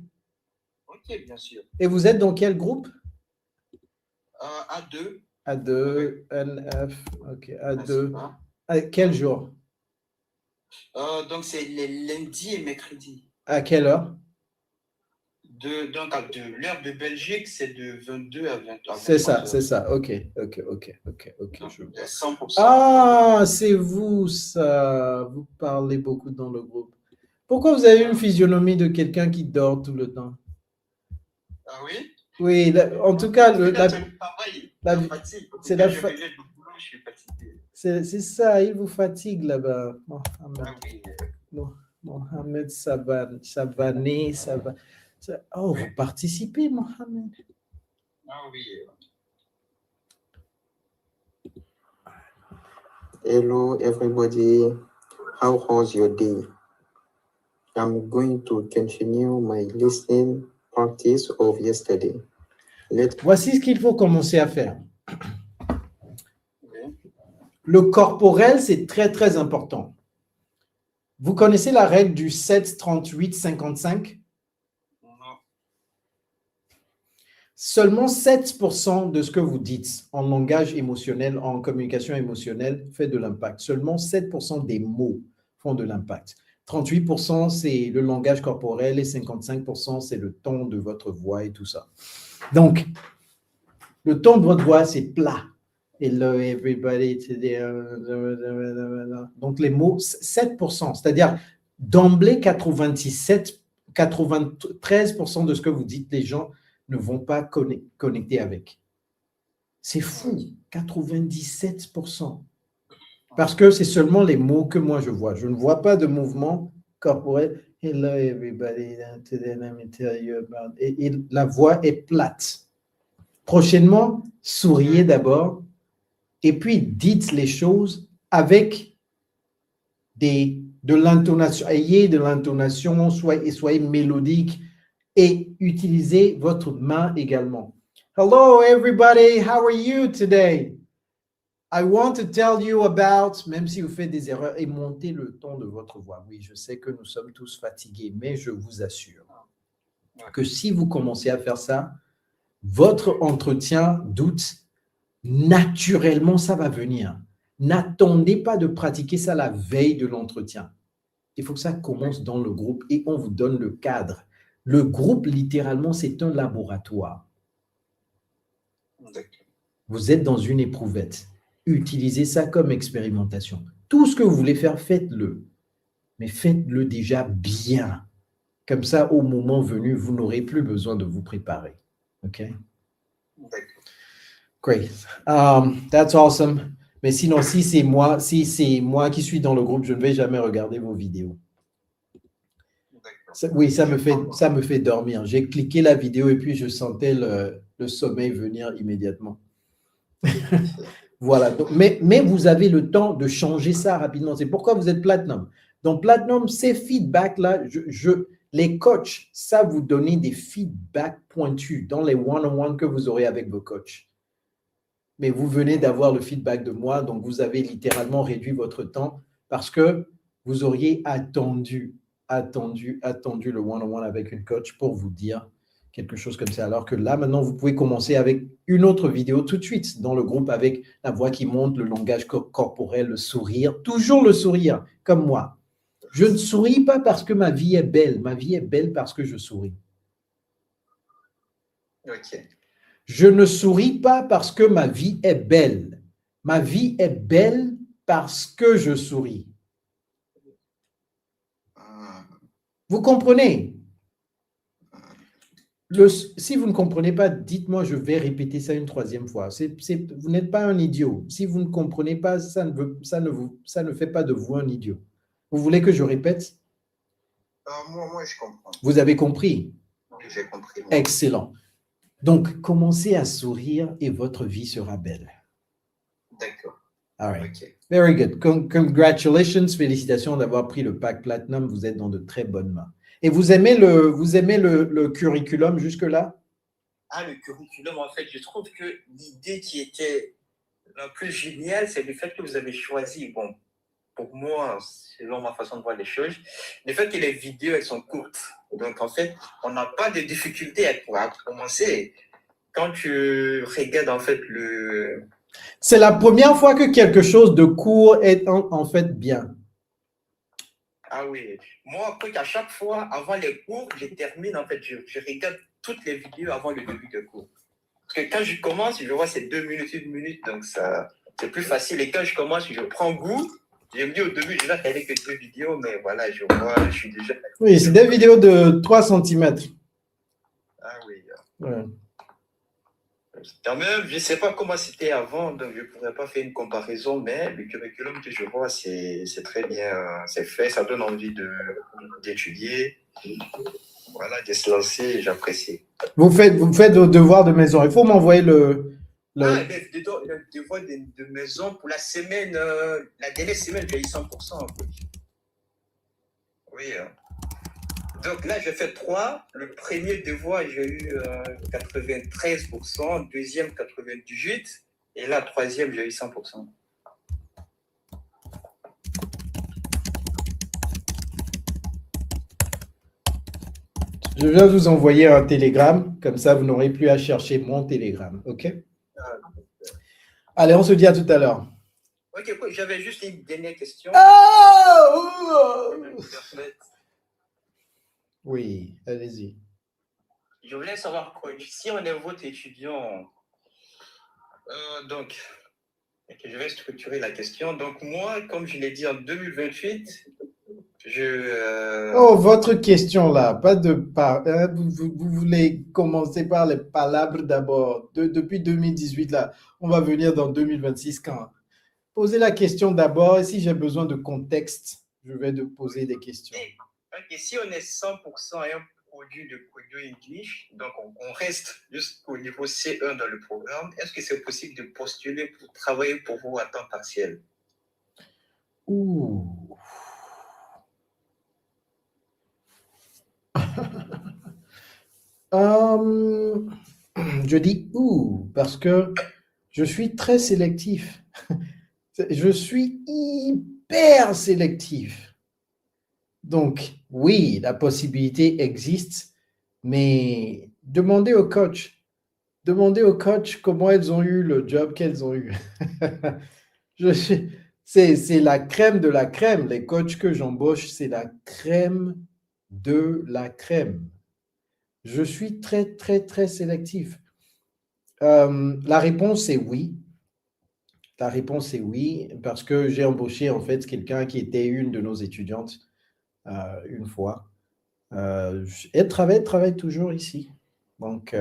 Ok, bien sûr. Et vous êtes dans quel groupe? A2. A2, NF, ok, A2. Ah, À quel jour? donc, c'est les lundis et mercredis. À quelle heure? Donc, de l'heure de Belgique, c'est de 22 à 23 C'est ça, heures. c'est ça. Ok. Donc, Je vois. 100%. Ah, c'est vous, ça. Vous parlez beaucoup dans le groupe. Pourquoi vous avez une physionomie de quelqu'un qui dort tout le temps? Ah oui? Oui, en tout cas, c'est la c'est ça, il vous fatigue là-bas. Mohamed. Ah oui. Mohamed Savané. Oh, vous participez, Mohamed. Ah oui. Hello, everybody. How was your day? I'm going to continue my listening practice of yesterday. Voici ce qu'il faut commencer à faire. Le corporel, c'est très, très important. Vous connaissez la règle du 7, 38, 55? Non. Seulement 7% de ce que vous dites en langage émotionnel, en communication émotionnelle, fait de l'impact. Seulement 7% des mots font de l'impact. 38%, c'est le langage corporel et 55%, c'est le ton de votre voix et tout ça. Donc, le ton de votre voix, c'est plat. Hello everybody today. Donc, les mots, 7%, c'est-à-dire d'emblée 93% de ce que vous dites, les gens ne vont pas connecter avec. C'est fou, 97%. Parce que c'est seulement les mots que moi je vois. Je ne vois pas de mouvement corporel. Hello everybody, today let me tell you about... Et la voix est plate. Prochainement, souriez d'abord et puis dites les choses avec de l'intonation. Ayez de l'intonation, soyez mélodique. et utilisez votre main également. Hello, everybody. How are you today? I want to tell you about, même si vous faites des erreurs, et montez le ton de votre voix. Oui, je sais que nous sommes tous fatigués, mais je vous assure que si vous commencez à faire ça, votre entretien doute, naturellement, ça va venir. N'attendez pas de pratiquer ça la veille de l'entretien. Il faut que ça commence dans le groupe et on vous donne le cadre. Le groupe, littéralement, c'est un laboratoire. Vous êtes dans une éprouvette. Utilisez ça comme expérimentation. Tout ce que vous voulez faire, faites-le. Mais faites-le déjà bien. Comme ça, au moment venu, vous n'aurez plus besoin de vous préparer. OK? Great. That's awesome. Mais sinon, si c'est moi qui suis dans le groupe, je ne vais jamais regarder vos vidéos. Oui, ça me fait dormir. J'ai cliqué la vidéo et puis je sentais le sommeil venir immédiatement. Voilà. Donc, mais vous avez le temps de changer ça rapidement. C'est pourquoi vous êtes Platinum. Donc, Platinum, ces feedbacks-là, les coachs savent vous donner des feedbacks pointus dans les one-on-one que vous aurez avec vos coachs. Mais vous venez d'avoir le feedback de moi, donc vous avez littéralement réduit votre temps parce que vous auriez attendu le one-on-one avec une coach pour vous dire quelque chose comme ça. Alors que là, maintenant, vous pouvez commencer avec une autre vidéo tout de suite dans le groupe avec la voix qui monte, le langage corporel, le sourire, toujours le sourire, comme moi. Je ne souris pas parce que ma vie est belle. Ma vie est belle parce que je souris. Ok. Je ne souris pas parce que ma vie est belle. Ma vie est belle parce que je souris. Vous comprenez? Si vous ne comprenez pas, dites-moi, je vais répéter ça une troisième fois. Vous n'êtes pas un idiot. Si vous ne comprenez pas, ça ne fait pas de vous un idiot. Vous voulez que je répète? Moi, je comprends. Vous avez compris? Oui, j'ai compris. Excellent. Donc, commencez à sourire et votre vie sera belle. D'accord. All right. Okay. Very good. Congratulations. Félicitations d'avoir pris le pack Platinum. Vous êtes dans de très bonnes mains. Et vous aimez le curriculum jusque-là? Le curriculum, en fait, je trouve que l'idée qui était la plus géniale, c'est le fait que vous avez choisi, bon, pour moi, selon ma façon de voir les choses, le fait que les vidéos, elles sont courtes. Donc, en fait, on n'a pas de difficulté à commencer. Quand tu regardes, en fait, C'est la première fois que quelque chose de court est en fait bien. Ah oui. Moi, après qu'à chaque fois, avant les cours, je termine, en fait, je regarde toutes les vidéos avant le début de cours. Parce que quand je commence, je vois c'est 2 minutes, 1 minute, donc ça, c'est plus facile. Et quand je commence, je prends goût. Je me dis au début, je vais regarder que 2 vidéos, mais voilà, je vois, je suis déjà... Oui, c'est des vidéos de 3 cm. Ah oui. Ouais. Quand même, je ne sais pas comment c'était avant, donc je ne pourrais pas faire une comparaison, mais le curriculum que je vois, c'est très bien, c'est fait, ça donne envie d'étudier, voilà, de se lancer, j'apprécie. Vous faites vos devoirs de maison. Il faut m'envoyer le... Les devoirs de maison pour la semaine, la dernière semaine, j'ai eu 100%. En fait. Oui. Donc là, j'ai fait 3. Le premier devoir, j'ai eu 93%, deuxième 98%, et là, troisième, j'ai eu 100%. Je viens de vous envoyer un télégramme, comme ça vous n'aurez plus à chercher mon télégramme, ok? Allez, on se dit à tout à l'heure. Ok, j'avais juste une dernière question. Oui, allez-y. Je voulais savoir quoi, si on est votre étudiant, donc, je vais structurer la question. Donc moi, comme je l'ai dit en 2028, Oh, votre question là, pas de vous voulez commencer par les palabres d'abord. Depuis 2018 là, on va venir dans 2026 quand? Posez la question d'abord et si j'ai besoin de contexte, je vais te poser des questions. Ok, si on est 100% un produit de Kodo English, donc on reste jusqu'au niveau C1 dans le programme, est-ce que c'est possible de postuler pour travailler pour vous à temps partiel? Je dis ou parce que je suis très sélectif. Je suis hyper sélectif. Donc, oui, la possibilité existe, mais demandez au coach. Demandez aux coachs comment elles ont eu le job qu'elles ont eu. C'est la crème de la crème. Les coachs que j'embauche, c'est la crème de la crème. Je suis très, très, très sélectif. La réponse est oui. La réponse est oui, parce que j'ai embauché en fait quelqu'un qui était une de nos étudiantes une fois. Elle travaille toujours ici. Donc,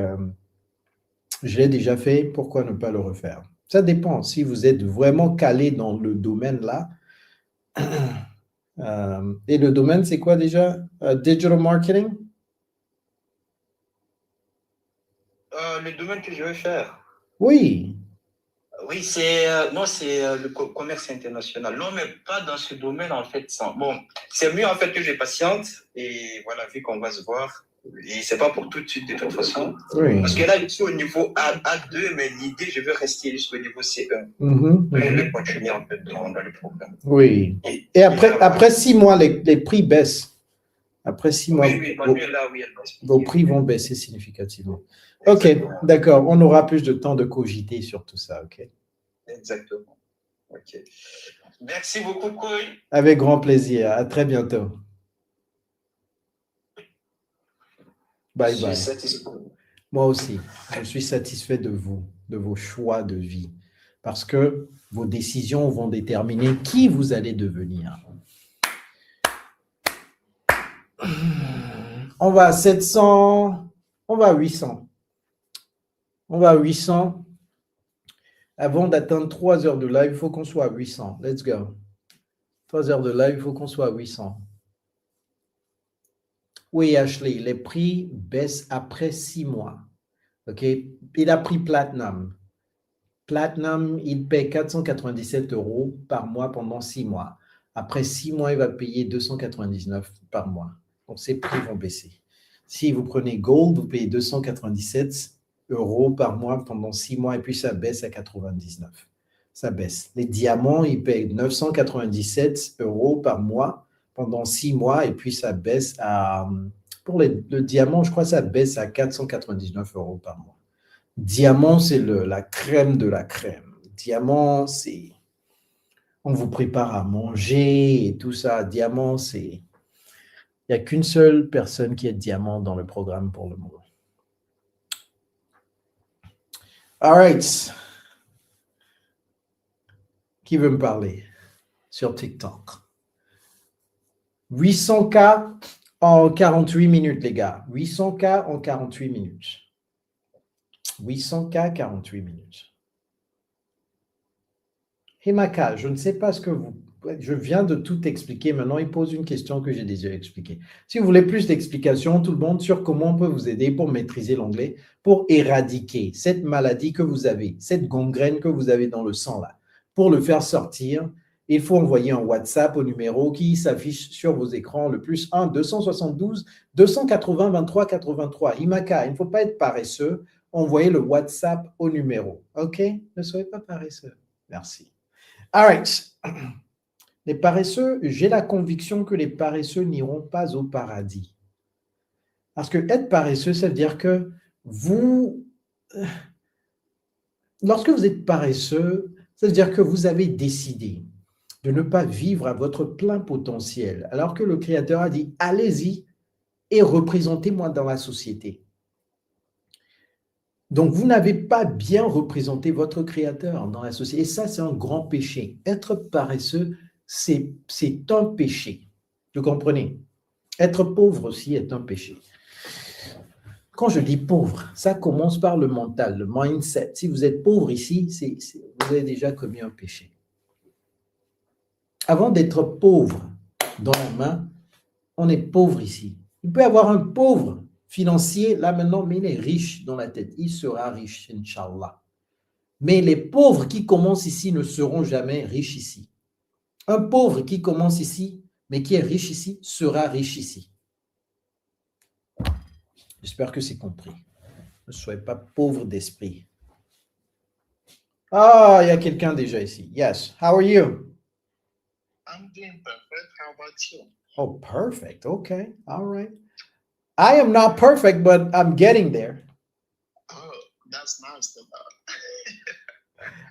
je l'ai déjà fait, pourquoi ne pas le refaire? Ça dépend. Si vous êtes vraiment calé dans le domaine là, et le domaine, c'est quoi déjà? Digital marketing? Le domaine que je veux faire. Oui. Oui, c'est non, c'est le commerce international. Non, mais pas dans ce domaine en fait. Bon, c'est mieux en fait que je patiente et voilà, vu qu'on va se voir. Et c'est pas pour tout de suite de toute façon. Oui. Parce que là, je suis au niveau A2, mais l'idée, je veux rester jusqu'au niveau C1. Je vais continuer en fait dans le programme. Oui. Et après 6 mois, les prix baissent. Après 6 mois, vos prix vont baisser significativement. Ok, d'accord. On aura plus de temps de cogiter sur tout ça, ok? Exactement. Ok. Merci beaucoup, Koy. Avec grand plaisir. À très bientôt. Bye bye. Je suis satisfait. Moi aussi, je suis satisfait de vous, de vos choix de vie, parce que vos décisions vont déterminer qui vous allez devenir. On va à 700, on va à 800. On va à 800. Avant d'atteindre 3 heures de live, il faut qu'on soit à 800. Let's go. 3 heures de live, il faut qu'on soit à 800. Oui, Ashley, les prix baissent après 6 mois. OK? Il a pris Platinum. Platinum, il paie 497 € par mois pendant 6 mois. Après 6 mois, il va payer 299 par mois. Donc, ses prix vont baisser. Si vous prenez Gold, vous payez 297 € par mois pendant 6 mois et puis ça baisse à 99. Ça baisse. Les diamants, ils payent 997 € par mois pendant 6 mois et puis ça baisse à... Pour le diamant, je crois que ça baisse à 499 € par mois. Diamant, c'est la crème de la crème. Diamant, c'est... On vous prépare à manger et tout ça. Diamant, c'est... Il n'y a qu'une seule personne qui est diamant dans le programme pour le moment. All right. Qui veut me parler sur TikTok? 800K en 48 minutes, les gars. 800K en 48 minutes. 800K, 48 minutes. Himaka, je ne sais pas ce que vous... Je viens de tout expliquer. Maintenant, il pose une question que j'ai déjà expliquée. Si vous voulez plus d'explications, tout le monde, sur comment on peut vous aider pour maîtriser l'anglais, pour éradiquer cette maladie que vous avez, cette gangrène que vous avez dans le sang là. Pour le faire sortir, il faut envoyer un WhatsApp au numéro qui s'affiche sur vos écrans, le +1 272 280 23 83. Himaka, il ne faut pas être paresseux. Envoyez le WhatsApp au numéro. OK? Ne soyez pas paresseux. Merci. All right. Les paresseux, j'ai la conviction que les paresseux n'iront pas au paradis. Parce que être paresseux, ça veut dire que vous, lorsque vous êtes paresseux, ça veut dire que vous avez décidé de ne pas vivre à votre plein potentiel, alors que le Créateur a dit, allez-y et représentez-moi dans la société. Donc, vous n'avez pas bien représenté votre Créateur dans la société. Et ça, c'est un grand péché. Être paresseux, c'est un péché. Vous comprenez? Être pauvre aussi est un péché. Quand je dis pauvre, ça commence par le mental, le mindset. Si vous êtes pauvre ici, vous avez déjà commis un péché. Avant d'être pauvre dans la main, on est pauvre ici. Il peut y avoir un pauvre financier là maintenant, mais il est riche dans la tête. Il sera riche, Inch'Allah. Mais les pauvres qui commencent ici ne seront jamais riches ici. Un pauvre qui commence ici, mais qui est riche ici, sera riche ici. J'espère que c'est compris. Ne soyez pas pauvre d'esprit. Ah, il y a quelqu'un déjà ici. Yes. How are you? I'm doing perfect. How about you? Oh, perfect. Okay. All right. I am not perfect, but I'm getting there. Oh, that's nice to know.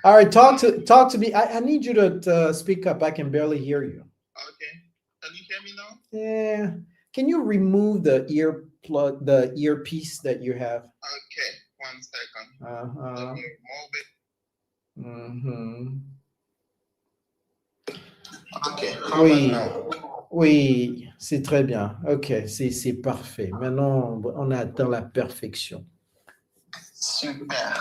All right. Talk to me. I need you to speak up. I can barely hear you. Okay. Can you hear me now? Yeah. Can you remove the earpiece that you have? Okay. 1 second. Let Uh-huh. me remove it. Mm-hmm. Okay. How Oui. about now? Oui, c'est très bien. OK, c'est parfait. Maintenant, on a atteint la perfection. Super.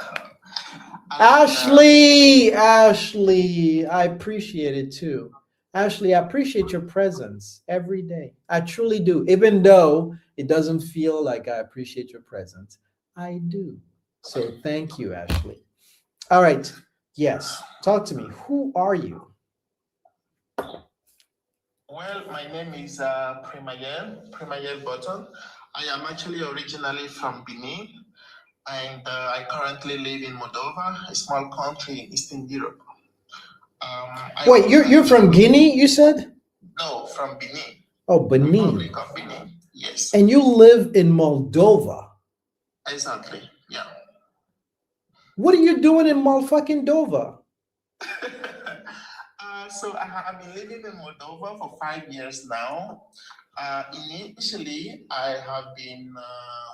Ashley, I appreciate it too. Ashley, I appreciate your presence every day. I truly do. Even though it doesn't feel like I appreciate your presence, I do. So thank you, Ashley. All right. Yes. Talk to me. Who are you? Well, my name is Primayel Button. I am actually originally from Benin, and I currently live in Moldova, a small country in Eastern Europe. Wait, you're from Guinea, you said? No, from Benin. Oh, Benin. Republic of Benin, yes. And you live in Moldova. Exactly, yeah. What are you doing in motherfucking Dova? So I've been living in Moldova for 5 years now. Initially, I have been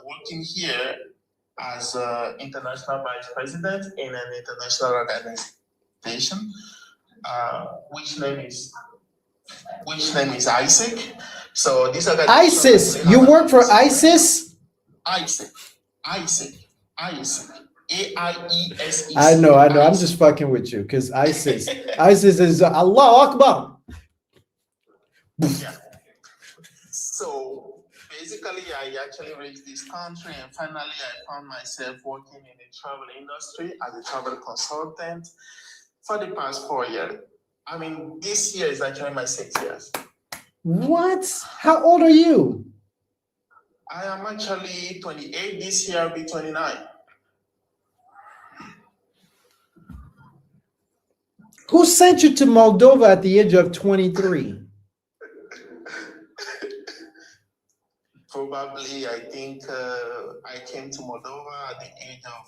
working here as international vice president in an international organization, which name is ISIC. So this organization. ISIS. You work for ISIS? ISIC. AIESEC. I know. I'm just fucking with you because ISIS is Allah Akbar. Yeah. So basically, I actually reached this country, and finally, I found myself working in the travel industry as a travel consultant for the past 4 years. I mean, this year is actually my 6 years. What? How old are you? I am actually 28. This year, I'll be 29. Who sent you to Moldova at the age of 23? Probably, I think I came to Moldova at the age of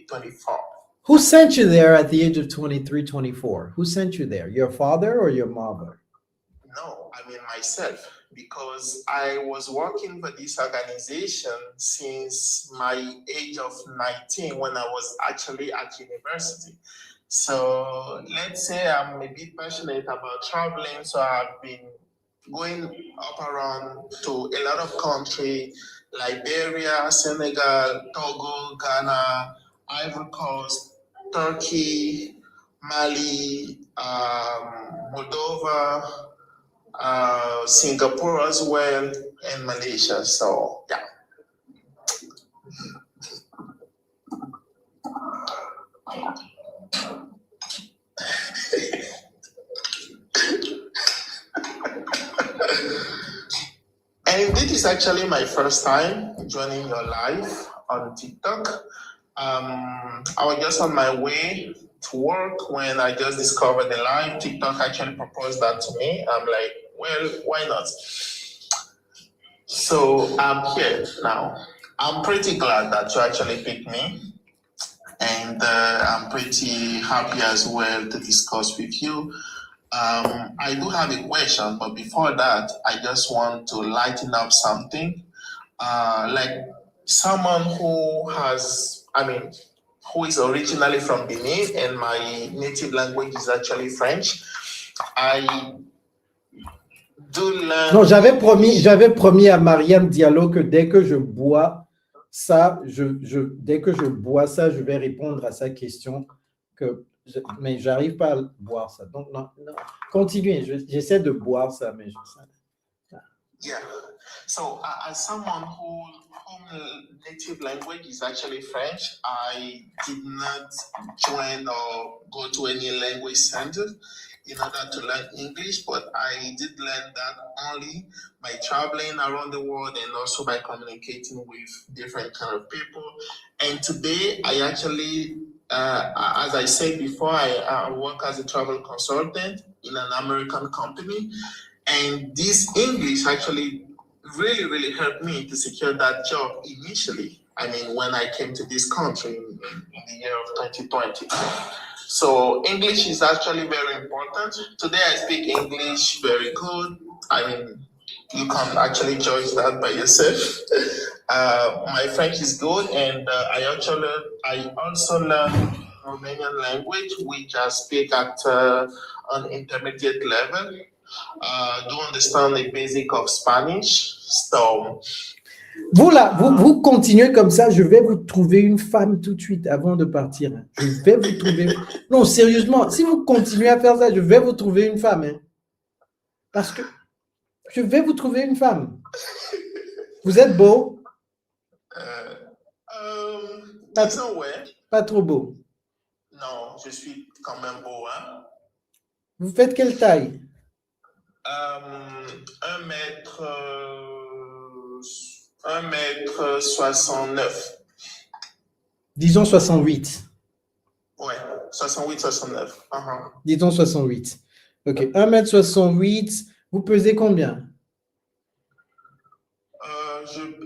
24. Who sent you there at the age of 23, 24? Who sent you there? Your father or your mother? No, I mean myself, because I was working for this organization since my age of 19 when I was actually at university. So let's say I'm a bit passionate about traveling, so I've been going up around to a lot of countries, Liberia, Senegal, Togo, Ghana, Ivory Coast, Turkey, Mali, Moldova, Singapore as well, and Malaysia. So yeah. And this is actually my first time joining your live on TikTok. I was just on my way to work when I just discovered the live. TikTok actually proposed that to me. I'm like, well, why not? So I'm here now. I'm pretty glad that you actually picked me. And I'm pretty happy as well to discuss with you. I do have a question, but before that, I just want to lighten up something. Like someone who is originally from Benin, and my native language is actually French. I do learn. Non, j'avais promis à Mariam Diallo que dès que je bois ça, je vais répondre à sa question. Mais j'arrive pas à boire ça. Donc, non. Continuez. J'essaie de boire ça, mais Yeah. So, as someone whose native language is actually French, I did not join or go to any language center. in order to learn English, but I did learn that only by traveling around the world and also by communicating with different kind of people. And today, I actually, as I said before, I work as a travel consultant in an American company. And this English actually really helped me to secure that job initially. I mean, when I came to this country in the year of 2020. So English is actually very important. Today I speak English very good. I mean, you can actually judge that by yourself. My French is good, and I also learned Romanian language, which I speak at an intermediate level. Do understand the basic of Spanish. So Vous là, vous continuez comme ça, je vais vous trouver une femme tout de suite avant de partir. Hein. Je vais vous trouver... Non, sérieusement, si vous continuez à faire ça, je vais vous trouver une femme. Hein. Parce que je vais vous trouver une femme. Vous êtes beau? disons, ouais. Pas trop beau. Non, je suis quand même beau, hein. Vous faites quelle taille? 1m69. Disons 68. Ouais, 68, 69. Disons 68. Ok, 1m68. Vous pesez combien?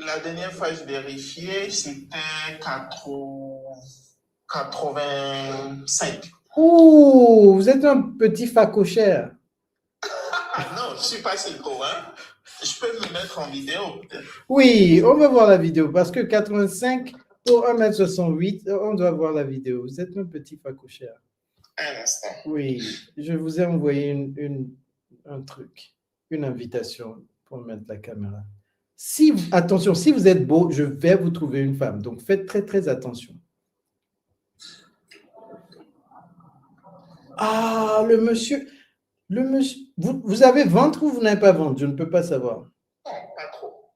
La dernière fois, je vérifiais, c'était 85. Ouh, vous êtes un petit facochère. Non, je ne suis pas si gros, hein. Je peux me mettre en vidéo, peut-être. Oui, on va voir la vidéo parce que 85 pour 1m68, on doit voir la vidéo. Vous êtes un petit facochère. Un instant. Oui, je vous ai envoyé un truc, une invitation pour mettre la caméra. Attention, si vous êtes beau, je vais vous trouver une femme. Donc, faites très attention. Ah, le monsieur, vous avez ventre ou vous n'avez pas ventre? Je ne peux pas savoir. Non, pas trop.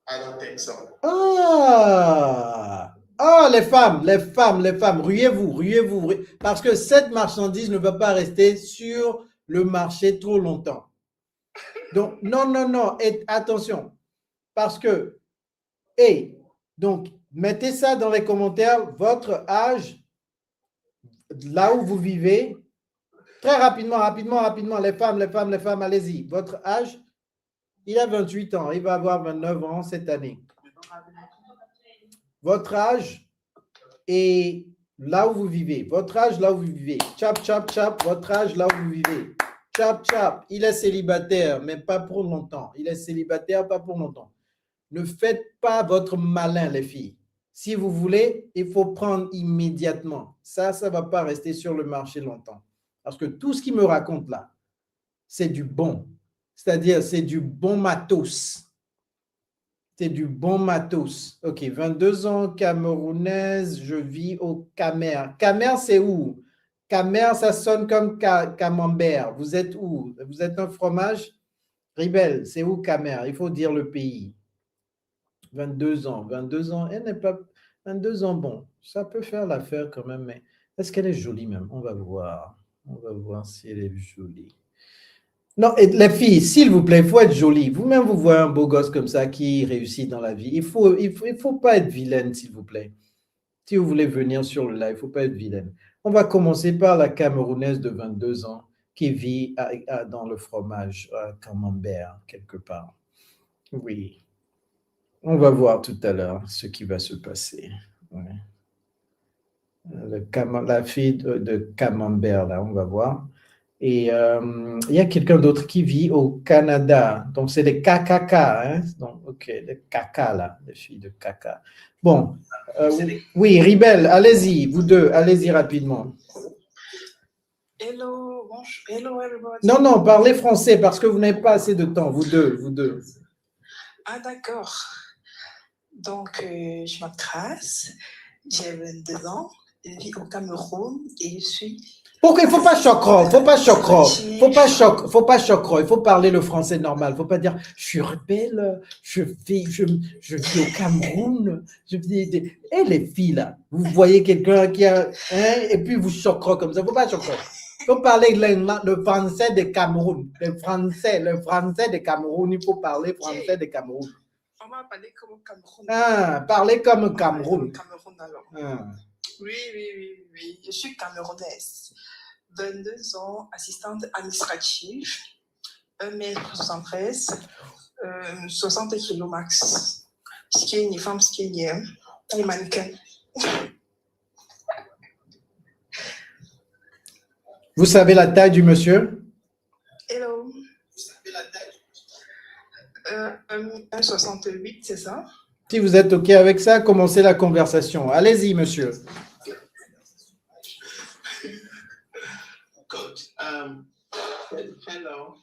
I don't think so. Ah, les femmes, ruez-vous. Parce que cette marchandise ne va pas rester sur le marché trop longtemps. Donc, non, et attention. Parce que, donc, mettez ça dans les commentaires, votre âge, là où vous vivez. Très rapidement, les femmes, allez-y. Votre âge, il a 28 ans, il va avoir 29 ans cette année. Votre âge et là où vous vivez. Votre âge, là où vous vivez. Chap, votre âge, là où vous vivez. Chap, il est célibataire, mais pas pour longtemps. Ne faites pas votre malin, les filles. Si vous voulez, il faut prendre immédiatement. Ça ne va pas rester sur le marché longtemps. Parce que tout ce qu'il me raconte là, c'est du bon. C'est-à-dire, c'est du bon matos. Ok, 22 ans, camerounaise, je vis au Camer. Camer, c'est où? Camer, ça sonne comme camembert. Vous êtes où? Vous êtes un fromage? Ribelle, c'est où Camer? Il faut dire le pays. 22 ans, elle n'est pas... 22 ans, bon, ça peut faire l'affaire quand même, mais est-ce qu'elle est jolie même? On va voir si elle est jolie. Non, et les filles, s'il vous plaît, il faut être jolie. Vous-même, vous voyez un beau gosse comme ça qui réussit dans la vie. Il faut pas être vilaine, s'il vous plaît. Si vous voulez venir sur le live, il ne faut pas être vilaine. On va commencer par la Camerounaise de 22 ans qui vit dans le fromage, à camembert, quelque part. Oui. On va voir tout à l'heure ce qui va se passer. Ouais. La fille de camembert, là, on va voir. Et il y a quelqu'un d'autre qui vit au Canada. Donc, c'est les KKK. Hein? Donc, OK, les caca, là, les filles de caca. Bon, oui, Ribelle, allez-y, vous deux, allez-y rapidement. Hello, bonjour, hello everybody. Non, parlez français parce que vous n'avez pas assez de temps, vous deux. Ah, d'accord. Donc, je m'appelle Trace, j'ai 22 ans, je vis au Cameroun et je suis... Pourquoi il ne faut pas choquer, il faut parler le français normal, il ne faut pas dire « je suis rebelle, je vis au Cameroun, je vis... » Et les filles là, vous voyez quelqu'un qui a... et puis vous choquerez comme ça, il ne faut pas choquer. faut parler le français de Cameroun. Le français de Cameroun. Il faut parler français de Cameroun. On va parler comme Cameroun. Ah, parler comme Cameroun. Cameroun alors. Ah. Oui. Je suis camerounaise. 22 ans, assistante administrative. 1m73, 60 kg max. Skinny, femme skinny, hein. Et mannequin. Vous savez la taille du monsieur? Hello. Vous savez la taille? 1m68, c'est ça? Si vous êtes OK avec ça, commencez la conversation. Allez-y, monsieur. Coach, hello.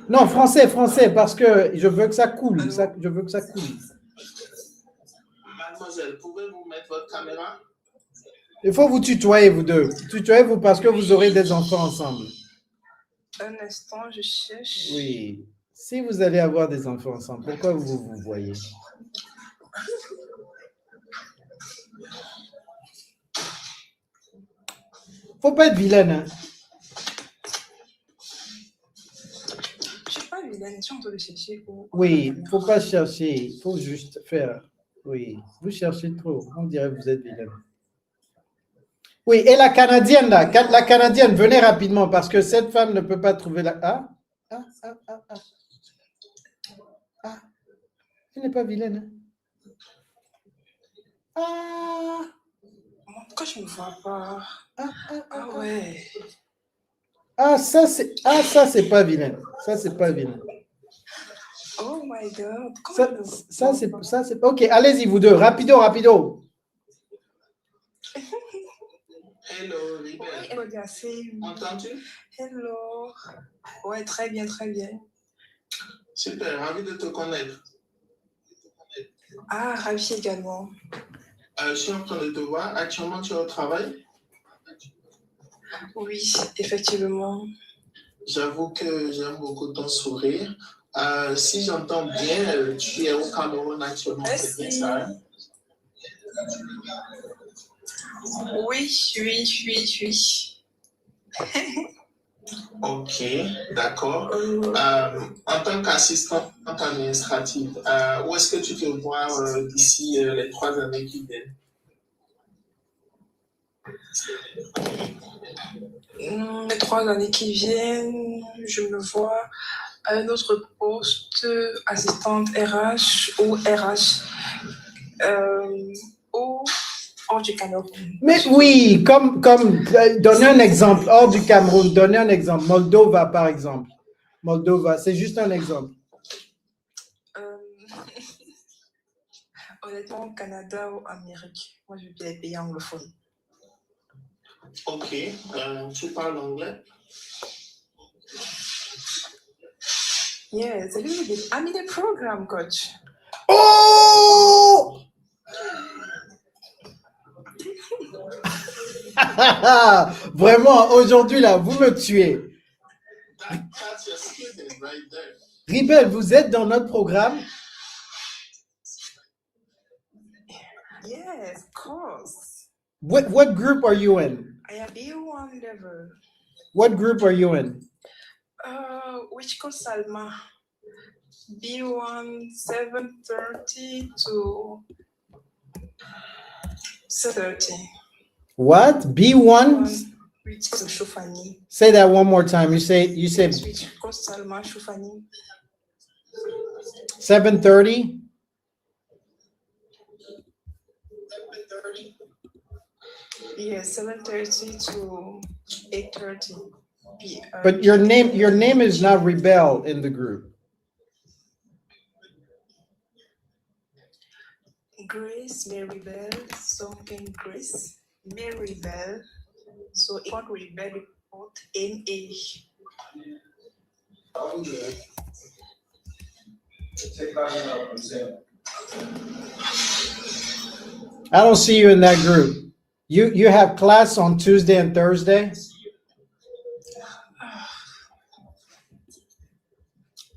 Non, français, parce que je veux que ça coule. Je veux que ça coule. Mademoiselle, pouvez-vous mettre votre caméra? Il faut vous tutoyer, vous deux. Tutoyez-vous parce que vous aurez des enfants ensemble. Un instant, je cherche. Oui. Si vous allez avoir des enfants ensemble, pourquoi vous voyez? Faut pas être vilaine, hein? Je suis pas vilaine, je suis en train de chercher. Oui, faut pas chercher, il faut juste faire. Oui, vous cherchez trop. On dirait que vous êtes vilaine. Oui, et la Canadienne, là, la Canadienne, venez rapidement parce que cette femme ne peut pas trouver la... Ah, elle n'est pas vilaine. Hein? Pourquoi je ne me vois pas? Ouais. Ça, c'est pas vilain. Ça, c'est pas vilain. Oh my God. Ça, c'est... OK, allez-y, vous deux. Rapido. Hello, Ribel. Entends-tu? Hello. Ouais, très bien. Super, ravi de te connaître. Ah, ravi également. Je suis en train de te voir. Actuellement, tu es au travail? Oui, effectivement. J'avoue que j'aime beaucoup ton sourire. Si j'entends bien, tu es au Cameroun actuellement, c'est bien ça, hein? Oui. Ok, d'accord. En tant qu'assistante administrative, où est-ce que tu te vois d'ici les 3 années qui viennent? Les 3 années qui viennent, je me vois à un autre poste, assistante RH ou RH, ou hors du Cameroun. Mais oui, comme donnez un exemple, hors du Cameroun, donnez un exemple. Moldova, par exemple. Moldova, c'est juste un exemple. Honnêtement, Canada ou Amérique. Moi, je veux bien les pays anglophones. Ok, tu parles anglais? Yes, a little bit. I'm in a program, coach. Oh! Vraiment, aujourd'hui, là, vous me tuez. That's your student right there. Ribel, vous êtes dans notre programme? Yes, of course. What group are you in? I am B1 level. What group are you in? Which course, Salma? B1 730 to 730. What? B1? Which course, Shufani? Say that one more time. You say Which course, Salma, Shufani? 7:30? Yes, 7:30 to 8:30 p.m. But your name is not Rebel in the group. Grace, Marybel, something Grace, Marybel. So it won't Rebel report NA. I don't see you in that group. You have class on Tuesday and Thursday?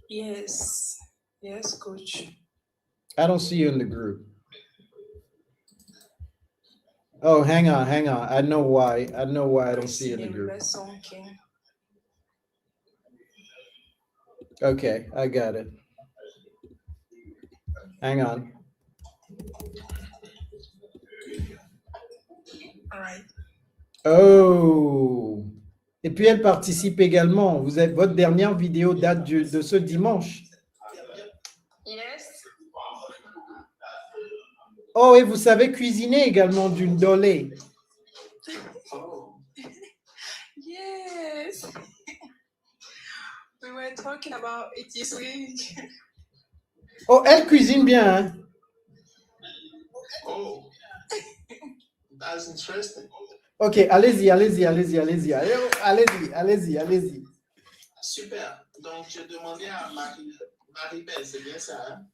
Yes, coach. I don't see you in the group. Oh, hang on. I know why. I don't see it in the group. Okay, I got it. Hang on. All right. Oh. Et puis elle participe également. Votre dernière vidéo date de ce dimanche. Yes. Oh, et vous savez cuisiner également du ndolé. Yes. We were talking about it this week. Oh, elle cuisine bien, hein? Oh, that's interesting. Ok, allez-y. Allez-y. Super. Donc, je demandais à Marie-Belle, c'est bien ça, hein?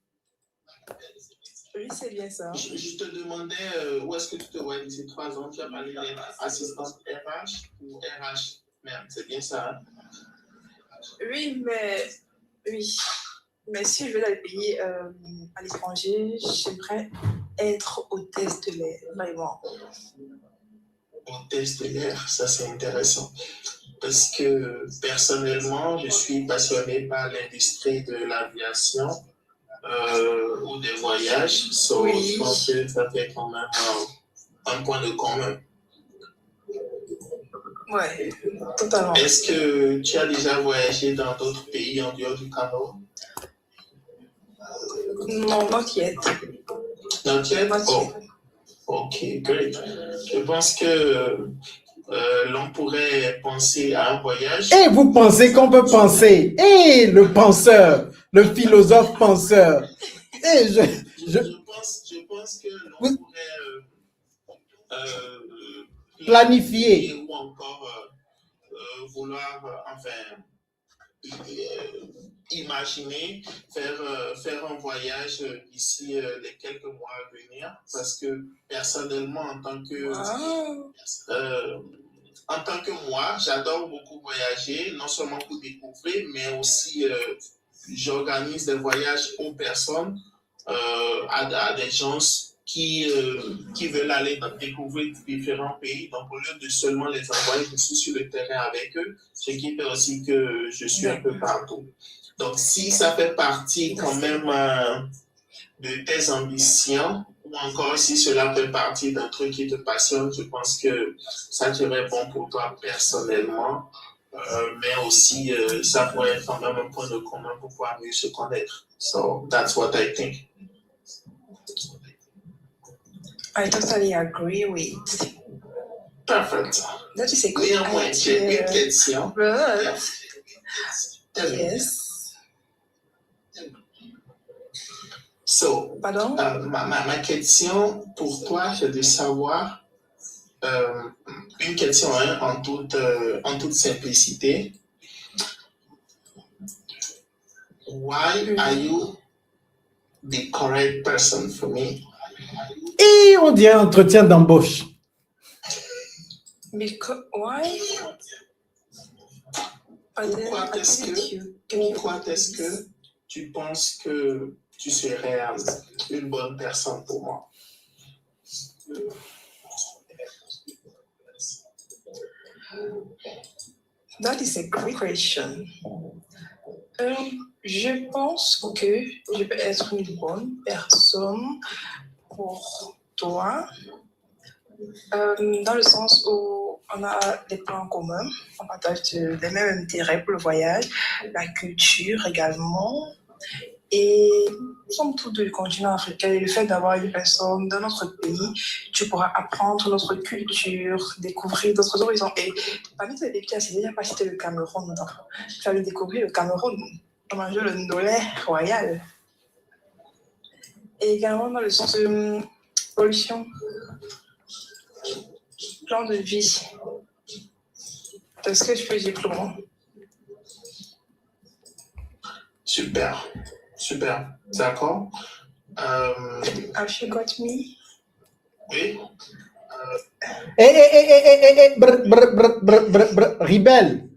Oui, c'est bien ça. Je te demandais où est-ce que tu te vois d'ici 3 ans. Tu as parlé d'être assistante RH ou RH même, c'est bien ça, hein? Oui, mais si je veux aller payer à l'étranger, j'aimerais être hôtesse de l'air, vraiment. Hôtesse de l'air, ça c'est intéressant. Parce que personnellement, je suis passionné par l'industrie de l'aviation ou des voyages. Je pense que ça fait quand même un point de commun. Ouais, totalement. Est-ce que tu as déjà voyagé dans d'autres pays en dehors du Cameroun? Non, not yet. Not yet? Oh, ok, great. Je pense que l'on pourrait penser à un voyage. Et vous pensez qu'on peut penser? Et le penseur, le philosophe penseur. Et Je pense que l'on pourrait planifier ou encore vouloir, imaginer faire un voyage d'ici les quelques mois à venir, parce que personnellement, en tant que moi, j'adore beaucoup voyager, non seulement pour découvrir, mais aussi j'organise des voyages aux personnes, à des gens qui veulent aller découvrir différents pays. Donc, au lieu de seulement les envoyer, je suis sur le terrain avec eux, ce qui fait aussi que je suis un peu partout. Donc, si ça fait partie quand même de tes ambitions, ou encore si cela fait partie d'un truc qui te passionne, je pense que ça serait bon pour toi personnellement, mais aussi ça pourrait être quand même un point de commun pour pouvoir mieux se connaître. So, that's what I think. I totally agree with. Perfect. That is a good Néanmoins, j'ai une question. Yes. So, ma question pour toi, c'est de savoir, une question en toute simplicité. Why are you the correct person for me? Et on dirait un entretien d'embauche. Why? Pourquoi est-ce que tu penses que tu serais une bonne personne pour moi? That is a great question. Je pense que je peux être une bonne personne pour toi, dans le sens où on a des points communs, on partage les mêmes intérêts pour le voyage, la culture également, et nous sommes tous du continent africain, et le fait d'avoir une personne de notre pays, tu pourras apprendre notre culture, découvrir d'autres horizons. Et parmi tous les pays qui a déjà pas cité le Cameroun, donc tu vas découvrir le Cameroun, on mange le ndolé royal. Et également dans le sens de pollution, plan de vie. Est-ce que je peux dire comment? Super. D'accord. Have you got me? Oui. Rebelle.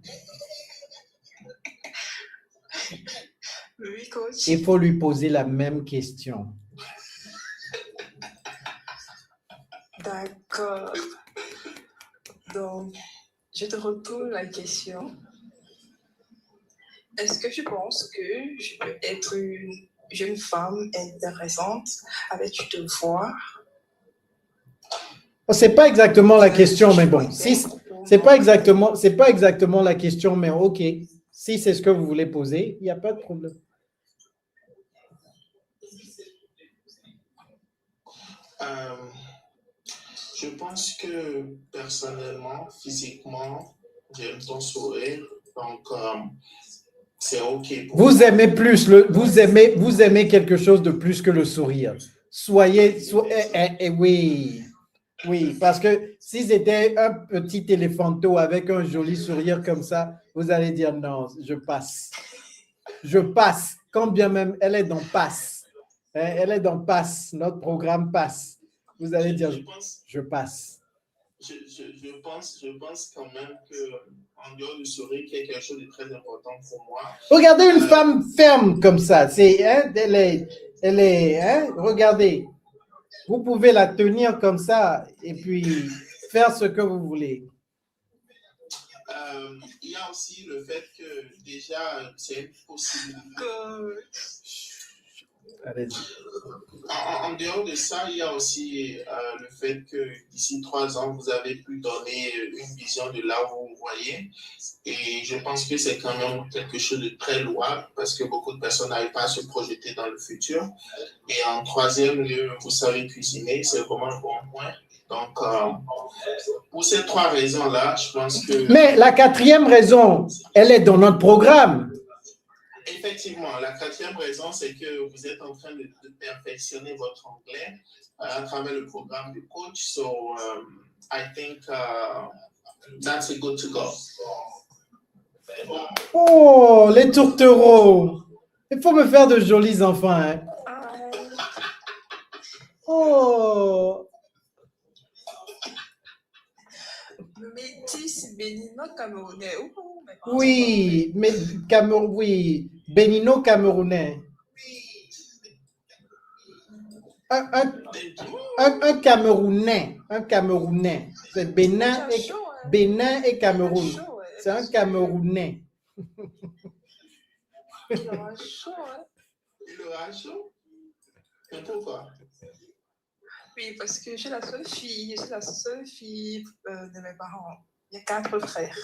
Oui, coach. Il faut lui poser la même question. D'accord. Donc, je te retourne la question. Est-ce que tu penses que je peux être une jeune femme intéressante avec une voix? C'est pas exactement la question, mais bon, si c'est pas exactement la question, mais ok, si c'est ce que vous voulez poser, il n'y a pas de problème. Je pense que personnellement, physiquement, j'aime ton sourire, donc c'est ok. Vous aimez plus vous aimez quelque chose de plus que le sourire. Oui, parce que si c'était un petit éléphanto avec un joli sourire comme ça, vous allez dire non, je passe. Je passe, quand bien même elle est dans passe. Elle est dans passe, notre programme passe. Vous allez dire je passe. Je pense quand même qu'en dehors du sourire, qu'il y a quelque chose de très important pour moi. Regardez une femme ferme comme ça. Elle est, regardez. Vous pouvez la tenir comme ça et puis faire ce que vous voulez. Il y a aussi le fait que déjà, c'est une possibilité. En dehors de ça, il y a aussi le fait que d'ici 3 ans, vous avez pu donner une vision de là où vous voyez. Et je pense que c'est quand même quelque chose de très louable parce que beaucoup de personnes n'arrivent pas à se projeter dans le futur. Et en troisième lieu, vous savez cuisiner, c'est vraiment un bon point. Donc, pour ces 3 raisons-là, je pense que... Mais la 4e raison, elle est dans notre programme. Effectivement, la 4e raison, c'est que vous êtes en train de perfectionner votre anglais à travers le programme du coach. So, I think that's a good to go. Oh, les tourtereaux. Il faut me faire de jolis enfants. Hein. Oh. Métis bénino-camerounais. Oui, mais oui, bénino-camerounais. Un Camerounais. C'est Bénin et Cameroun. C'est un Camerounais. Il aura chaud, hein? Il aura chaud? Mais pourquoi? Oui, parce que je suis la seule fille de mes parents. Il y a 4 frères.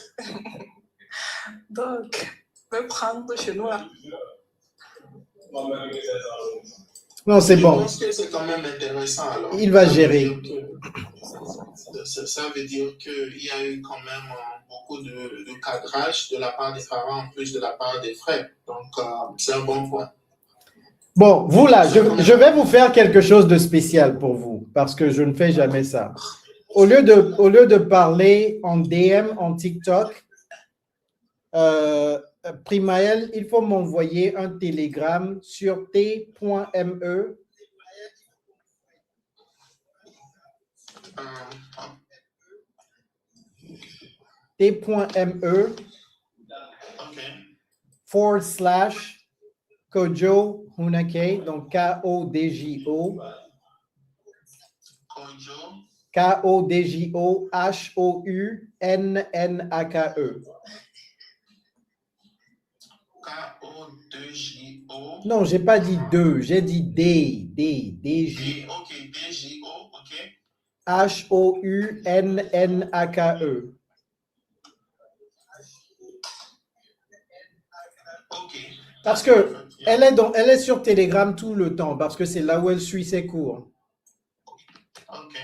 Donc, me prendre chez nous là. Non, c'est bon. Je pense que c'est quand même intéressant. Alors. Il va gérer. Ça veut dire qu'il y a eu quand même beaucoup de cadrage de la part des parents en plus de la part des frères. Donc, c'est un bon point. Bon, vous là, je vais vous faire quelque chose de spécial pour vous parce que je ne fais jamais ça. Au lieu de parler en DM, en TikTok, Primaël, il faut m'envoyer un télégramme sur t.me. T.me / Kojo Hunake, donc Kodjo. Kodjo Hounnnake. K-O-2-J-O. Non, j'ai pas dit 2, j'ai dit D-J. Ok, D-J-O, ok. Hounnnake. Ok. Parce que elle est sur Telegram tout le temps, parce que c'est là où elle suit ses cours. Ok.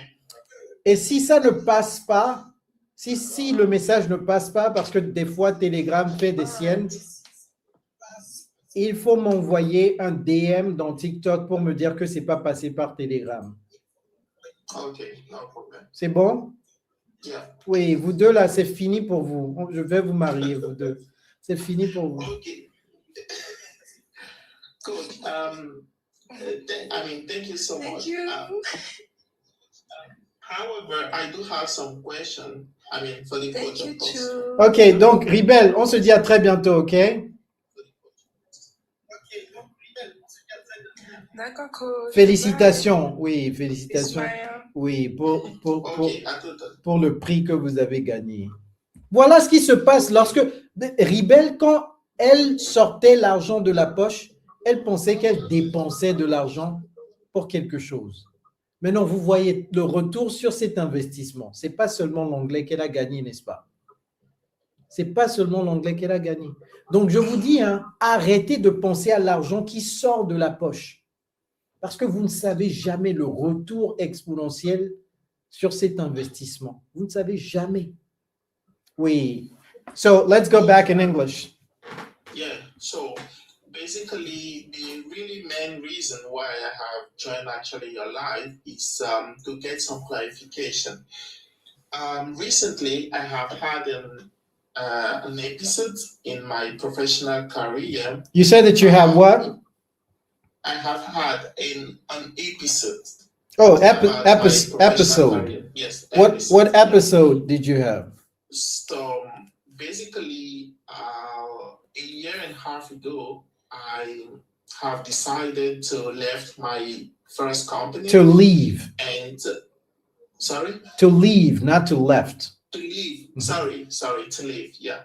Et si ça ne passe pas, si le message ne passe pas, parce que des fois Telegram fait des siennes, il faut m'envoyer un DM dans TikTok pour me dire que ce n'est pas passé par Telegram. Ok, no problem. C'est bon? Yeah. Oui, vous deux là, c'est fini pour vous. Je vais vous marier, vous deux. C'est fini pour vous. Ok. Good. Thank you so much. However, I do have some questions. For the coach, of course. Ok, donc, Ribel, on se dit à très bientôt, ok? D'accord, coach. Félicitations, oui, félicitations. Ismaël. Oui, Ok, à tout. pour le prix que vous avez gagné. Voilà ce qui se passe lorsque Ribel, quand elle sortait l'argent de la poche, elle pensait qu'elle dépensait de l'argent pour quelque chose. Maintenant, vous voyez le retour sur cet investissement. Ce n'est pas seulement l'anglais qu'elle a gagné, n'est-ce pas? Ce n'est pas seulement l'anglais qu'elle a gagné. Donc, je vous dis, hein, arrêtez de penser à l'argent qui sort de la poche. Parce que vous ne savez jamais le retour exponentiel sur cet investissement. Vous ne savez jamais. Oui. So, let's go back in English. Yeah, so basically, the really main reason why I have joined actually your live is to get some clarification. Recently, I have had an episode in my professional career. You said that you have what? I have had an episode. Oh, about my professional episode. career. Yes. What episode did you have? So basically, a year and a half ago, I have decided to leave my first company. To leave. And sorry? To leave, not to left. To leave. Sorry, to leave. Yeah.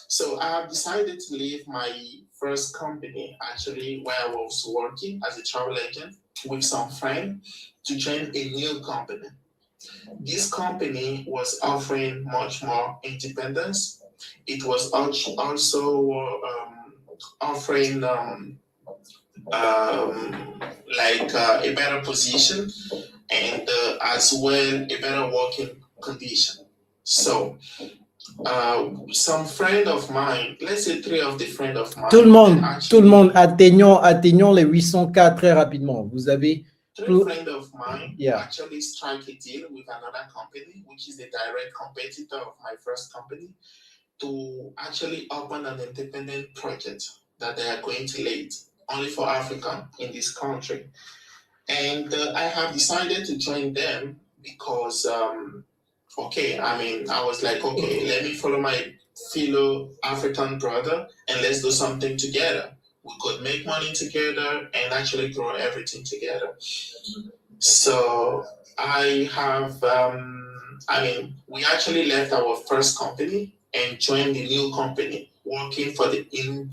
So I have decided to leave my first company, actually, where I was working as a travel agent with some friends to join a new company. This company was offering much more independence. It was also offering a better position and as well a better working condition. So some friend of mine, let's say 3 of the friend of mine. Tout le monde, atteignons les 800K très rapidement. Vous avez 3 friends of mine Yeah. actually strike a deal with another company, which is the direct competitor of my first company, to actually open an independent project that they are going to lead only for Africa in this country. And I have decided to join them because, I was like, okay, let me follow my fellow African brother and let's do something together. We could make money together and actually grow everything together. So I have, we actually left our first company and joined the new company, working for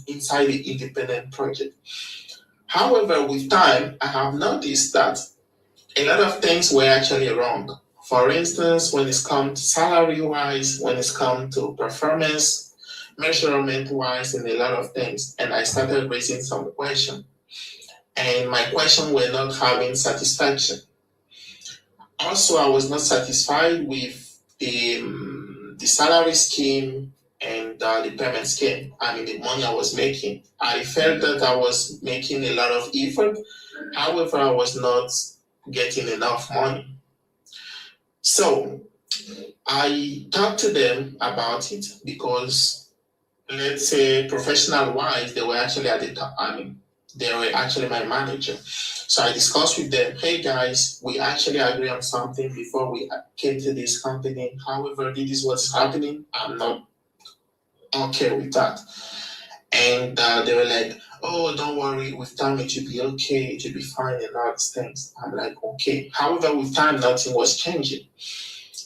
inside the independent project. However, with time, I have noticed that a lot of things were actually wrong. For instance, when it's come to salary-wise, when it's come to performance, measurement-wise, and a lot of things. And I started raising some questions. And my questions were not having satisfaction. Also, I was not satisfied with the salary scheme and the payment scheme. The money I was making. I felt that I was making a lot of effort. However, I was not getting enough money. So I talked to them about it because, let's say, professional-wise, they were actually at the top. They were actually my manager. So I discussed with them, hey guys, we actually agreed on something before we came to this company. However, this is what's happening. I'm not okay with that. And they were like, oh, don't worry, with time it should be okay, it should be fine and all these things. I'm like, okay. However, with time, nothing was changing.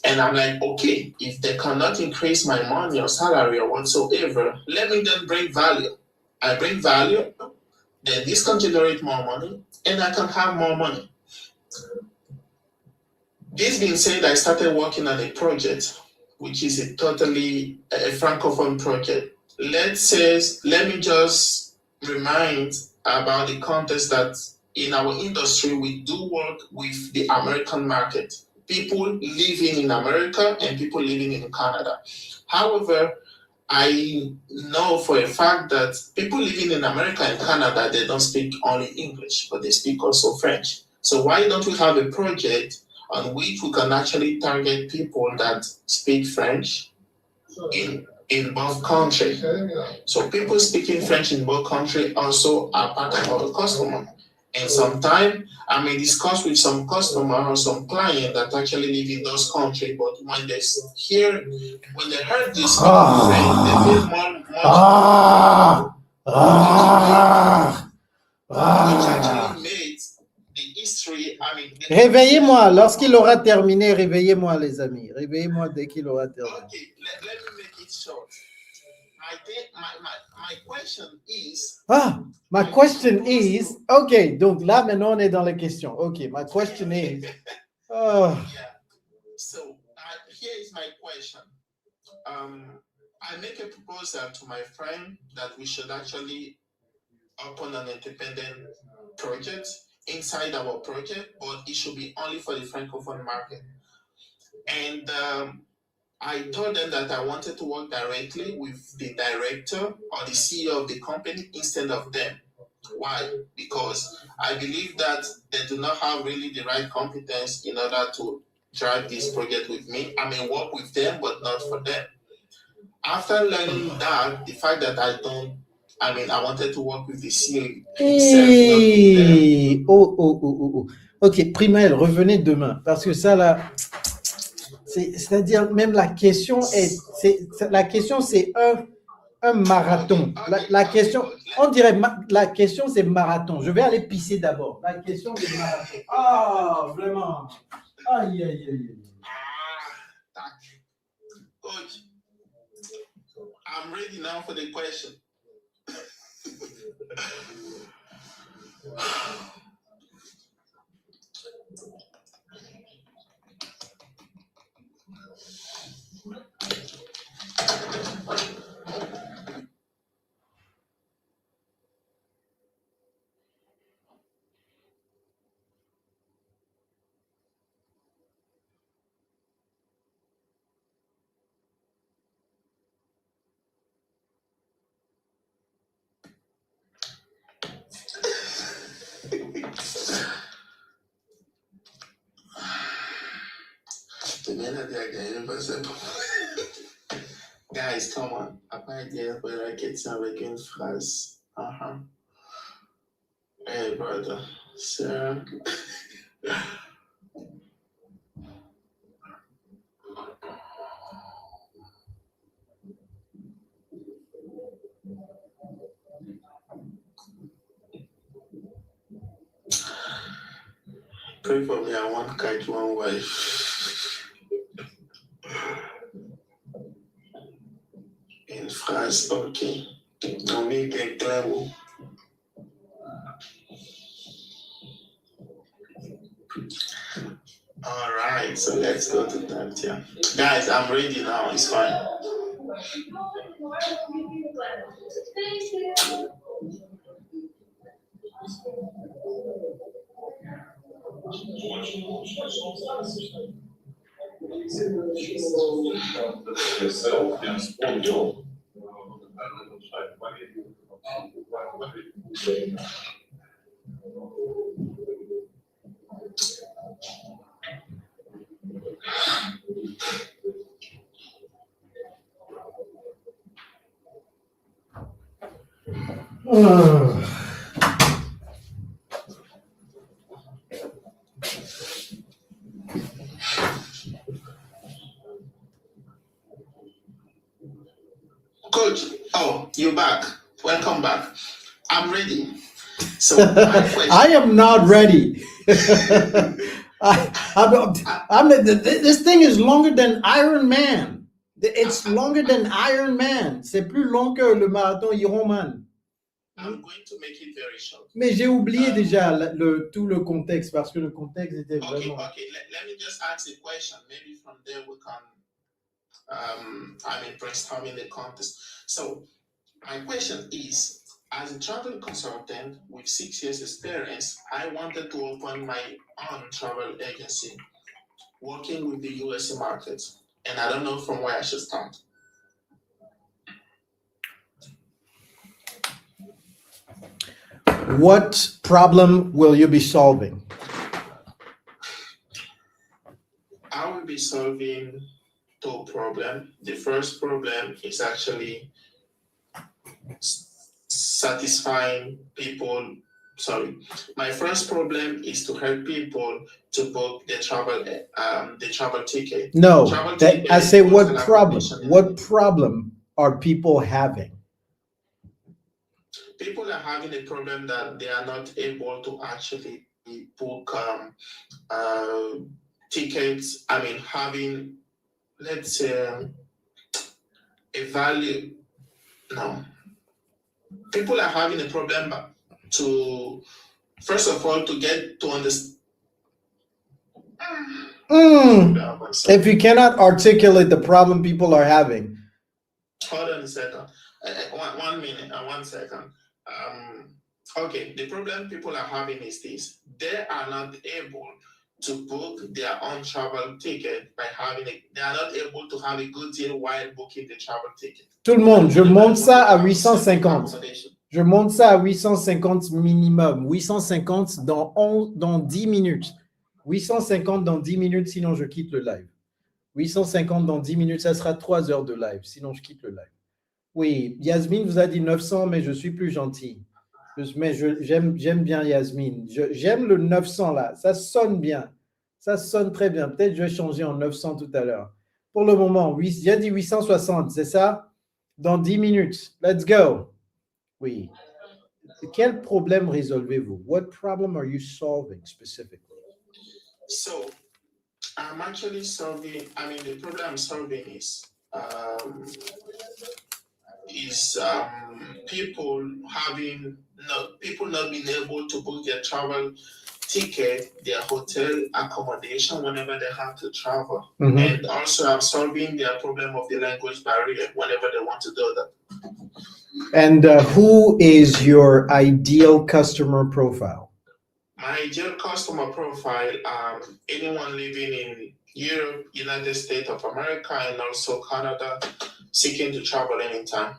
And I'm like, okay, if they cannot increase my money or salary or whatsoever, let me then bring value. I bring value, then this can generate more money, and I can have more money. This being said, I started working on a project, which is a totally francophone project. Let me just remind about the context that in our industry, we do work with the American market. People living in America and people living in Canada. However, I know for a fact that people living in America and Canada, they don't speak only English, but they speak also French. So why don't we have a project on which we can actually target people that speak French in both countries? So people speaking French in both countries also are part of our customer. And sometimes I may discuss with some customer or some client that actually live in those countries, but when they heard this French, they feel which actually made the history, I mean... Réveillez-moi, lorsqu'il aura terminé, réveillez-moi les amis. Réveillez-moi dès qu'il aura terminé. Okay, let me make it short. My question is... My question is... OK, donc là, maintenant, on est dans les questions. OK, my question is... Yeah. So, here is my question. I make a proposal to my friend that we should actually open an independent project inside our project, but it should be only for the Francophone market. And I told them that I wanted to work directly with the director or the CEO of the company instead of them. Why? Because I believe that they do not have really the right competence in order to drive this project with me. I may work with them, but not for them. After learning that, the fact that I wanted to work with the CEO. OK, Primaël, revenez demain. Parce que ça, là, c'est-à-dire, même la question c'est un marathon. La question, on dirait, la question, c'est marathon. Je vais aller pisser d'abord. La question, c'est marathon. Ah, vraiment. Aïe, aïe, aïe. Coach, I'm ready now for the question. Guys, come on. Après dire la question avec une phrase. Hey, brother. Sir. Pray for me, I want to catch one wife. In France, okay. On est clair. All right, so let's go to that. Yeah, guys, I'm ready now. It's fine. Coach, oh, you're back. Welcome back. I'm ready. So I am not ready. This thing is longer than Iron Man. It's longer than Iron Man. C'est plus long que le marathon Ironman. I'm going to make it very short. Mais j'ai oublié déjà tout le contexte parce que le contexte était vraiment... Okay. Let me just ask a question. Maybe from there we can brainstorming the context. So my question is, as a travel consultant with 6 years experience, I wanted to open my own travel agency working with the USA market. And I don't know from where I should start. What problem will you be solving? I will be solving two problems. The first problem is actually satisfying people. Sorry, my first problem is to help people to book the travel ticket. No, I say what problem? What problem are people having? People are having a problem that they are not able to actually book tickets. I mean, having, let's say, a value. No, people are having a problem to, first of all, to get to understand. If you cannot articulate the problem people are having. Hold on a second. 1 minute and 1 second. Okay, the problem people are having is this: they are not able to book their own travel ticket by having they are not able to have a good deal while booking the travel ticket. Tout le monde, je monte ça à 850. Je monte ça à 850 minimum. 850 dans 10 minutes. 850 dans 10 minutes, sinon je quitte le live. 850 dans 10 minutes, ça sera 3 heures de live, sinon je quitte le live. Oui, Yasmine vous a dit 900, mais je suis plus gentil. Mais j'aime bien Yasmine. J'aime le 900 là, ça sonne bien. Ça sonne très bien. Peut-être je vais changer en 900 tout à l'heure. Pour le moment, il a dit 860, c'est ça? Dans 10 minutes. Let's go. Oui. Quel problème résolvez-vous? What problem are you solving specifically? So, I'm actually solving, the problem I'm solving is people not being able to book their travel ticket, their hotel accommodation whenever they have to travel. Mm-hmm. And also I'm solving their problem of the language barrier whenever they want to do that. And who is your ideal customer profile? My ideal customer profile, anyone living in Europe, United States of America, and also Canada, seeking to travel anytime.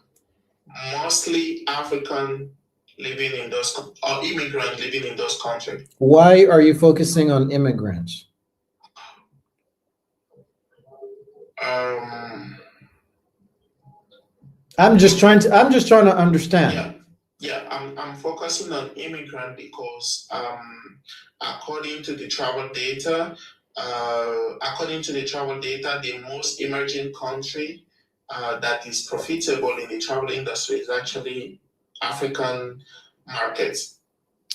Mostly African living in those, or immigrant living in those countries. Why are you focusing on immigrants? I'm just trying to understand. I'm focusing on immigrant because according to the travel data, the most emerging country that is profitable in the travel industry is actually African markets.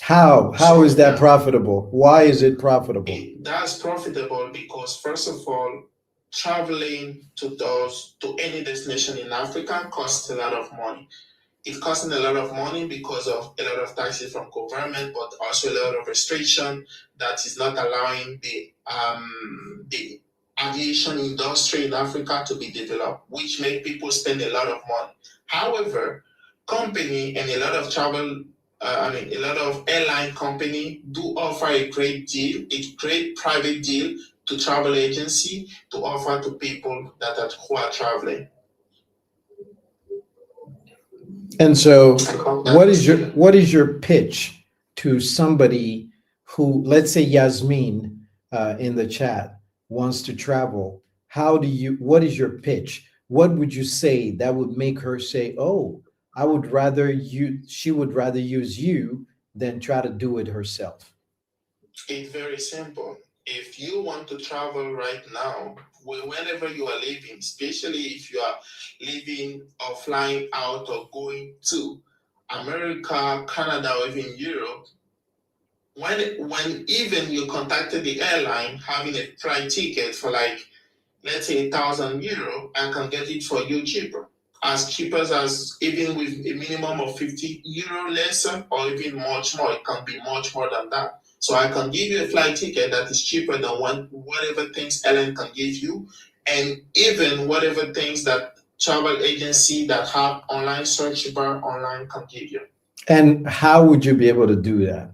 How is that profitable? Why is it profitable? That's profitable because, first of all, traveling to any destination in Africa costs a lot of money. It's costing a lot of money because of a lot of taxes from government, but also a lot of restriction that is not allowing the aviation industry in Africa to be developed, which make people spend a lot of money. However, company and a lot of airline company do offer a great deal, a great private deal to travel agency to offer to people who are traveling. And so what is your pitch to somebody who, let's say Yasmin in the chat, wants to travel? What is your pitch? What would you say that would make her say, oh, she would rather use you than try to do it herself? It's very simple. If you want to travel right now, whenever you are living, especially if you are living or flying out or going to America, Canada, or even Europe, when even you contacted the airline having a flight ticket for let's say €1,000, I can get it for you cheaper. As cheap as even with a minimum of €50 lesser, or even much more. It can be much more than that. So I can give you a flight ticket that is cheaper than whatever things airline can give you, and even whatever things that travel agency that have online search bar online can give you. And how would you be able to do that?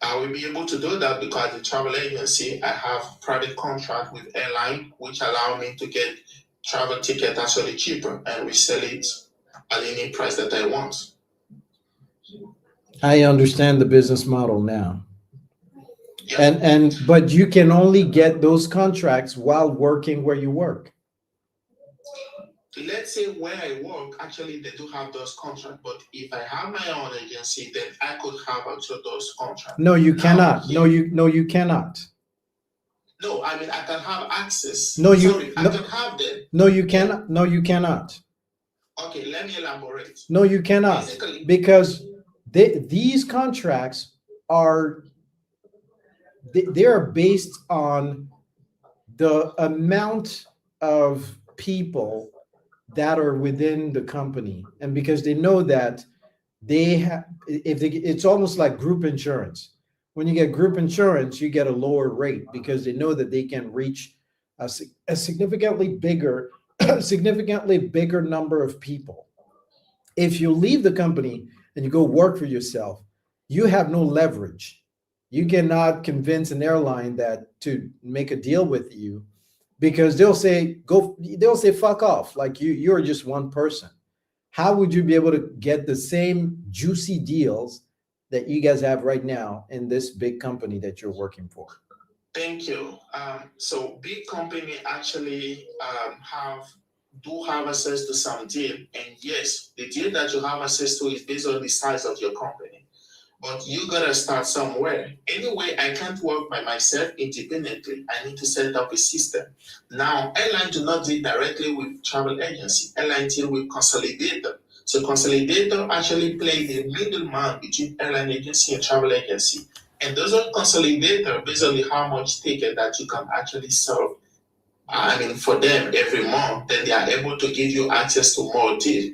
I will be able to do that because the travel agency, I have private contract with airline, which allow me to get travel ticket actually cheaper and resell it at any price that I want. I understand the business model now. Yeah. But you can only get those contracts while working where you work. Let's say where I work, actually they do have those contracts, but if I have my own agency, then I could have also those contracts. No, you cannot. No, you cannot. No, I mean I can have access. I can have them. No, you cannot. No, you cannot. Okay, let me elaborate. No, you cannot. Because these contracts are they are based on the amount of people that are within the company, and because they know that they have, it's almost like group insurance. When you get group insurance, you get a lower rate because they know that they can reach a significantly bigger significantly bigger number of people. If you leave the company and you go work for yourself, you have no leverage. You cannot convince an airline that to make a deal with you, because they'll say fuck off, like you're just one person. How would you be able to get the same juicy deals that you guys have right now in this big company that you're working for? Thank you. So big company actually do have access to some deal, and yes, the deal that you have access to is based on the size of your company. But you gotta start somewhere. Anyway, I can't work by myself independently. I need to set up a system. Now, airline do not deal directly with travel agency. Airline deal with consolidator. So consolidator actually play the middleman between airline agency and travel agency. And those are consolidator based on how much ticket that you can actually serve. For them every month, then they are able to give you access to more deal.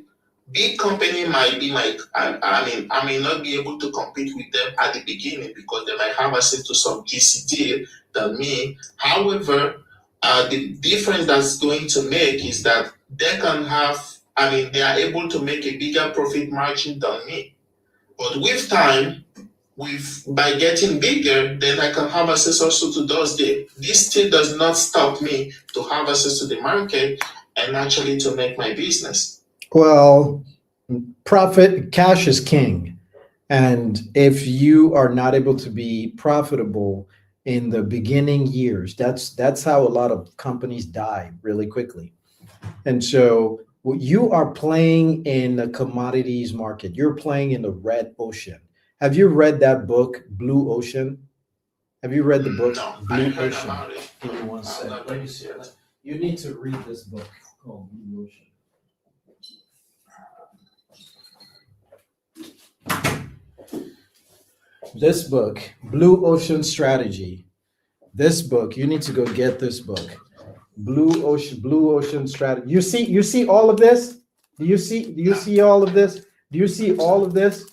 Big company might be like, I may not be able to compete with them at the beginning because they might have access to some GCD than me. However, the difference that's going to make is that they can have, they are able to make a bigger profit margin than me. But with time, by getting bigger, then I can have access also to those deals. This still does not stop me to have access to the market and actually to make my business. Well, cash is king. And if you are not able to be profitable in the beginning years, that's how a lot of companies die really quickly. And so you are playing in the commodities market. You're playing in the red ocean. Have you read that book, Blue Ocean? Have you read the book, No, Blue I heard Ocean? about it. Give me one second. Let me see. You need to read this book called Blue Ocean. This book, Blue Ocean Strategy. This book, you need to go get this book. Blue Ocean Strategy. You see all of this? Do you see all of this? Do you see all of this?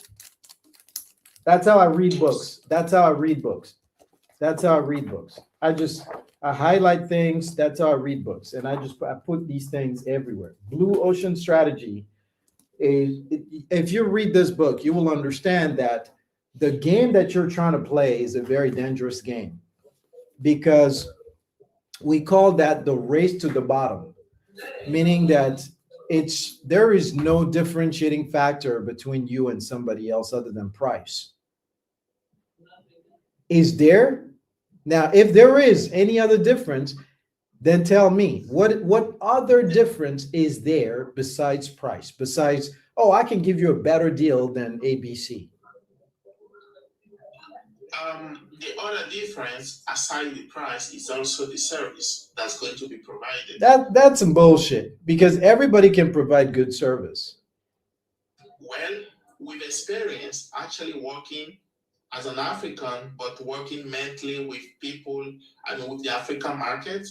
That's how I read books. That's how I read books. That's how I read books. I highlight things. That's how I read books. And I put these things everywhere. Blue Ocean Strategy is, if you read this book, you will understand that the game that you're trying to play is a very dangerous game, because we call that the race to the bottom, meaning that there is no differentiating factor between you and somebody else other than price. Is there? Now, if there is any other difference, then tell me what other difference is there besides price? Besides, oh, I can give you a better deal than ABC. The other difference aside the price is also the service that's going to be provided. That's some bullshit, because everybody can provide good service. Well, with experience actually working as an African, but working mentally with people and with the African market,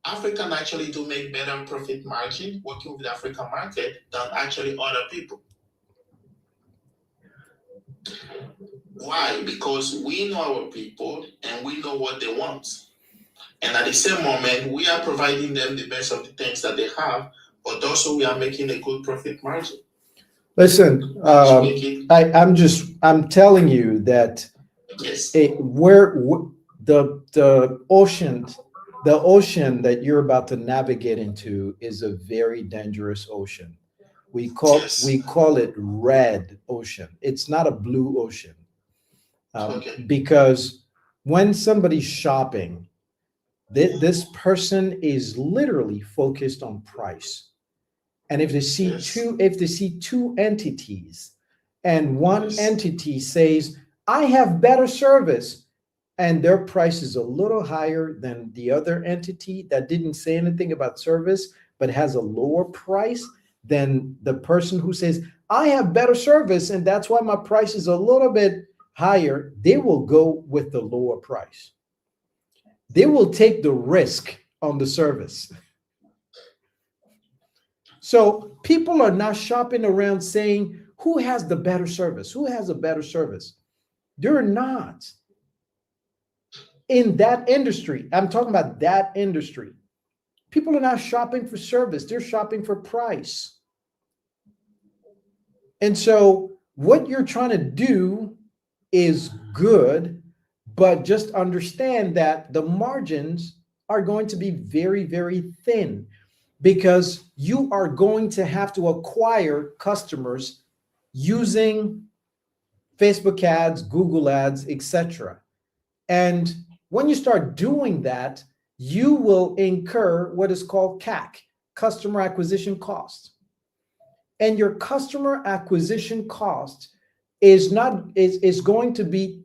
African actually do make better profit margin working with the African market than actually other people. Why? Because we know our people and we know what they want. And at the same moment, we are providing them the best of the things that they have, but also we are making a good profit margin. Listen, I'm telling you that yes, the ocean that you're about to navigate into is a very dangerous ocean. We call it red ocean. It's not a blue ocean. Because when somebody's shopping, this person is literally focused on price. And if they see two entities, and one entity says, I have better service, and their price is a little higher than the other entity that didn't say anything about service but has a lower price than the person who says, I have better service and that's why my price is a little bit higher, they will go with the lower price. they will take the risk on the service. So people are not shopping around saying, who has the better service? Who has a better service? They're not. In that industry, I'm talking about that industry. People are not shopping for service. They're shopping for price. And so what you're trying to do is good, but just understand that the margins are going to be very, very thin because you are going to have to acquire customers using Facebook ads, Google ads, etc. And when you start doing that, you will incur what is called CAC, customer acquisition cost. And your customer acquisition cost is going to be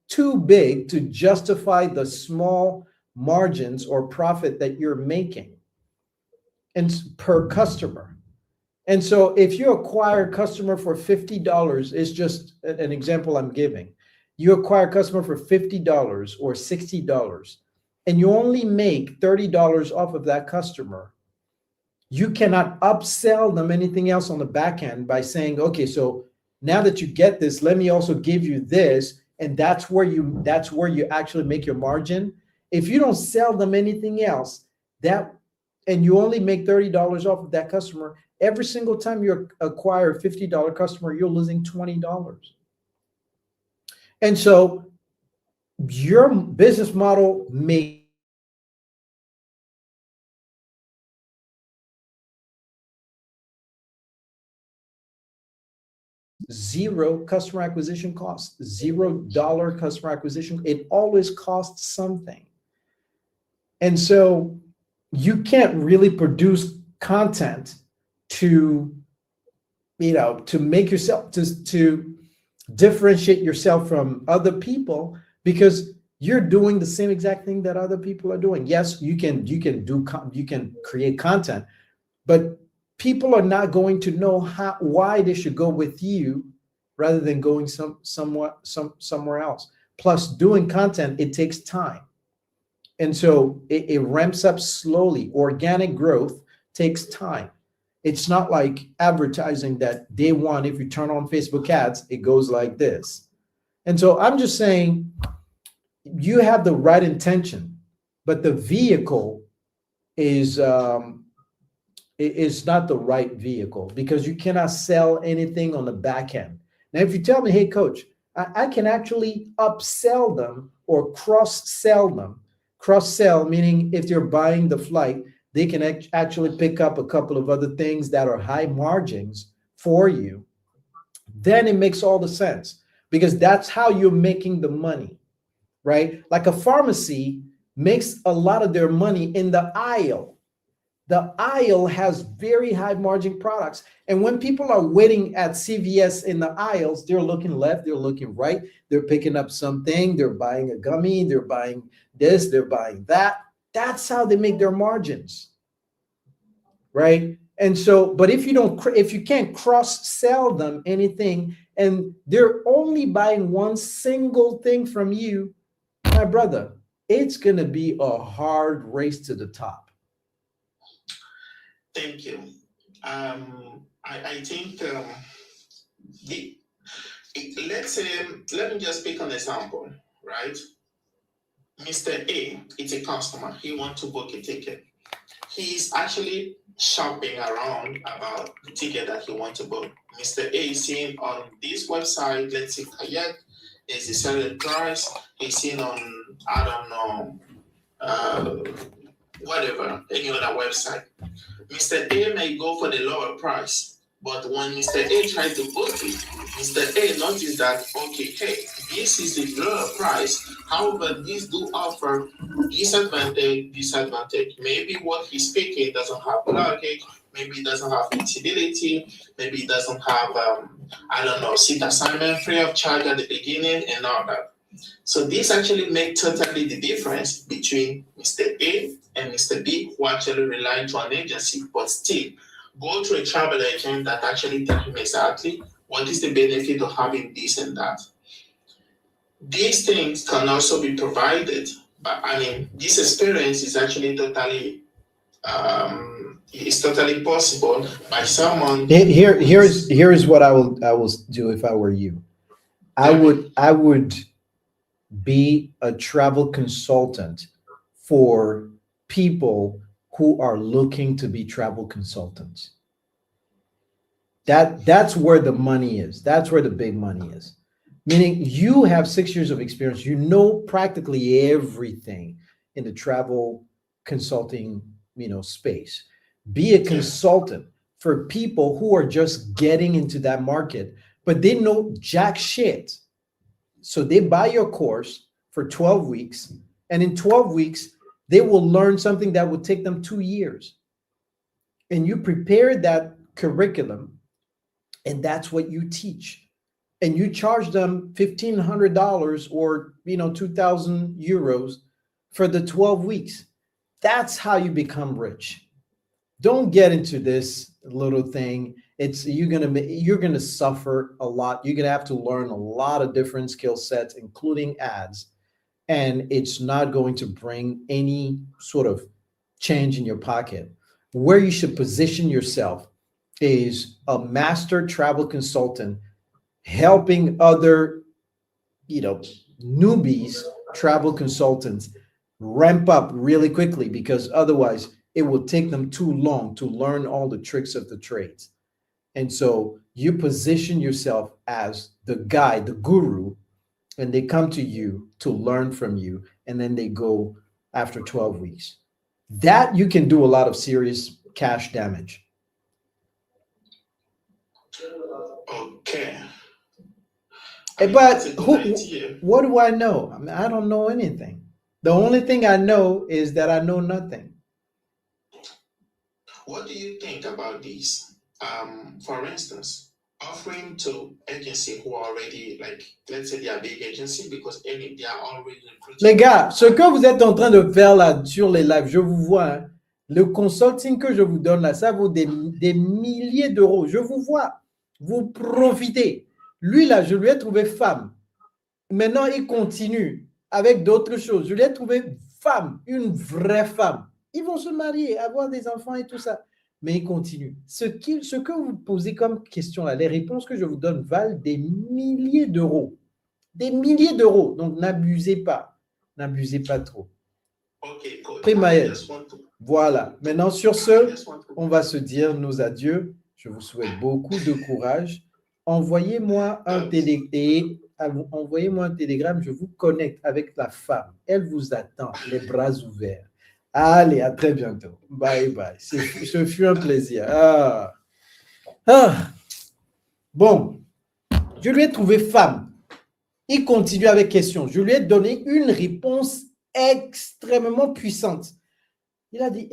too big to justify the small margins or profit that you're making and per customer. And so if you acquire a customer for $50, it's just an example I'm giving. You acquire a customer for $50 or $60, and you only make $30 off of that customer. You cannot upsell them anything else on the back end by saying, okay, so now that you get this, let me also give you this. And that's where you actually make your margin. If you don't sell them anything else, and you only make $30 off of that customer, every single time you acquire a $50 customer, you're losing $20. And so your business model may zero customer acquisition costs, $0 customer acquisition. It always costs something. And so you can't really produce content to make yourself, to differentiate yourself from other people, because you're doing the same exact thing that other people are doing. Yes, you can create content, but people are not going to know why they should go with you rather than going somewhere else. Plus, doing content, it takes time. And so it ramps up slowly. Organic growth takes time. It's not like advertising that day one, if you turn on Facebook ads, it goes like this. And so I'm just saying, you have the right intention, but the vehicle is not the right vehicle, because you cannot sell anything on the back end. Now, if you tell me, hey, coach, I can actually upsell them or cross-sell them. Cross-sell, meaning if they're buying the flight, they can actually pick up a couple of other things that are high margins for you. Then it makes all the sense, because that's how you're making the money, right? Like a pharmacy makes a lot of their money in the aisle. The aisle has very high margin products. And when people are waiting at CVS in the aisles, they're looking left, they're looking right, they're picking up something, they're buying a gummy, they're buying this, they're buying that. That's how they make their margins, right? And so, but if you can't cross-sell them anything, and they're only buying one single thing from you, my brother, it's going to be a hard race to the top. Thank you. I think let me just pick an example, right? Mr. A is a customer. He wants to book a ticket. He's actually shopping around about the ticket that he wants to book. Mr. A is seeing on this website, let's say Kayak, is the selling price. He's seeing on, I don't know, whatever, any other website. Mr. A may go for the lower price. But when Mr. A tried to book it, Mr. A noticed that, okay, hey, this is the lower price. However, these do offer disadvantage. Maybe what he's picking doesn't have luggage. Maybe it doesn't have flexibility. Maybe it doesn't have, seat assignment free of charge at the beginning and all that. So this actually makes totally the difference between Mr. A and Mr. B, who actually rely on an agency, but still go to a travel agent that actually tell him exactly what is the benefit of having this and that. These things can also be provided I mean, this experience is actually totally, it's totally possible by someone. Here's what I will do if I were you. I would be a travel consultant for people who are looking to be travel consultants. That's where the money is. That's where the big money is. Meaning you have 6 years of experience. You know practically everything in the travel consulting, space. Be a consultant for people who are just getting into that market, but they know jack shit. So they buy your course for 12 weeks, and in 12 weeks, they will learn something that will take them 2 years. And you prepare that curriculum, and that's what you teach. And you charge them $1,500 or 2,000 euros for the 12 weeks. That's how you become rich. Don't get into this little thing. You're gonna suffer a lot. You're gonna have to learn a lot of different skill sets, including ads, and it's not going to bring any sort of change in your pocket. Where you should position yourself is a master travel consultant helping other, newbies, travel consultants ramp up really quickly, because otherwise it will take them too long to learn all the tricks of the trades. And so you position yourself as the guy, the guru, and they come to you to learn from you, and then they go after 12 weeks. That you can do a lot of serious cash damage. Okay. But what do I know? I mean, I don't know anything. The only thing I know is that I know nothing. What do you think about this? For instance, offering to agency who are already, like, let's say they are big agency, because they are already recruiting. Les gars, ce que vous êtes en train de faire là sur les lives, je vous vois, hein, le consulting que je vous donne là, ça vaut des milliers d'euros. Je vous vois. Vous profitez. Lui là, je lui ai trouvé femme. Maintenant, il continue avec d'autres choses. Je lui ai trouvé femme, une vraie femme. Ils vont se marier, avoir des enfants et tout ça. Mais il continue. Ce que vous posez comme question là, les réponses que je vous donne valent des milliers d'euros. Des milliers d'euros. Donc, n'abusez pas. N'abusez pas trop. Okay, cool. Primaël. Voilà. Maintenant, sur ce, on va se dire nos adieux. Je vous souhaite beaucoup de courage. Envoyez-moi un télégramme, je vous connecte avec la femme. Elle vous attend, les bras ouverts. Allez, à très bientôt. Bye bye. Ce fut un plaisir. Bon, je lui ai trouvé femme. Il continue avec question. Je lui ai donné une réponse extrêmement puissante. Il a dit,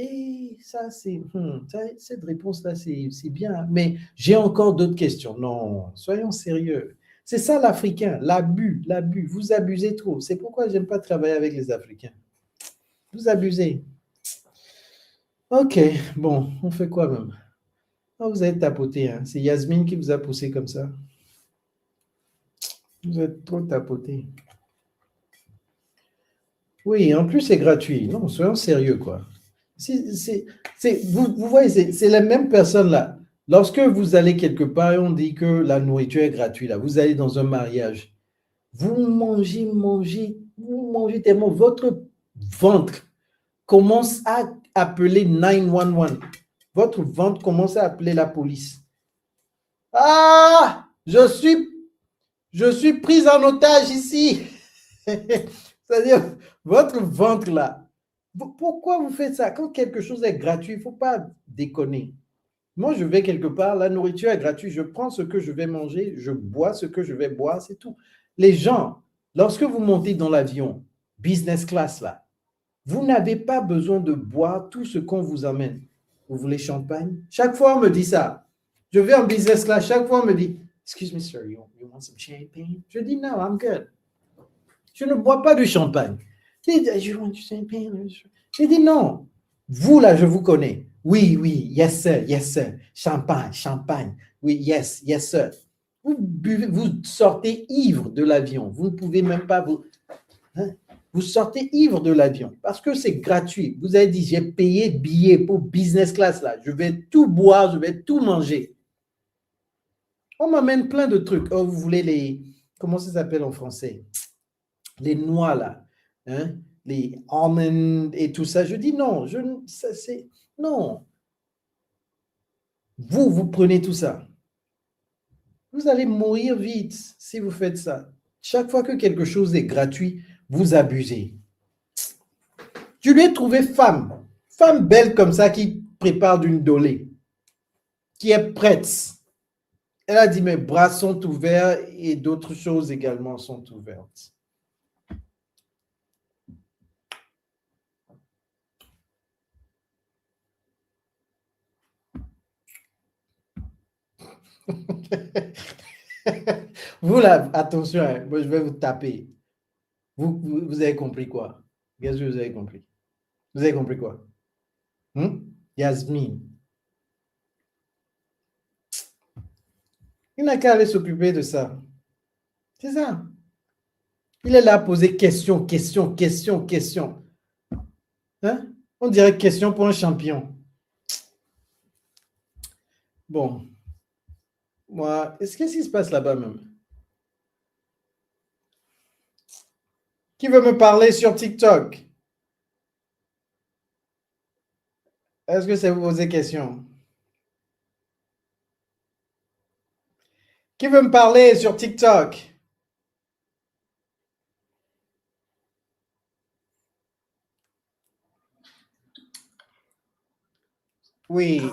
cette réponse-là, c'est bien, mais j'ai encore d'autres questions. Non, soyons sérieux. C'est ça l'Africain, l'abus. Vous abusez trop. C'est pourquoi je n'aime pas travailler avec les Africains. Vous abusez. Ok, bon, on fait quoi même? Oh, vous avez tapoté, hein. C'est Yasmine qui vous a poussé comme ça. Vous êtes trop tapoté. Oui, en plus, c'est gratuit. Non, soyons sérieux, quoi. Vous voyez, c'est la même personne là. Lorsque vous allez quelque part et on dit que la nourriture est gratuite, là, vous allez dans un mariage, vous mangez tellement, votre ventre commence à appeler 911. Votre ventre commence à appeler la police. Ah, je suis prise en otage ici. C'est-à-dire, votre ventre là. Pourquoi vous faites ça? Quand quelque chose est gratuit, il ne faut pas déconner. Moi, je vais quelque part, la nourriture est gratuite, je prends ce que je vais manger, je bois ce que je vais boire, c'est tout. Les gens, lorsque vous montez dans l'avion, business class là, vous n'avez pas besoin de boire tout ce qu'on vous amène. Vous voulez champagne? Chaque fois, on me dit ça. Je vais en business class, chaque fois, on me dit, excuse me, sir, you want some champagne? Je dis, no, I'm good. Je ne bois pas du champagne. J'ai dit non. Vous là, je vous connais. Oui, yes sir. Champagne. Oui, yes sir. Vous sortez ivre de l'avion. Vous ne pouvez même pas vous. Hein? Vous sortez ivre de l'avion parce que c'est gratuit. Vous avez dit, j'ai payé billet pour business class là. Je vais tout boire, je vais tout manger. On m'amène plein de trucs. Oh, vous voulez les... Comment ça s'appelle en français? Les noix là. Hein? Les almonds et tout ça. Je dis non. Ça, c'est... Non. Vous prenez tout ça. Vous allez mourir vite si vous faites ça. Chaque fois que quelque chose est gratuit, vous abusez. Je lui ai trouvé femme belle comme ça qui prépare d'une dolée, qui est prête. Elle a dit, mes bras sont ouverts et d'autres choses également sont ouvertes. Vous là, attention, hein, moi je vais vous taper. Vous avez compris quoi? Qu'est-ce que vous avez compris? Vous avez compris quoi? Yasmine. Il n'a qu'à aller s'occuper de ça. C'est ça. Il est là à poser question. Hein? On dirait question pour un champion. Bon. Moi, qu'est-ce qui se passe là-bas même? Qui veut me parler sur TikTok? Est-ce que c'est vous poser question? Qui veut me parler sur TikTok? Oui.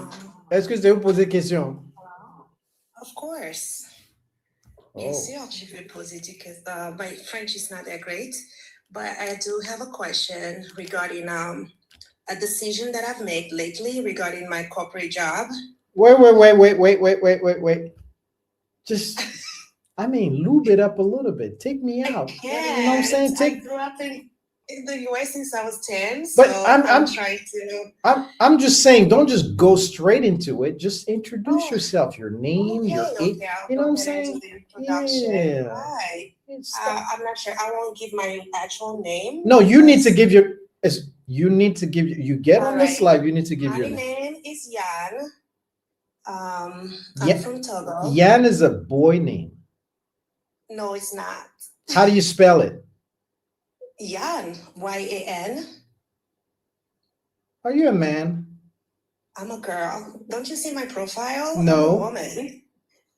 Est-ce que c'est vous poser question? Of course. Oh. Bien sûr, je vais poser des questions. My French is not that great, but I do have a question regarding a decision that I've made lately regarding my corporate job. Wait. Just, lube it up a little bit. Take me out. You know what I'm saying? I grew up in the US since I was 10, But so I'm trying to... I'm just saying, don't just go straight into it. Just introduce yourself, your name, your age. You know what I'm saying? Yeah. Right. I'm not sure. I won't give my actual name. No, you need to give your... You get on this live, you need to give your My name. name is Yan. I'm from Togo. Yan is a boy name. No, it's not. How do you spell it? Yan, Y-A-N. Are you a man? I'm a girl. Don't you see my profile? No. I'm a woman.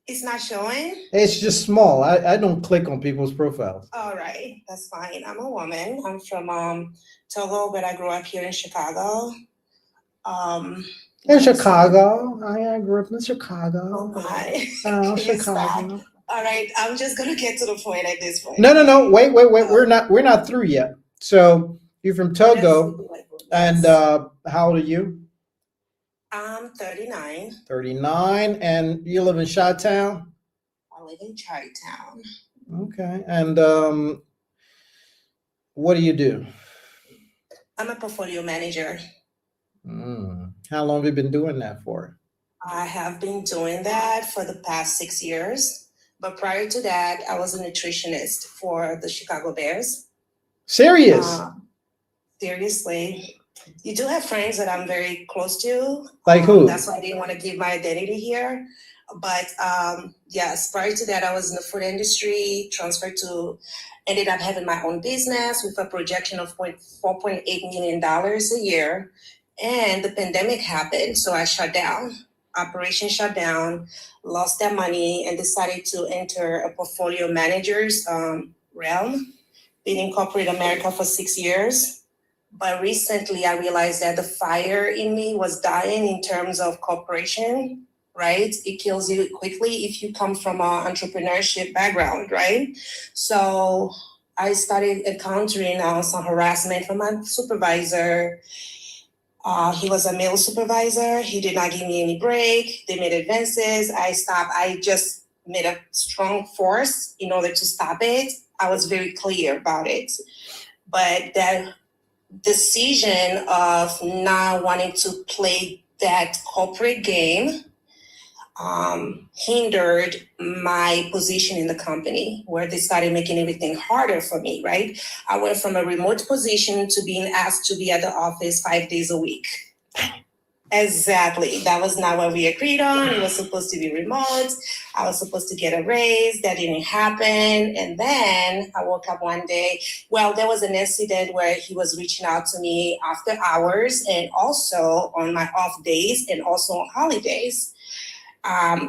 It's not showing? It's just small. I don't click on people's profiles. All right, that's fine. I'm a woman. I'm from Togo, but I grew up here in Chicago. In Chicago. I grew up in Chicago. Oh my. Oh, Can you Chicago. stop? All right, I'm just gonna get to the point at this point. No. Wait. We're not through yet. So you're from Togo, and how old are you? I'm 39. 39, and you live in Chi-Town? I live in Chi-Town. Okay, and what do you do? I'm a portfolio manager. How long have you been doing that for? I have been doing that for the past 6 years. But prior to that, I was a nutritionist for the Chicago Bears. Serious? Seriously. You do have friends that I'm very close to. Like who? That's why I didn't want to give my identity here. But yes, prior to that, I was in the food industry, ended up having my own business with a projection of $4.8 million a year. And the pandemic happened, so I shut down. Operation shut down, lost that money, and decided to enter a portfolio manager's realm. Been in corporate America for 6 years. But recently I realized that the fire in me was dying in terms of corporation, right? It kills you quickly if you come from an entrepreneurship background, right? So I started encountering some harassment from my supervisor. He was a male supervisor. He did not give me any break. They made advances. I stopped. I just made a strong force in order to stop it. I was very clear about it. But that decision of not wanting to play that corporate game, hindered my position in the company, where they started making everything harder for me, right? I went from a remote position to being asked to be at the office 5 days a week. Exactly. That was not what we agreed on. It was supposed to be remote. I was supposed to get a raise. That didn't happen. And then I woke up one day. Well, there was an incident where he was reaching out to me after hours and also on my off days and also on holidays.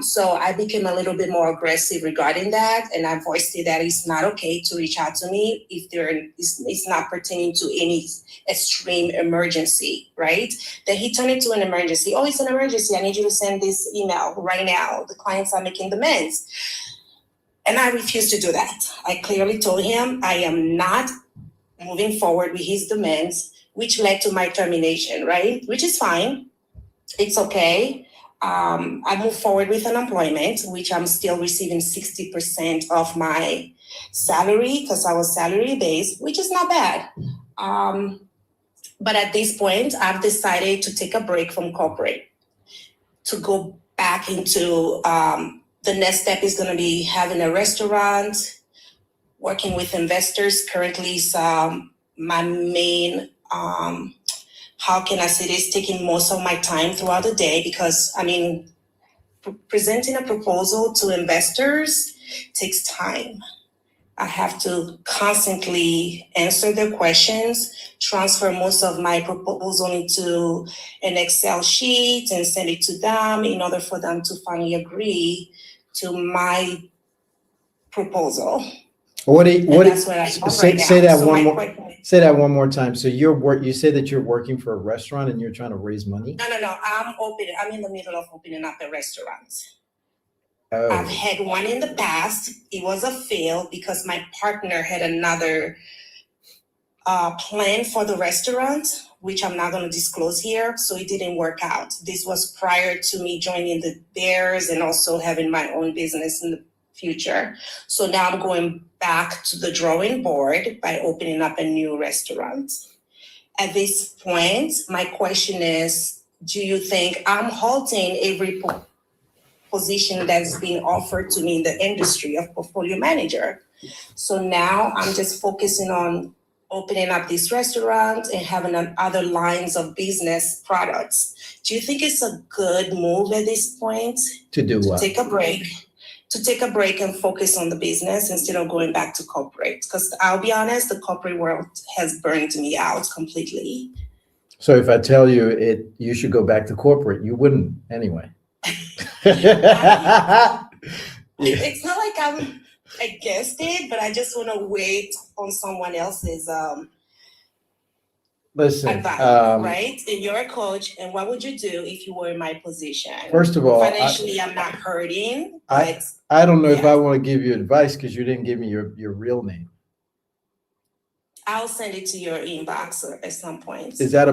So I became a little bit more aggressive regarding that, and I voiced it that it's not okay to reach out to me if it's not pertaining to any extreme emergency, right? Then he turned it to an emergency. Oh, it's an emergency. I need you to send this email right now. The clients are making demands. And I refused to do that. I clearly told him I am not moving forward with his demands, which led to my termination, right? Which is fine. It's okay. I moved forward with unemployment, which I'm still receiving 60% of my salary because I was salary based, which is not bad. But at this point, I've decided to take a break from corporate to go back into the next step is going to be having a restaurant, working with investors. Currently, is my main how can I say this, taking most of my time throughout the day because, I mean, presenting a proposal to investors takes time. I have to constantly answer their questions, transfer most of my proposal into an Excel sheet and send it to them in order for them to finally agree to my proposal. Say that So one more. Say that one more time. So you say that you're working for a restaurant and you're trying to raise money? No. I'm in the middle of opening up a restaurant. Oh. I've had one in the past. It was a fail because my partner had another plan for the restaurant, which I'm not going to disclose here. So it didn't work out. This was prior to me joining the Bears and also having my own business in the future. So now I'm going back to the drawing board by opening up a new restaurant. At this point, my question is, do you think I'm halting every position that's being offered to me in the industry of portfolio manager? So now I'm just focusing on opening up this restaurant and having other lines of business products. Do you think it's a good move at this point? To do what? Take a break. To take a break and focus on the business instead of going back to corporate. Because I'll be honest, the corporate world has burned me out completely. So if I tell you you should go back to corporate, you wouldn't anyway. It's not like I'm against it, but I just want to wait on someone else's advice, right? And you're a coach, and what would you do if you were in my position? First of all, financially, I'm not hurting. But I don't know if I want to give you advice because you didn't give me your real name. I'll send it to your inbox at some point. Is that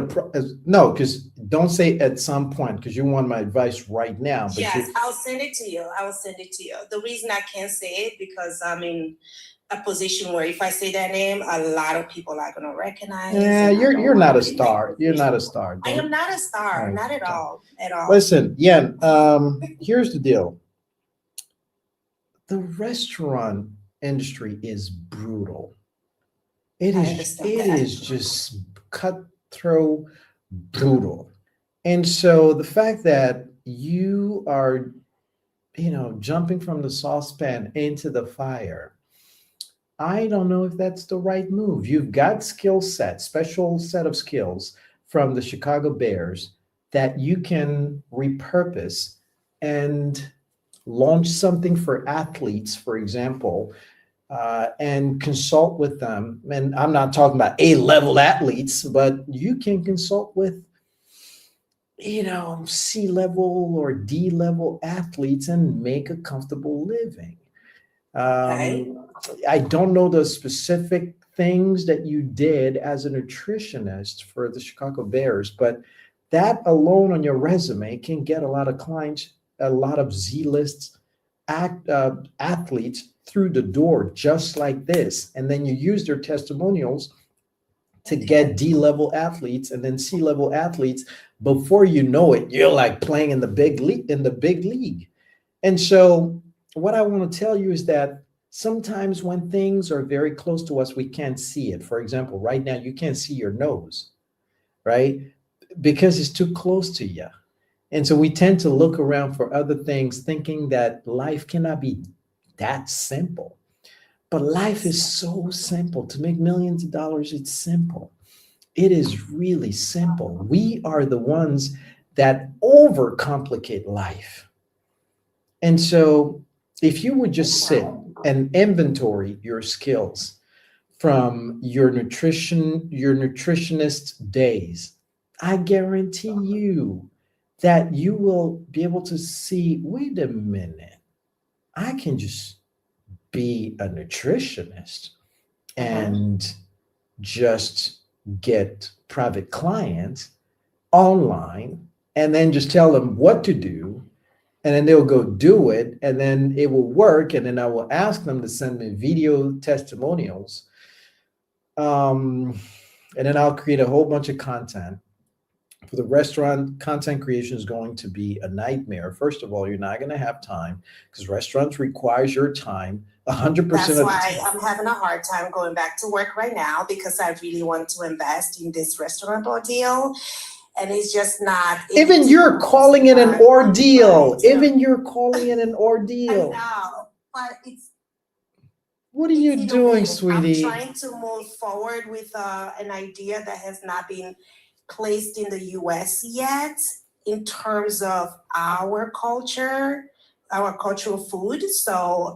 no? Because don't say at some point because you want my advice right now. But yes, I'll send it to you. The reason I can't say it because I'm in a position where if I say that name, a lot of people are going to recognize. Yeah, you're not a star. You're not a star. I am not a star. Not at all. At all. Listen, Yen. Here's the deal. The restaurant industry is brutal. It is just cutthroat, brutal. And so the fact that you are, jumping from the saucepan into the fire, I don't know if that's the right move. You've got special set of skills from the Chicago Bears that you can repurpose and launch something for athletes, for example, and consult with them. And I'm not talking about A-level athletes, but you can consult with, C-level or D-level athletes and make a comfortable living. I don't know the specific things that you did as a nutritionist for the Chicago Bears, but that alone on your resume can get a lot of clients, a lot of Z-list athletes through the door just like this. And then you use their testimonials to get D-level athletes and then C-level athletes. Before you know it, you're like playing in the big league. And so what I want to tell you is that sometimes when things are very close to us, we can't see it. For example, right now, you can't see your nose, right? Because it's too close to you. And so we tend to look around for other things, thinking that life cannot be that simple. But life is so simple. To make millions of dollars, it's simple. It is really simple. We are the ones that overcomplicate life. And so if you would just sit and inventory your skills from your nutritionist days, I guarantee you that you will be able to see, wait a minute, I can just be a nutritionist and just get private clients online and then just tell them what to do, and then they'll go do it, and then it will work, and then I will ask them to send me video testimonials, and then I'll create a whole bunch of content. For the restaurant, content creation is going to be a nightmare. First of all, you're not going to have time because restaurants requires your time 100% of That's the why time. I'm having a hard time going back to work right now, because I really want to invest in this restaurant ordeal. And it's just not. Even you're calling it an ordeal. Even you're calling it an ordeal. I know, but it's. What are you doing, sweetie? I'm trying to move forward with an idea that has not been placed in the US yet in terms of our culture, our cultural food. So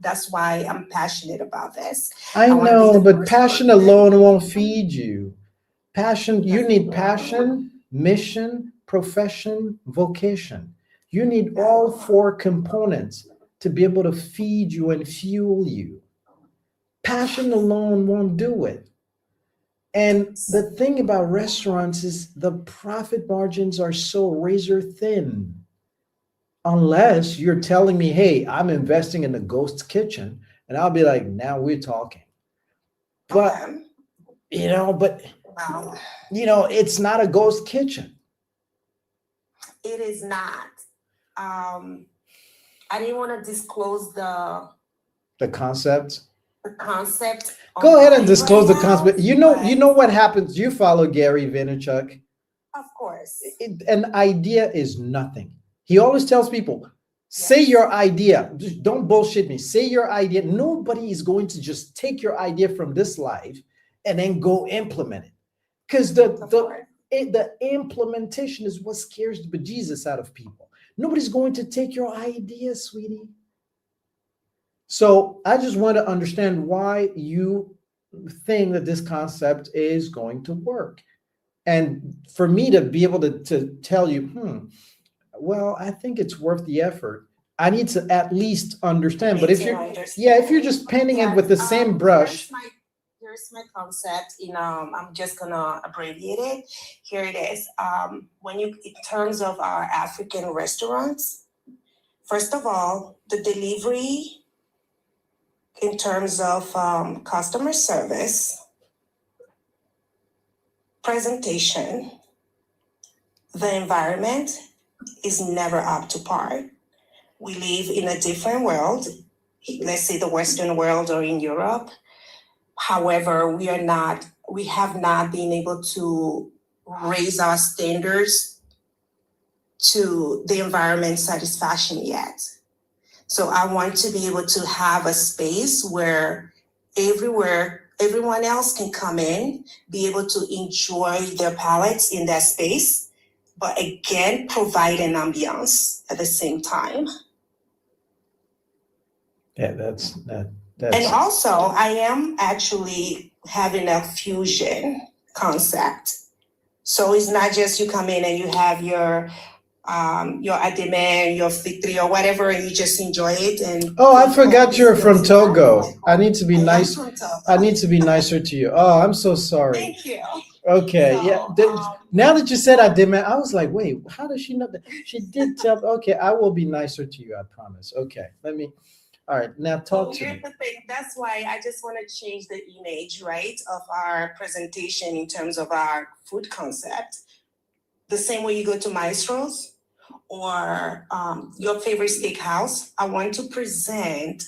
that's why I'm passionate about this. I know, but passion alone won't feed you. Passion, you need passion, mission, profession, vocation. You need all four components to be able to feed you and fuel you. Passion alone won't do it. And the thing about restaurants is the profit margins are so razor thin. Unless you're telling me, hey, I'm investing in a ghost kitchen, and I'll be like, now we're talking. But, it's not a ghost kitchen. It is not. I didn't want to disclose the concept. Go ahead and disclose the concept. You know what happens. You follow Gary Vaynerchuk. Of course. An idea is nothing. He always tells people, say your idea. Just don't bullshit me. Say your idea. Nobody is going to just take your idea from this life and then go implement it. Because the implementation is what scares the bejesus out of people. Nobody's going to take your idea, sweetie. So I just want to understand why you think that this concept is going to work. And for me to be able to tell you, well, I think it's worth the effort, I need to at least understand. But if you're just painting it with the same brush. Here's my concept. I'm just gonna abbreviate it. Here it is. In terms of our African restaurants, first of all, the delivery, in terms of customer service, presentation, the environment is never up to par. We live in a different world, let's say the Western world or in Europe. However, we have not been able to raise our standards to the environment satisfaction yet. So I want to be able to have a space where everyone else can come in, be able to enjoy their palates in that space, but again, provide an ambiance at the same time. Yeah, that's. And also, I am actually having a fusion concept. So it's not just you come in and you have your ademe, your fitri or whatever, and you just enjoy it. And I forgot you're from Togo. I need to be nice. I need to be nicer to you. Oh, I'm so sorry. Thank you. Okay, now that you said ademe, I was like, wait, how does she know that? She did tell. Okay, I will be nicer to you. I promise. Okay, all right, now talk to me. Here's the thing. That's why I just want to change the image, right, of our presentation in terms of our food concept. The same way you go to Maestro's or your favorite steakhouse, I want to present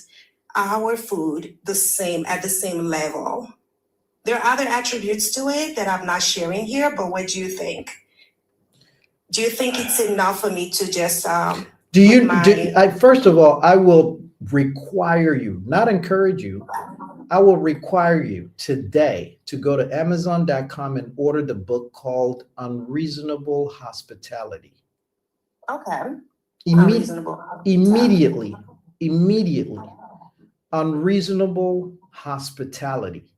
our food at the same level. There are other attributes to it that I'm not sharing here, but what do you think? Do you think it's enough for me to just first of all, I will require you, not encourage you, I will require you today to go to Amazon.com and order the book called Unreasonable Hospitality. Okay. Immediately. Unreasonable Hospitality.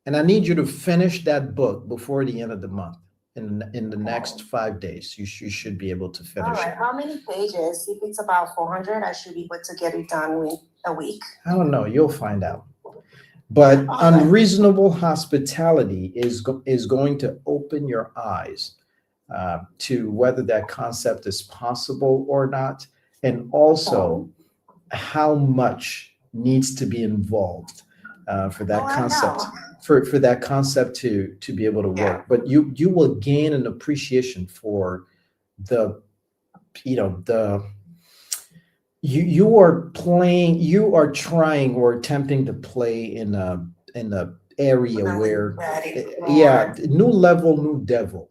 And I need you to finish that book before the end of the month. In the next 5 days, you should be able to finish it. How many pages? If it's about 400, I should be able to get it done in a week. I don't know. You'll find out. But Unreasonable Hospitality is going to open your eyes to whether that concept is possible or not, and also how much needs to be involved for that concept. For that concept to be able to work, but you will gain an appreciation for you are trying or attempting to play in a area where new level, new devil.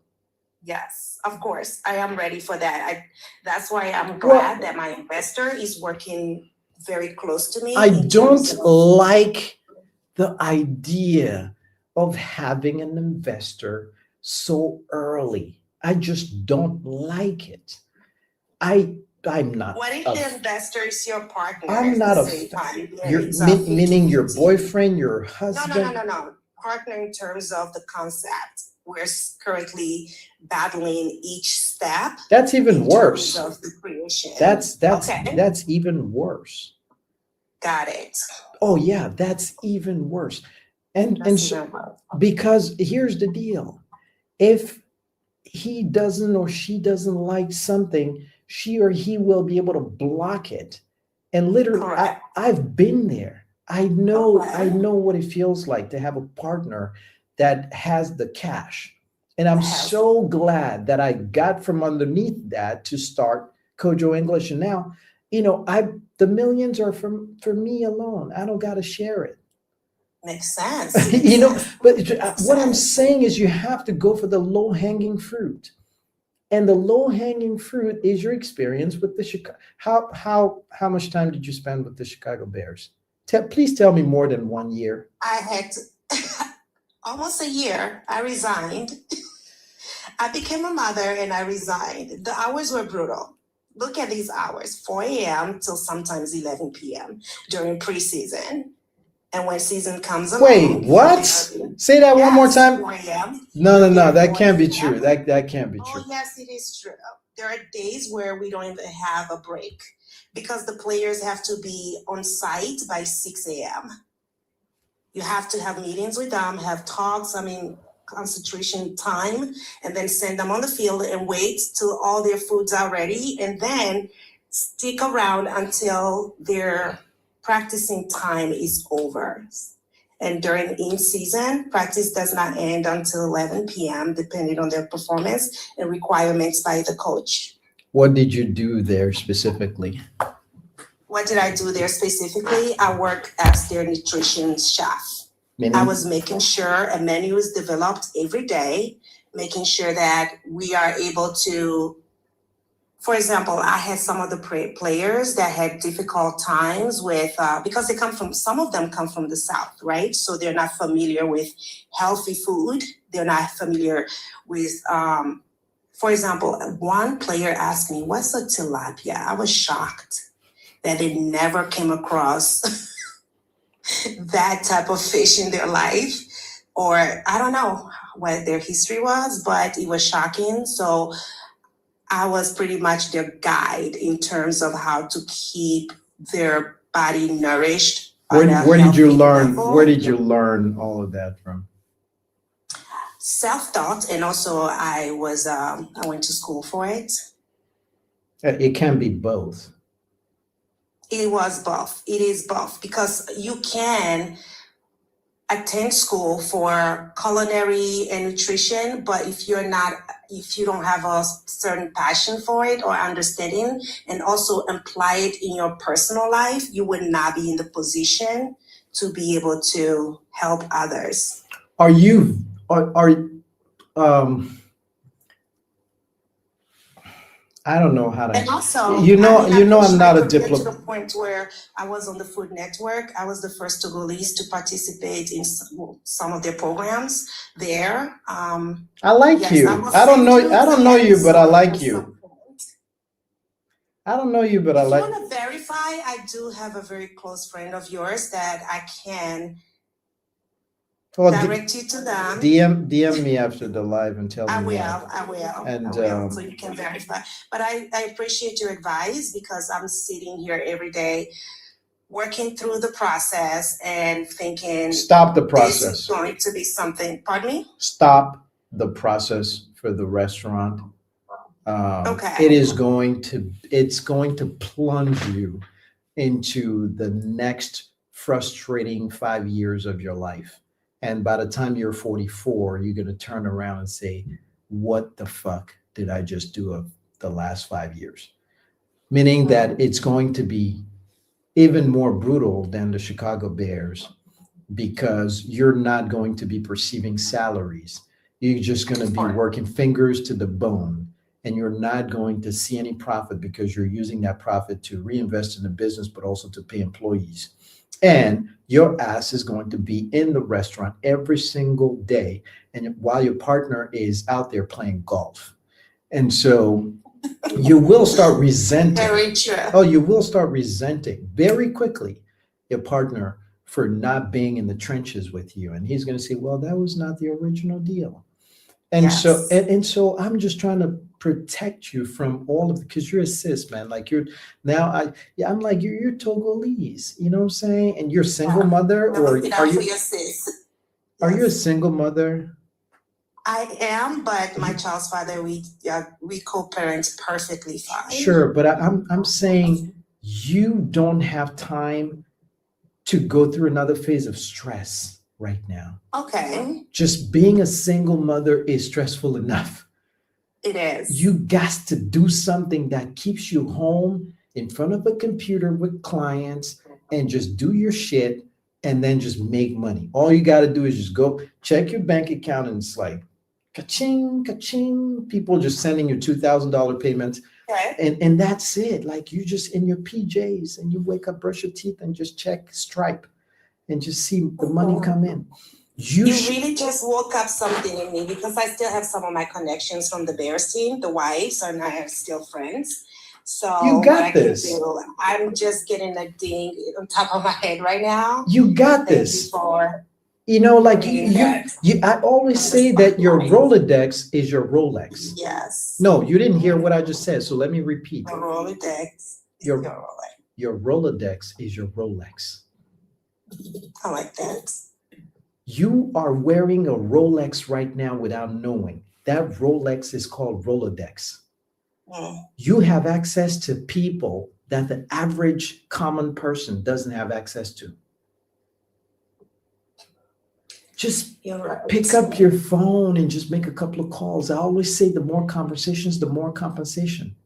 Yes, of course, I am ready for that. That's why I'm glad that my investor is working very close to me. I don't like the idea of having an investor so early. I just don't like it. I'm not. What if the investor is your partner? I'm not meaning your boyfriend, your husband. No. Partner in terms of the concept. We're currently battling each step. That's even worse. Of the creation. That's even worse. Got it. Oh yeah, that's even worse. And so, because here's the deal. If he doesn't or she doesn't like something, she or he will be able to block it. And literally, I've been there. I know what it feels like to have a partner that has the cash. And I'm so glad that I got from underneath that to start Kojo English. And now, the millions are for me alone. I don't got to share it. Makes sense. But what I'm saying is you have to go for the low-hanging fruit. And the low-hanging fruit is your experience with the Chicago. How much time did you spend with the Chicago Bears? Please tell me more than 1 year. I had almost a year. I resigned. I became a mother and I resigned. The hours were brutal. Look at these hours, 4 a.m. till sometimes 11 p.m. during preseason. And when season comes along. Wait, what? Say that one more time. 4 a.m. No, that can't be true. That can't be true. Oh, yes, it is true. There are days where we don't even have a break because the players have to be on site by 6 a.m. You have to have meetings with them, have talks, concentration time, and then send them on the field and wait till all their foods are ready, and then stick around until their practicing time is over. And during in-season, practice does not end until 11 p.m., depending on their performance and requirements by the coach. What did you do there specifically? What did I do there specifically? I work as their nutrition chef. Meaning? I was making sure a menu is developed every day, making sure that we are able to, for example, I had some of the players that had difficult times with, because some of them come from the South, right? So they're not familiar with healthy food. They're not familiar with, for example, one player asked me, what's a tilapia? I was shocked that they never came across that type of fish in their life, or I don't know what their history was, but it was shocking. So I was pretty much their guide in terms of how to keep their body nourished. Where did you learn? Where did you learn all of that from? Self-taught, and also I went to school for it. It can be both. It was both. It is both, because you can attend school for culinary and nutrition, but if you don't have a certain passion for it or understanding and also apply it in your personal life, you would not be in the position to be able to help others. Are you I don't know how to. And also, I'm not a to diplomat. the point where I was on the Food Network. I was the first Togolese to participate in some of their programs there. I like you. I don't know you, but I like you. I don't know you, but I like. If you want to verify, I do have a very close friend of yours that I can direct you to them. DM me after the live and tell me. I will. And so you can verify. But I appreciate your advice because I'm sitting here every day working through the process and thinking. Stop the process. This is going to be something. Pardon me? Stop the process for the restaurant. Okay. It's going to plunge you into the next frustrating 5 years of your life. And by the time you're 44, you're going to turn around and say, what the fuck did I just do of the last 5 years? Meaning that it's going to be even more brutal than the Chicago Bears because you're not going to be perceiving salaries. You're just going to be working fingers to the bone. And you're not going to see any profit because you're using that profit to reinvest in the business, but also to pay employees. And your ass is going to be in the restaurant every single day. And while your partner is out there playing golf. And so you will start resenting. Very true. Oh, you will start resenting very quickly your partner for not being in the trenches with you. And he's going to say, well, that was not the original deal. And Yes. so I'm just trying to protect you from all of because you're a cis, man. Like you're Togolese, you know what I'm saying? And you're a single mother, or are you a single mother? I am, but my child's father, we co-parent perfectly fine. Sure, but I'm saying you don't have time to go through another phase of stress right now. Okay. Just being a single mother is stressful enough. It is. You got to do something that keeps you home in front of a computer with clients and just do your shit and then just make money. All you got to do is just go check your bank account and it's like ka-ching, ka-ching. People just sending you $2,000 payments. Okay. And that's it. Like you just in your PJs and you wake up, brush your teeth and just check Stripe and just see the money come in. You really just woke up something in me because I still have some of my connections from the Bears team. The wives and I are still friends. So you got this. I'm just getting a ding on top of my head right now. You got this. You know, like I always say that your Rolodex is your Rolex. Yes. No, you didn't hear what I just said. So let me repeat. The Rolodex. Your Rolodex is your Rolex. I like that. You are wearing a Rolex right now without knowing. That Rolex is called Rolodex. You have access to people that the average common person doesn't have access to. Just pick up your phone and just make a couple of calls. I always say the more conversations, the more compensation.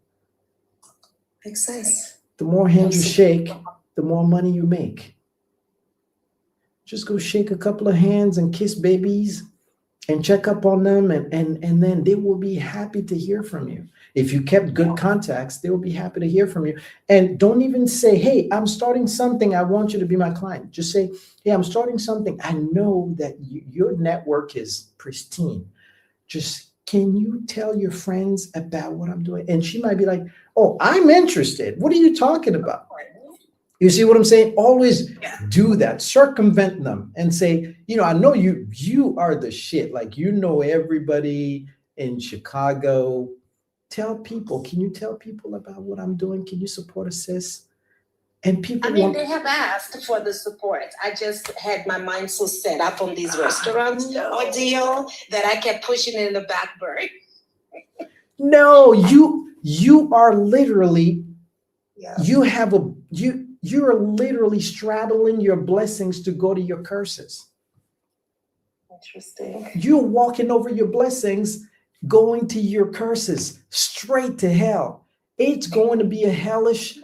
Makes sense. The more hands you shake, the more money you make. Just go shake a couple of hands and kiss babies and check up on them. And then they will be happy to hear from you. If you kept good contacts, they will be happy to hear from you. And don't even say, hey, I'm starting something. I want you to be my client. Just say, hey, I'm starting something. I know that your network is pristine. Just can you tell your friends about what I'm doing? And she might be like, oh, I'm interested. What are you talking about? You see what I'm saying? Always do that. Circumvent them and say, you know, I know you are the shit. Like, you know, everybody in Chicago. Tell people, can you tell people about what I'm doing? Can you support a cis? And people they have asked for the support. I just had my mind so set up on these restaurants ordeal that I kept pushing it in the back burner. No, you are literally, you're literally straddling your blessings to go to your curses. Interesting. You're walking over your blessings, going to your curses, straight to hell. It's going to be a hellish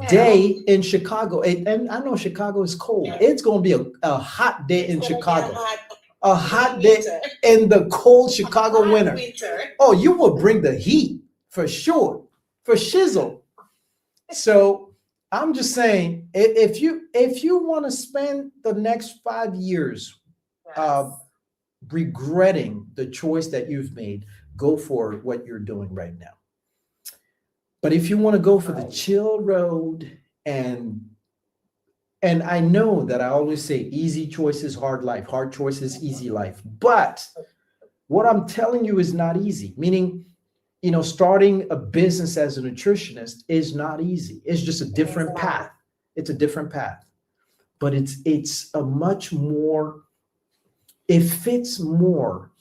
day in Chicago. And I know Chicago is cold. It's going to be a hot day in Chicago. A hot day in the cold Chicago winter. Oh, you will bring the heat for sure, for shizzle. So I'm just saying, if you want to spend the next 5 years regretting the choice that you've made, go for what you're doing right now. But if you want to go for the chill road, and I know that I always say easy choices, hard life, hard choices, easy life. But what I'm telling you is not easy, meaning, starting a business as a nutritionist is not easy. It's just a different path. It's a different path, but it's a much more, it fits more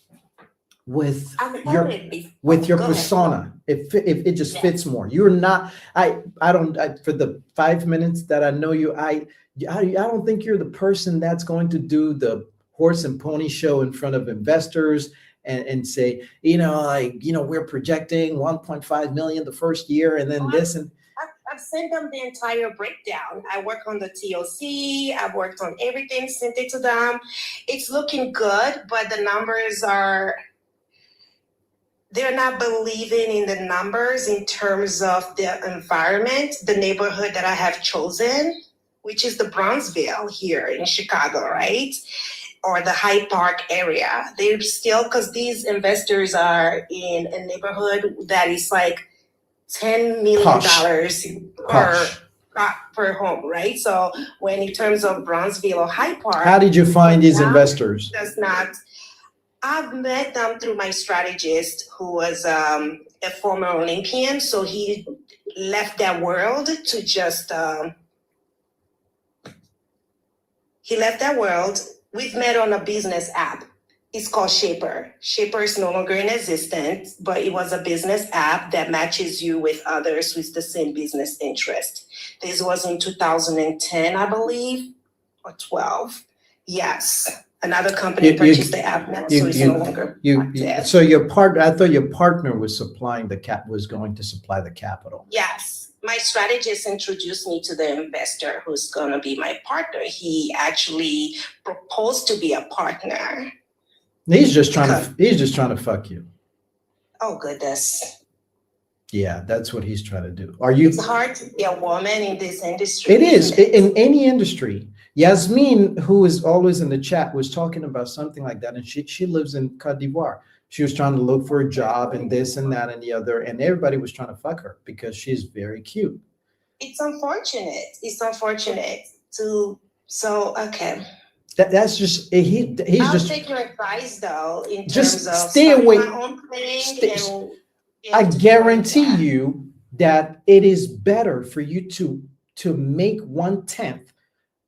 with your persona. It just fits more. You're not, I don't, for the 5 minutes that I know you, I don't think you're the person that's going to do the horse and pony show in front of investors and say, we're projecting 1.5 million the first year, and then this and I've sent them the entire breakdown. I work on the TOC. I've worked on everything, sent it to them. It's looking good, but the numbers they're not believing in the numbers in terms of the environment, the neighborhood that I have chosen, which is the Bronzeville here in Chicago, right? Or the Hyde Park area. They're still, because these investors are in a neighborhood that is like $10 million per home, right? So when in terms of Bronzeville or Hyde Park. How did you find these investors? I've met them through my strategist, who was a former Olympian. So he left that world to just, he left that world. We've met on a business app. It's called Shaper. Shaper is no longer in existence, but it was a business app that matches you with others with the same business interest. This was in 2010, I believe, or 12. Yes. Another company purchased the app now, so it's no longer active. So your partner, I thought your partner was supplying was going to supply the capital. Yes. My strategist introduced me to the investor who's going to be my partner. He actually proposed to be a partner. He's just trying to fuck you. Oh, goodness. Yeah, that's what he's trying to do. It's hard to be a woman in this industry. It is in any industry. Yasmin, who is always in the chat, was talking about something like that, and she lives in Cote d'Ivoire. She was trying to look for a job and this and that and the other, and everybody was trying to fuck her because she's very cute. It's unfortunate. Okay. That's just I'll take your advice though in just terms of stay away. my own thing I guarantee you that it is better for you to make 1/10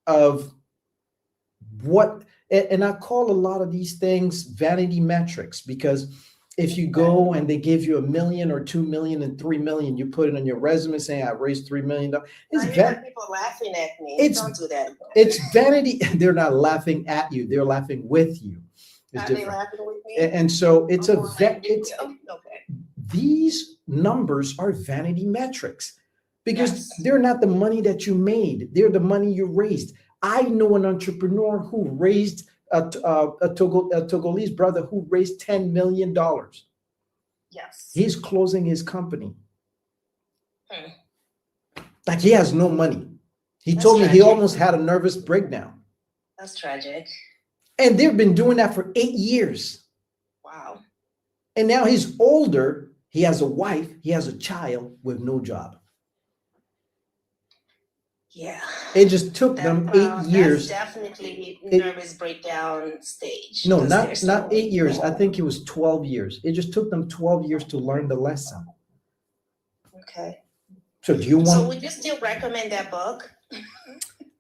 of what, and I call a lot of these things vanity metrics, because if you go and they give you $1 million or $2 million and $3 million, you put it on your resume saying I raised $3 million. It's people laughing at me. Don't do that. It's vanity. They're not laughing at you. They're laughing with you. It's different. They laughing with me? And so it's these numbers are vanity metrics, because they're not the money that you made. They're the money you raised. I know an entrepreneur who raised a Togolese brother who raised $10 million. Yes. He's closing his company. Like, he has no money. He told me he almost had a nervous breakdown. That's tragic. And they've been doing that for 8 years. Wow. And now he's older. He has a wife. He has a child with no job. Yeah. It just took them 8 years. That's definitely nervous breakdown stage. No, not 8 years. I think it was 12 years. It just took them 12 years to learn the lesson. Okay. So do you want? So would you still recommend that book?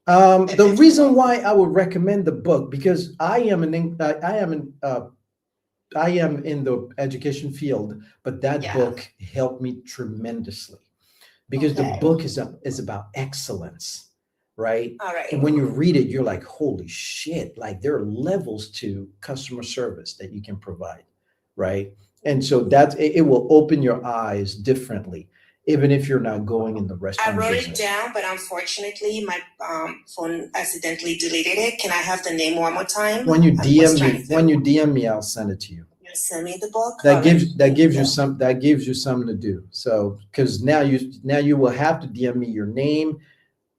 The reason why I would recommend the book, because I am in the education field, but that book helped me tremendously, because the book is about excellence, right? All right. And when you read it, you're like, holy shit, like there are levels to customer service that you can provide, right? And so it will open your eyes differently, even if you're not going in the I restaurant wrote business. it down, but unfortunately, my phone accidentally deleted it. Can I have the name one more time? When you I was DM trying me, to- when you DM me, I'll send it to you. You'll send me the book. That All gives right. that gives you something to do. So because now you will have to DM me your name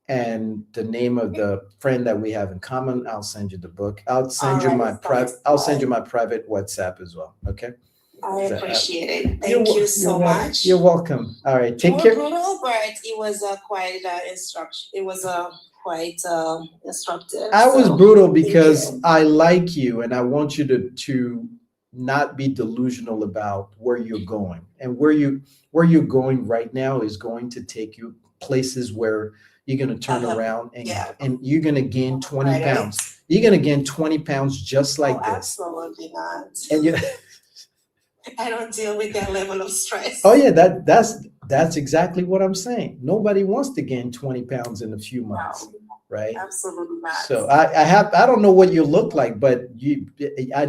and the name of the friend that we have in common. I'll send you the book. I'll send you my private. I'll send you my private WhatsApp as well. Okay. I appreciate it. You're Thank you wel- so you're wel- much. You're welcome. All right. You Take were care. brutal, but it was quite instruction. It was quite instructive. I was so brutal thank because you. I like you and I want you to not be delusional about where you're going. And where you're going right now is going to take you places where you're going to turn around and you're going to gain 20 Right. pounds. You're going to gain 20 pounds just like this. Absolutely not. And you I don't deal with that level of stress. Oh yeah, that's exactly what I'm saying. Nobody wants to gain 20 pounds in a few months, right? Absolutely not. So I don't know what you look like, but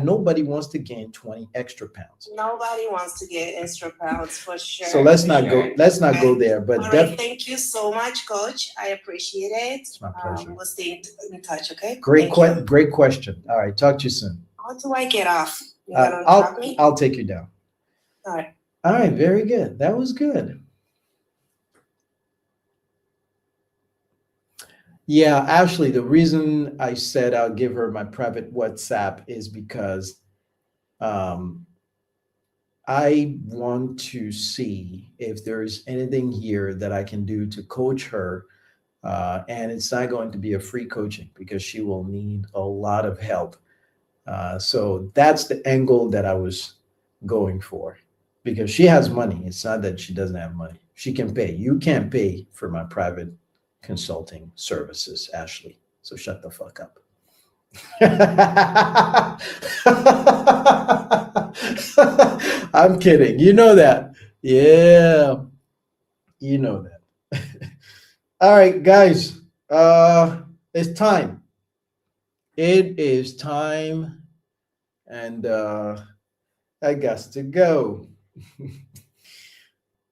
nobody wants to gain 20 extra pounds. Nobody wants to get extra pounds for sure. So let's for not sure. go go there. But All right, thank you so much, Coach. I appreciate it. It's my pleasure. We'll stay in touch, okay? great Thank you. great question. All right, talk to you soon. How do I get off? You gotta drop me? I'll take you down. All right. All right, very good. That was good. Yeah, Ashley, the reason I said I'll give her my private WhatsApp is because I want to see if there's anything here that I can do to coach her. And it's not going to be a free coaching because she will need a lot of help. So that's the angle that I was going for because she has money. It's not that she doesn't have money. She can pay. You can't pay for my private consulting services, Ashley. So shut the fuck up. I'm kidding. You know that. Yeah. You know that. All right, guys. It's time. It is time. And I got to go.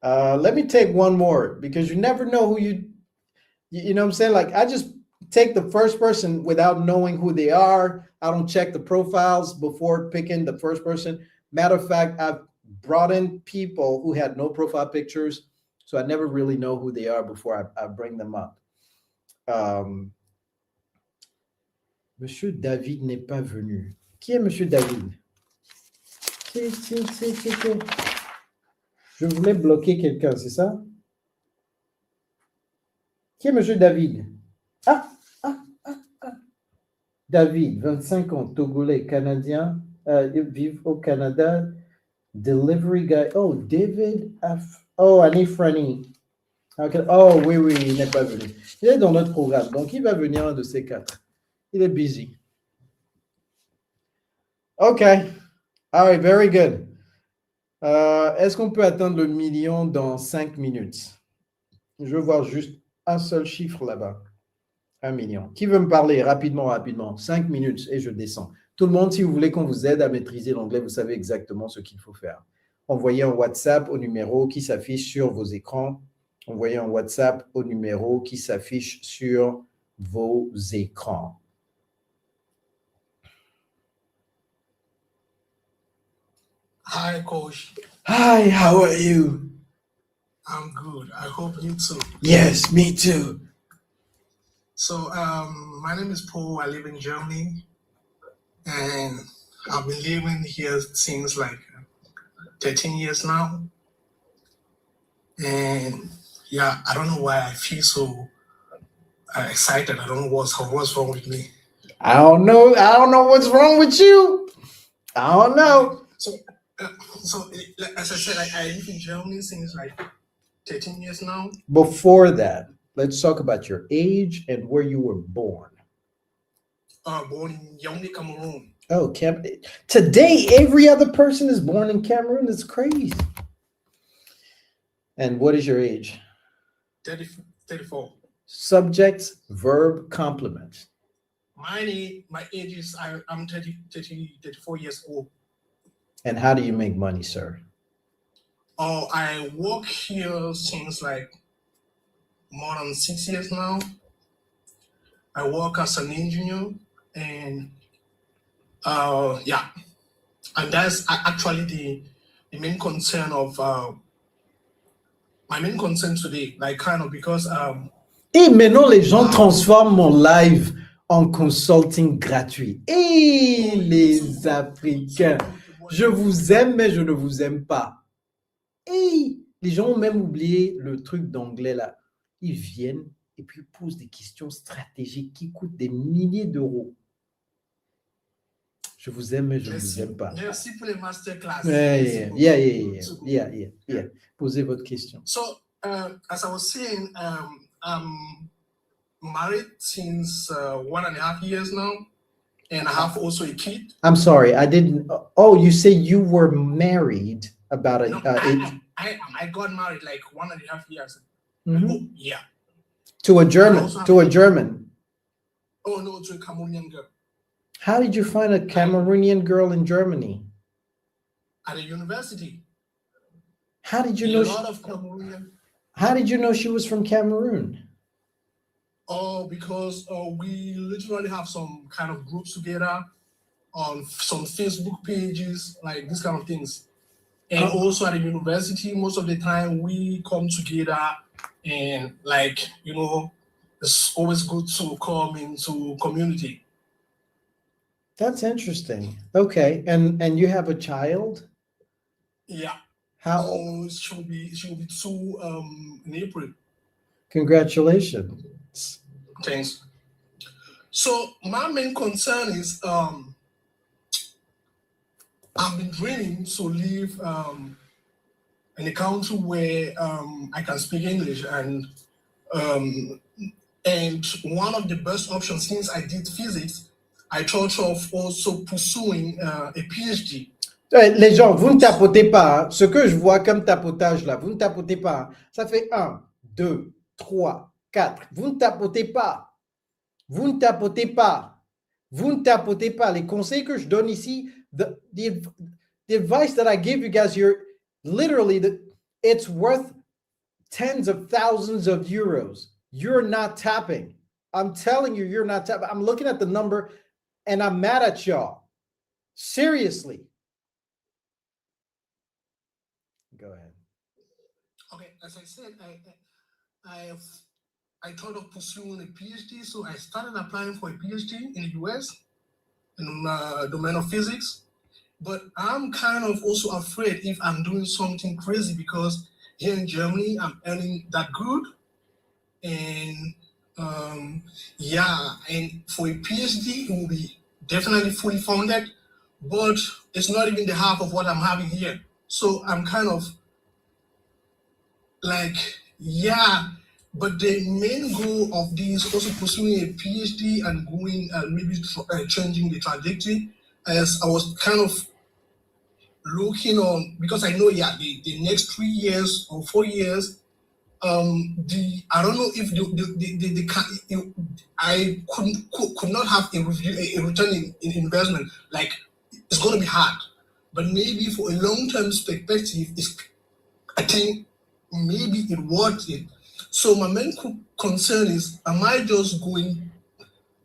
Let me take one more because you never know who you know what I'm saying? Like I just take the first person without knowing who they are. I don't check the profiles before picking the first person. Matter of fact, I've brought in people who had no profile pictures, so I never really know who they are before I bring them up. Monsieur David n'est pas venu. Qui est Monsieur David? Qui? Je voulais bloquer quelqu'un, c'est ça? Qui est Monsieur David? David, 25 ans, Togolais, Canadien, vive au Canada, delivery guy. Oh, David Annie Franny. Okay. Oh, oui, il n'est pas venu. Il est dans notre programme, donc il va venir un de ces quatre. Il est busy. Okay. All right, very good. Est-ce qu'on peut atteindre le million dans 5 minutes? Je veux voir juste un seul chiffre là-bas. 1 million. Qui veut me parler rapidement? 5 minutes et je descends. Tout le monde, si vous voulez qu'on vous aide à maîtriser l'anglais, vous savez exactement ce qu'il faut faire. Envoyez un WhatsApp au numéro qui s'affiche sur vos écrans. Envoyez un WhatsApp au numéro qui s'affiche sur vos écrans. Hi, Coach. Hi, how are you? I'm good. I hope you too. Yes, me too. So, my name is Paul. I live in Germany, and I've been living here since like 13 years now. And yeah, I don't know why I feel so excited. I don't know what's wrong with me. I don't know what's wrong with you. I don't know. So as I said, I live in Germany since like 13 years now. Before that, let's talk about your age and where you were born. Born in Yaoundé, Cameroon. Oh, today every other person is born in Cameroon. It's crazy. And what is your age? 34. subject, verb, complement. My age is, I'm 34 years old. And how do you make money, sir? Oh, I work here since like more than 6 years now. I work as an engineer, and yeah, and that's actually the main concern of my main concern today. Like kind of because Et maintenant, les gens transforment mon live en consulting gratuit. Et les Africains, je vous aime, mais je ne vous aime pas. Et les gens ont même oublié le truc d'anglais là. Ils viennent et puis posent des questions stratégiques qui coûtent des milliers d'euros. Je vous aime, mais je ne vous aime pas. Merci pour les masterclass. Yeah. Posez votre question. So, as I was saying, I'm married since 1.5 years now, and I have also a kid. I'm sorry, I didn't. Oh, you say you were married about I got married like 1.5 years. Mm-hmm. Yeah. To a German. Oh no, to a Cameroonian girl. How did you find a Cameroonian girl in Germany? At a university. How did you know? How did you know she was from Cameroon? Oh, because we literally have some kind of groups together on some Facebook pages, like these kind of things. And also at the university, most of the time we come together and like, you know, it's always good to come into community. That's interesting. Okay. And you have a child? Yeah. How old? She'll be 2 in April. Congratulations. Thanks. So my main concern is I've been dreaming to live in a country where I can speak English, and one of the best options, since I did physics, I thought of also pursuing a PhD. Les gens, vous ne tapotez pas. Hein. Ce que je vois comme tapotage là, vous ne tapotez pas. Hein. Ça fait 1, 2, 3, 4. Vous ne tapotez pas. Vous ne tapotez pas. Vous ne tapotez pas. Les conseils que je donne ici, the advice that I give you guys here, literally, it's worth tens of thousands of euros. You're not tapping. I'm telling you, you're not tapping. I'm looking at the number and I'm mad at y'all. Seriously. Go ahead. Okay, as I said, I thought of pursuing a PhD, so I started applying for a PhD in the US in the domain of physics. But I'm kind of also afraid if I'm doing something crazy, because here in Germany, I'm earning that good. And yeah, and for a PhD, it will be definitely fully funded, but it's not even the half of what I'm having here. So I'm kind of like, yeah, but the main goal of this, also pursuing a PhD and going maybe changing the trajectory, as I was kind of looking on, because I know, yeah, the next 3 years or 4 years, I don't know if I could not have a return in investment. Like, it's going to be hard, but maybe for a long-term perspective, I think maybe it worth it. So my main concern is, am I just going,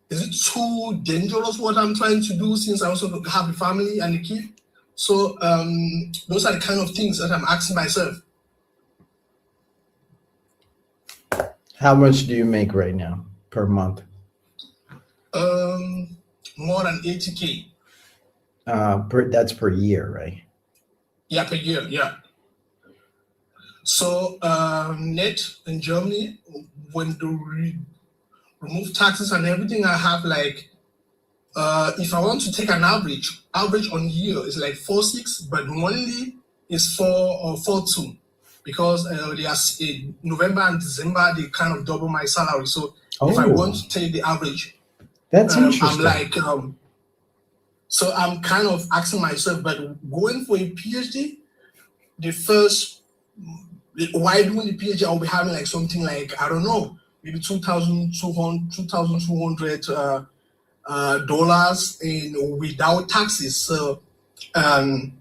is it too dangerous what I'm trying to do, since I also have a family and a kid? So those are the kind of things that I'm asking myself. How much do you make right now per month? More than 80K. That's per year, right? Yeah, per year, yeah. So net in Germany, when you remove taxes and everything, I have like, if I want to take an average on year is like 4.6, but monthly is 4 or 4.2, because in November and December they kind of double my salary. So if I want to take the average, that's interesting. I'm like, so I'm kind of asking myself, but going for a PhD, while doing the PhD, I'll be having like something like, I don't know, maybe $2,200 dollars in without taxes. So now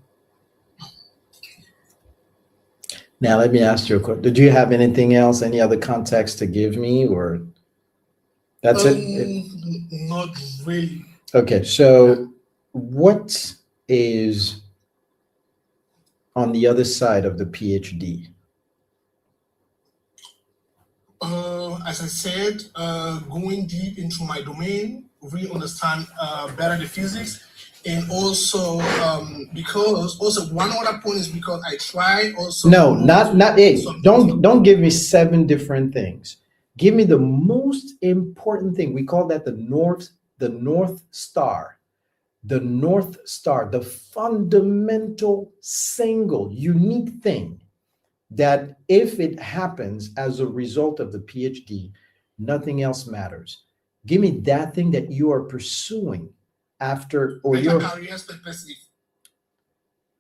let me ask you a question. Did you have anything else, any other context to give me, or that's it? Not really. Okay, so what is on the other side of the PhD? As I said, going deep into my domain, really understand better the physics, and also because also one other point is because I try also. No, not eight. Don't give me 7 different things. Give me the most important thing. We call that the North Star. The North Star, the fundamental, single, unique thing that if it happens as a result of the PhD, nothing else matters. Give me that thing that you are pursuing after, or your career specific.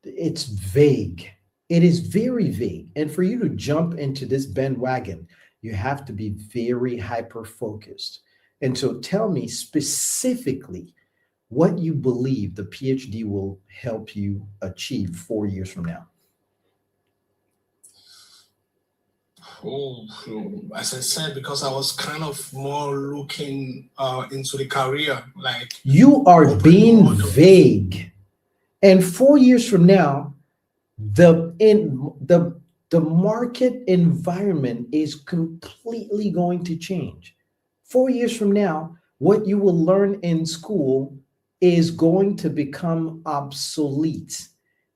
It's vague. It is very vague. And for you to jump into this bandwagon, you have to be very hyper focused. And so tell me specifically what you believe the PhD will help you achieve 4 years from now. Oh, as I said, because I was kind of more looking into the career, like you are being vague. And 4 years from now, the market environment is completely going to change. 4 years from now, what you will learn in school is going to become obsolete.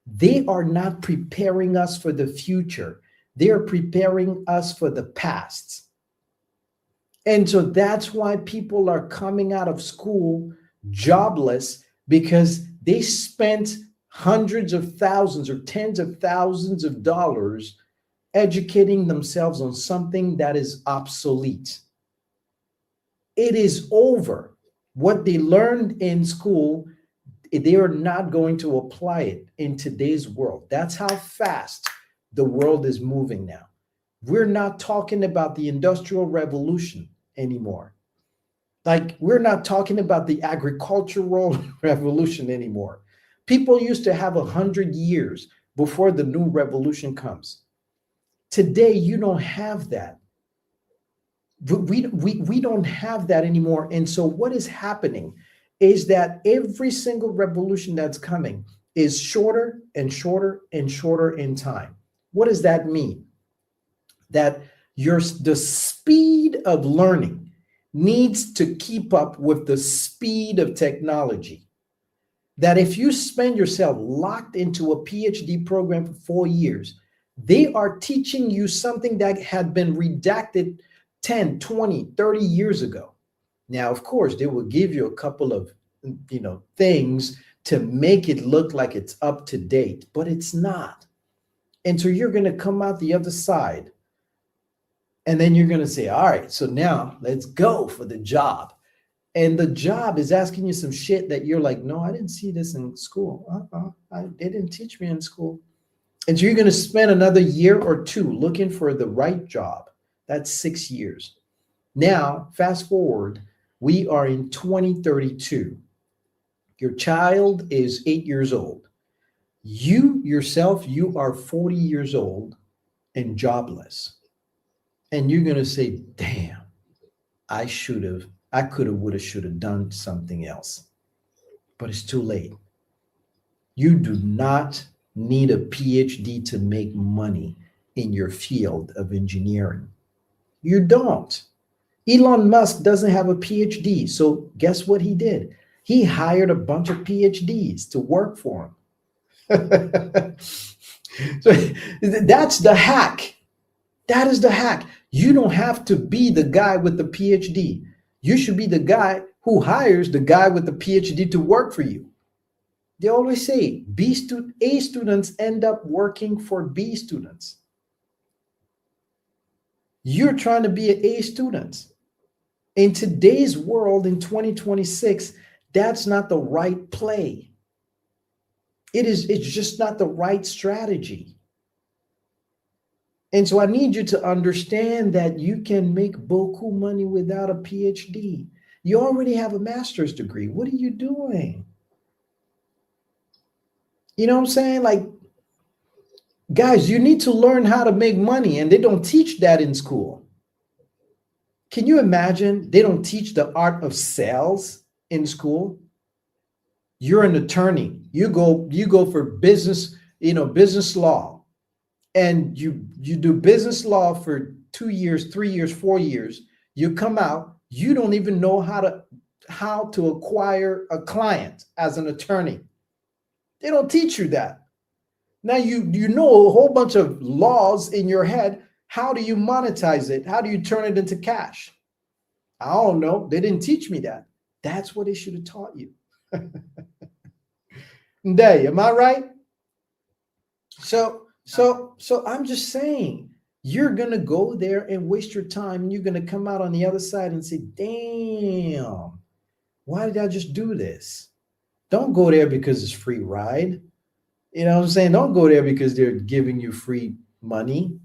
They are not preparing us for the future. They are preparing us for the past. And so that's why people are coming out of school jobless, because they spent hundreds of thousands or tens of thousands of dollars educating themselves on something that is obsolete. It is over. What they learned in school, they are not going to apply it in today's world. That's how fast the world is moving now. We're not talking about the Industrial Revolution anymore. Like, we're not talking about the agricultural revolution anymore. People used to have 100 years before the new revolution comes. Today, you don't have that. We don't have that anymore. And so what is happening is that every single revolution that's coming is shorter and shorter and shorter in time. What does that mean? That the speed of learning needs to keep up with the speed of technology. That if you spend yourself locked into a PhD program for 4 years, they are teaching you something that had been redacted 10, 20, 30 years ago. Now, of course, they will give you a couple of, things to make it look like it's up to date, but it's not. And so you're going to come out the other side, and then you're going to say, all right, so now let's go for the job. And the job is asking you some shit that you're like, no, I didn't see this in school. They didn't teach me in school. And so you're going to spend another year or 2 looking for the right job. That's 6 years. Now, fast forward, we are in 2032. Your child is 8 years old. You yourself, you are 40 years old and jobless. And you're going to say, damn, I could have, would have, should have done something else. But it's too late. You do not need a PhD to make money in your field of engineering. You don't. Elon Musk doesn't have a PhD. So guess what he did? He hired a bunch of PhDs to work for him. So that's the hack. That is the hack. You don't have to be the guy with the PhD. You should be the guy who hires the guy with the PhD to work for you. They always say A students end up working for B students. You're trying to be an A student. In today's world, in 2026, that's not the right play. It's just not the right strategy. And so I need you to understand that you can make beaucoup money without a PhD. You already have a master's degree. What are you doing? You know what I'm saying? Like, guys, you need to learn how to make money, and they don't teach that in school. Can you imagine? They don't teach the art of sales in school. You're an attorney. You go for business, business law, and you do business law for 2 years, 3 years, 4 years. You come out, you don't even know how to acquire a client as an attorney. They don't teach you that. Now you know a whole bunch of laws in your head. How do you monetize it? How do you turn it into cash? I don't know. They didn't teach me that. That's what they should have taught you. Day, am I right? So I'm just saying, you're gonna go there and waste your time, and you're gonna come out on the other side and say, damn, why did I just do this? Don't go there because it's free ride. You know what I'm saying? Don't go there because they're giving you free money.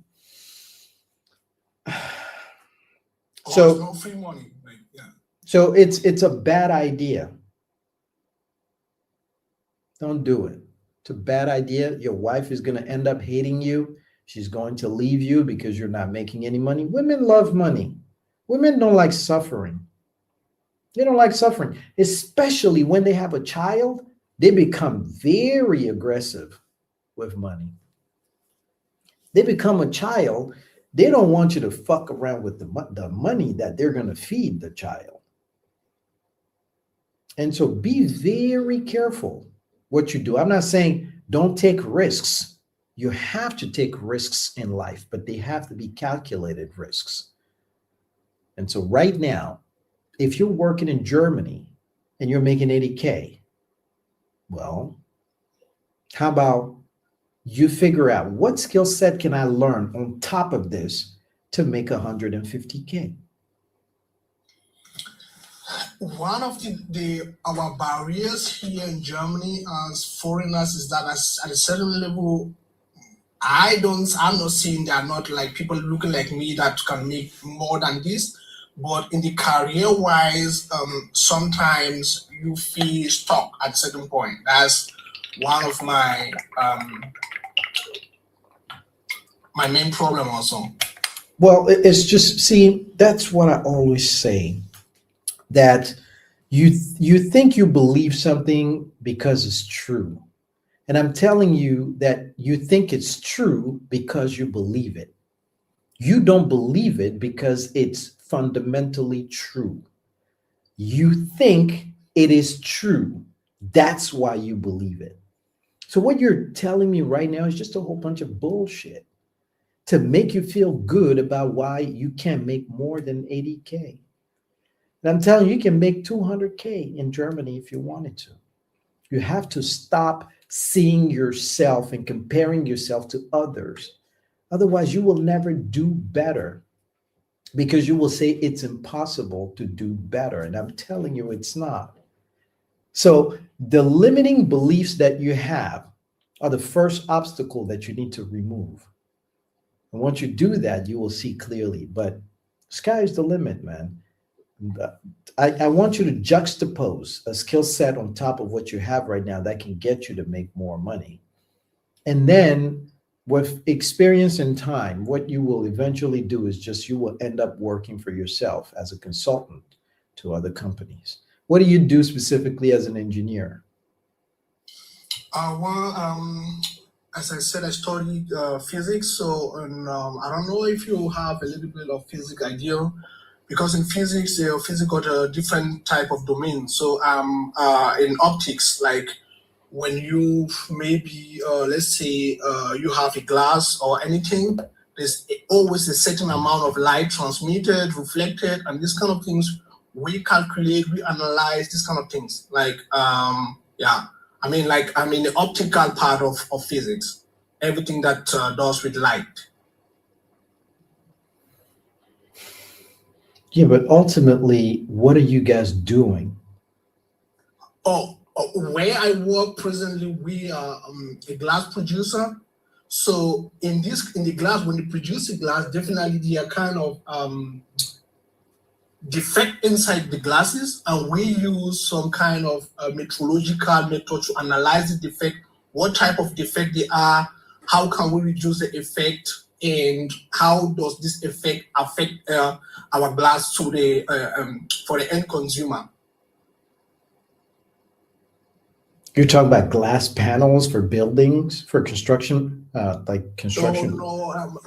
So no free money. Like, yeah. So it's a bad idea. Don't do it. It's a bad idea. Your wife is going to end up hating you. She's going to leave you because you're not making any money. Women love money. Women don't like suffering. They don't like suffering, especially when they have a child. They become very aggressive with money. They become a child. They don't want you to fuck around with the money that they're going to feed the child. And so be very careful what you do. I'm not saying don't take risks. You have to take risks in life, but they have to be calculated risks. And so right now, if you're working in Germany and you're making 80K, well, how about you figure out what skill set can I learn on top of this to make 150K? One of our barriers here in Germany as foreigners is that at a certain level, I'm not saying there are not like people looking like me that can make more than this, but in the career wise, sometimes you feel stuck at a certain point. That's one of my my main problem also. Well, it's just, see, that's what I always say, that you think you believe something because it's true. And I'm telling you that you think it's true because you believe it. You don't believe it because it's fundamentally true. You think it is true. That's why you believe it. So what you're telling me right now is just a whole bunch of bullshit to make you feel good about why you can't make more than 80K. And I'm telling you, you can make 200K in Germany if you wanted to. You have to stop seeing yourself and comparing yourself to others. Otherwise, you will never do better, because you will say it's impossible to do better. And I'm telling you, it's not. So the limiting beliefs that you have are the first obstacle that you need to remove. And once you do that, you will see clearly. But sky is the limit, man. I want you to juxtapose a skill set on top of what you have right now that can get you to make more money. And then with experience and time, what you will eventually do is just, you will end up working for yourself as a consultant to other companies. What do you do specifically as an engineer? As I said, I studied physics. So I don't know if you have a little bit of physics idea, because in physics, physics got a different type of domain. So in optics, like when you maybe, let's say you have a glass or anything, there's always a certain amount of light transmitted, reflected, and this kind of things. We calculate, we analyze these kind of things. Like, yeah, I mean the optical part of physics, everything that does with light. Yeah, but ultimately, what are you guys doing? Where I work presently, we are a glass producer. So in the glass, when you produce the glass, definitely there are kind of defect inside the glasses, and we use some kind of metrological method to analyze the defect, what type of defect they are, how can we reduce the effect, and how does this effect affect our glass to the for the end consumer. You're talking about glass panels for buildings, for construction, like construction? No,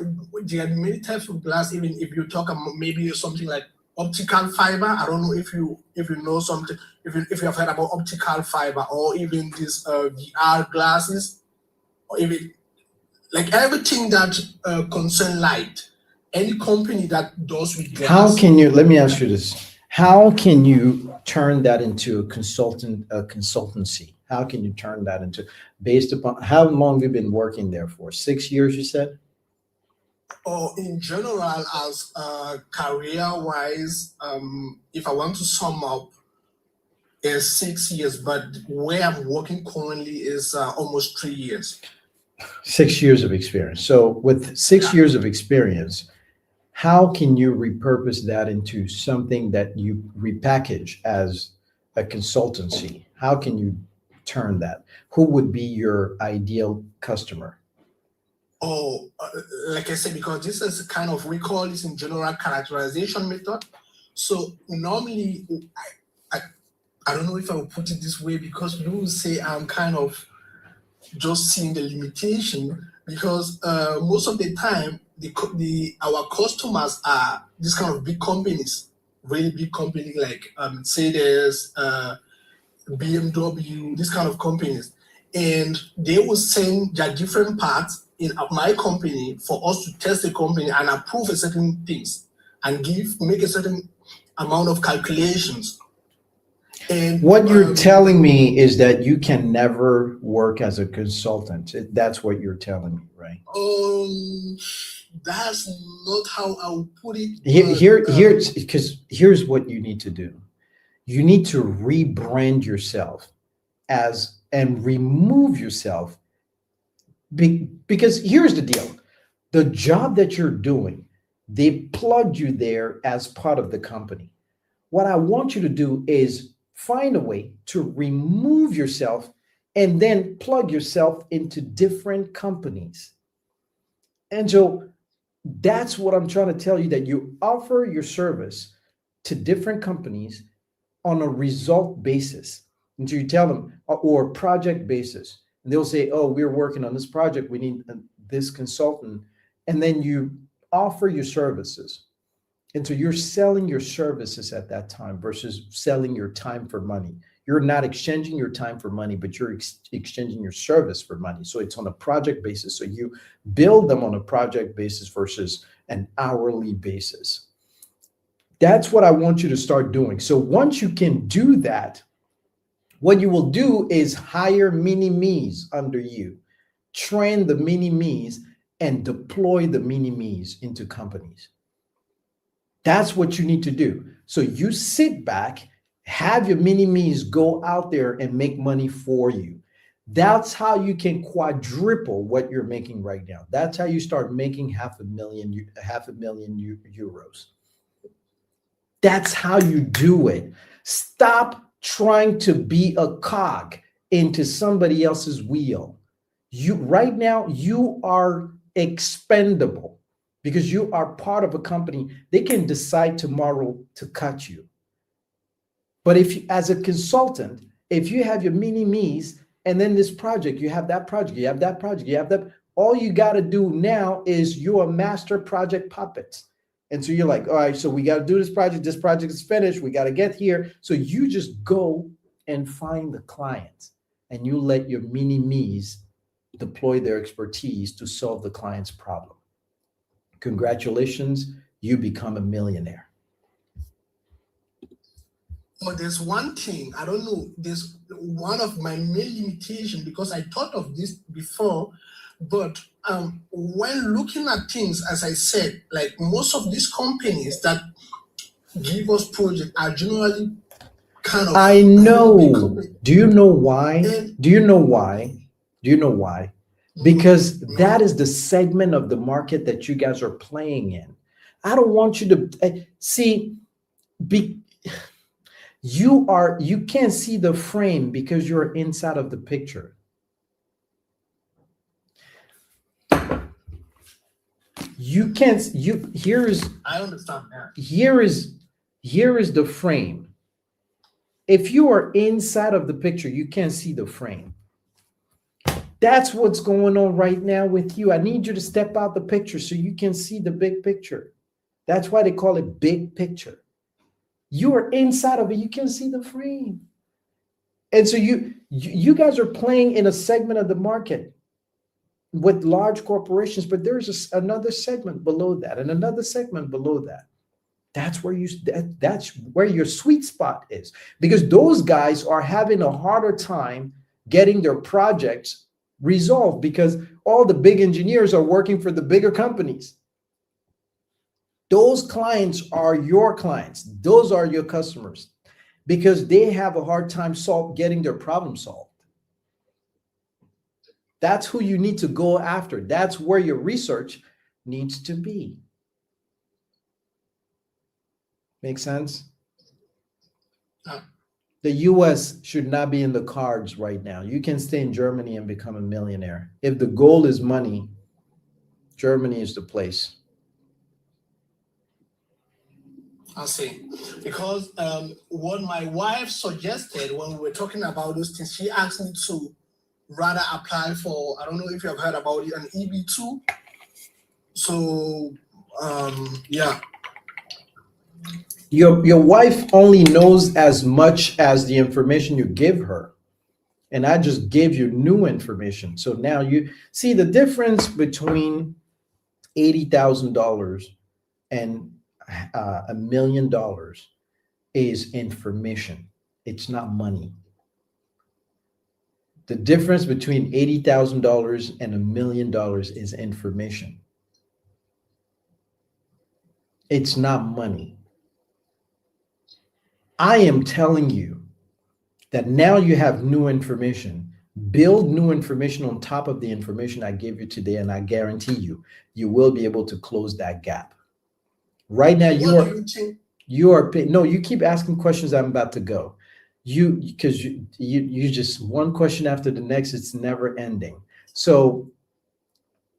there are many types of glass. Even if you talk about maybe something like optical fiber, I don't know if you know something, if you have heard about optical fiber, or even these VR glasses, or even like everything that concern light. Any company that does with glass. How can you? Let me ask you this: how can you turn that into a consultancy? How can you turn that into, based upon how long have you been working there for? 6 years, you said? Or in general, as career-wise, if I want to sum up, is 6 years, but where I'm working currently is almost 3 years. 6 years of experience. So with 6 years of experience, how can you repurpose that into something that you repackage as a consultancy? How can you turn that? Who would be your ideal customer? Oh, like I said, because this is kind of, we call this in general characterization method. So normally, I don't know if I will put it this way, because you will say I'm kind of just seeing the limitation, because most of the time, our customers are these kind of big companies, really big companies like Mercedes, BMW, these kind of companies. And they will send their different parts in my company for us to test the company and approve a certain things and make a certain amount of calculations. And what you're telling me is that you can never work as a consultant. That's what you're telling me, right? That's not how I would put it. Here's what you need to do. You need to rebrand yourself and remove yourself. Because here's the deal. The job that you're doing, they plugged you there as part of the company. What I want you to do is find a way to remove yourself and then plug yourself into different companies. And so that's what I'm trying to tell you, that you offer your service to different companies on a result basis. And so you tell them, or project basis, and they'll say, oh, we're working on this project, we need this consultant. And then you offer your services. And so you're selling your services at that time versus selling your time for money. You're not exchanging your time for money, but you're exchanging your service for money. So it's on a project basis. So you build them on a project basis versus an hourly basis. That's what I want you to start doing. So once you can do that, what you will do is hire mini-me's under you, train the mini-me's, and deploy the mini-me's into companies. That's what you need to do. So you sit back, have your mini-me's go out there and make money for you. That's how you can quadruple what you're making right now. That's how you start making half a million euros. That's how you do it. Stop trying to be a cog into somebody else's wheel. Right now, you are expendable because you are part of a company. They can decide tomorrow to cut you. But as a consultant, if you have your mini-me's and then this project, you have that project, you have that project, you have that, all you got to do now is you're a master project puppet. And so you're like, all right, so we got to do this project is finished, we got to get here. So you just go and find the clients and you let your mini-me's deploy their expertise to solve the client's problem. Congratulations, you become a millionaire. But there's one thing, I don't know, there's one of my main limitations, because I thought of this before, but when looking at things, as I said, like most of these companies that give us projects are generally kind of... I know. Do you know why? Do you know why? because that is the segment of the market that you guys are playing in. I don't want you to see, you can't see the frame because you're inside of the picture. You can't, I understand that. Here is the frame. If you are inside of the picture, you can't see the frame. That's what's going on right now with you. I need you to step out the picture so you can see the big picture. That's why they call it big picture. You are inside of it. You can see the frame. And so you guys are playing in a segment of the market with large corporations, but there's another segment below that and another segment below that. That's where that's where your sweet spot is, because those guys are having a harder time getting their projects resolved because all the big engineers are working for the bigger companies. Those clients are your clients. Those are your customers because they have a hard time getting their problem solved. That's who you need to go after. That's where your research needs to be. Make sense? No. The US should not be in the cards right now. You can stay in Germany and become a millionaire. If the goal is money, Germany is the place. I see. Because what my wife suggested when we were talking about those things, she asked me to rather apply for, I don't know if you have heard about it, an EB2. So, yeah. Your wife only knows as much as the information you give her. And I just gave you new information. So now you see the difference between $80,000 and $1 million is information. It's not money. The difference between $80,000 and $1 million is information. It's not money. I am telling you that now you have new information. Build new information on top of the information I gave you today, and I guarantee you, you will be able to close that gap. Right now, no, you keep asking questions. I'm about to go. Because you just one question after the next, it's never ending. So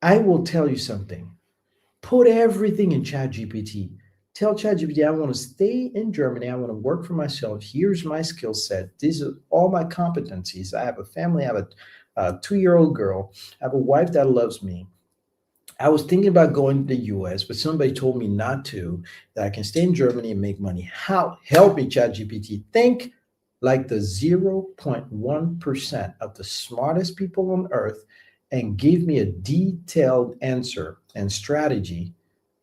I will tell you something. Put everything in ChatGPT. Tell ChatGPT, I want to stay in Germany. I want to work for myself. Here's my skill set. These are all my competencies. I have a family. I have a 2-year-old girl. I have a wife that loves me. I was thinking about going to the US, but somebody told me not to, that I can stay in Germany and make money. How? Help me, ChatGPT. Think like the 0.1% of the smartest people on earth and give me a detailed answer and strategy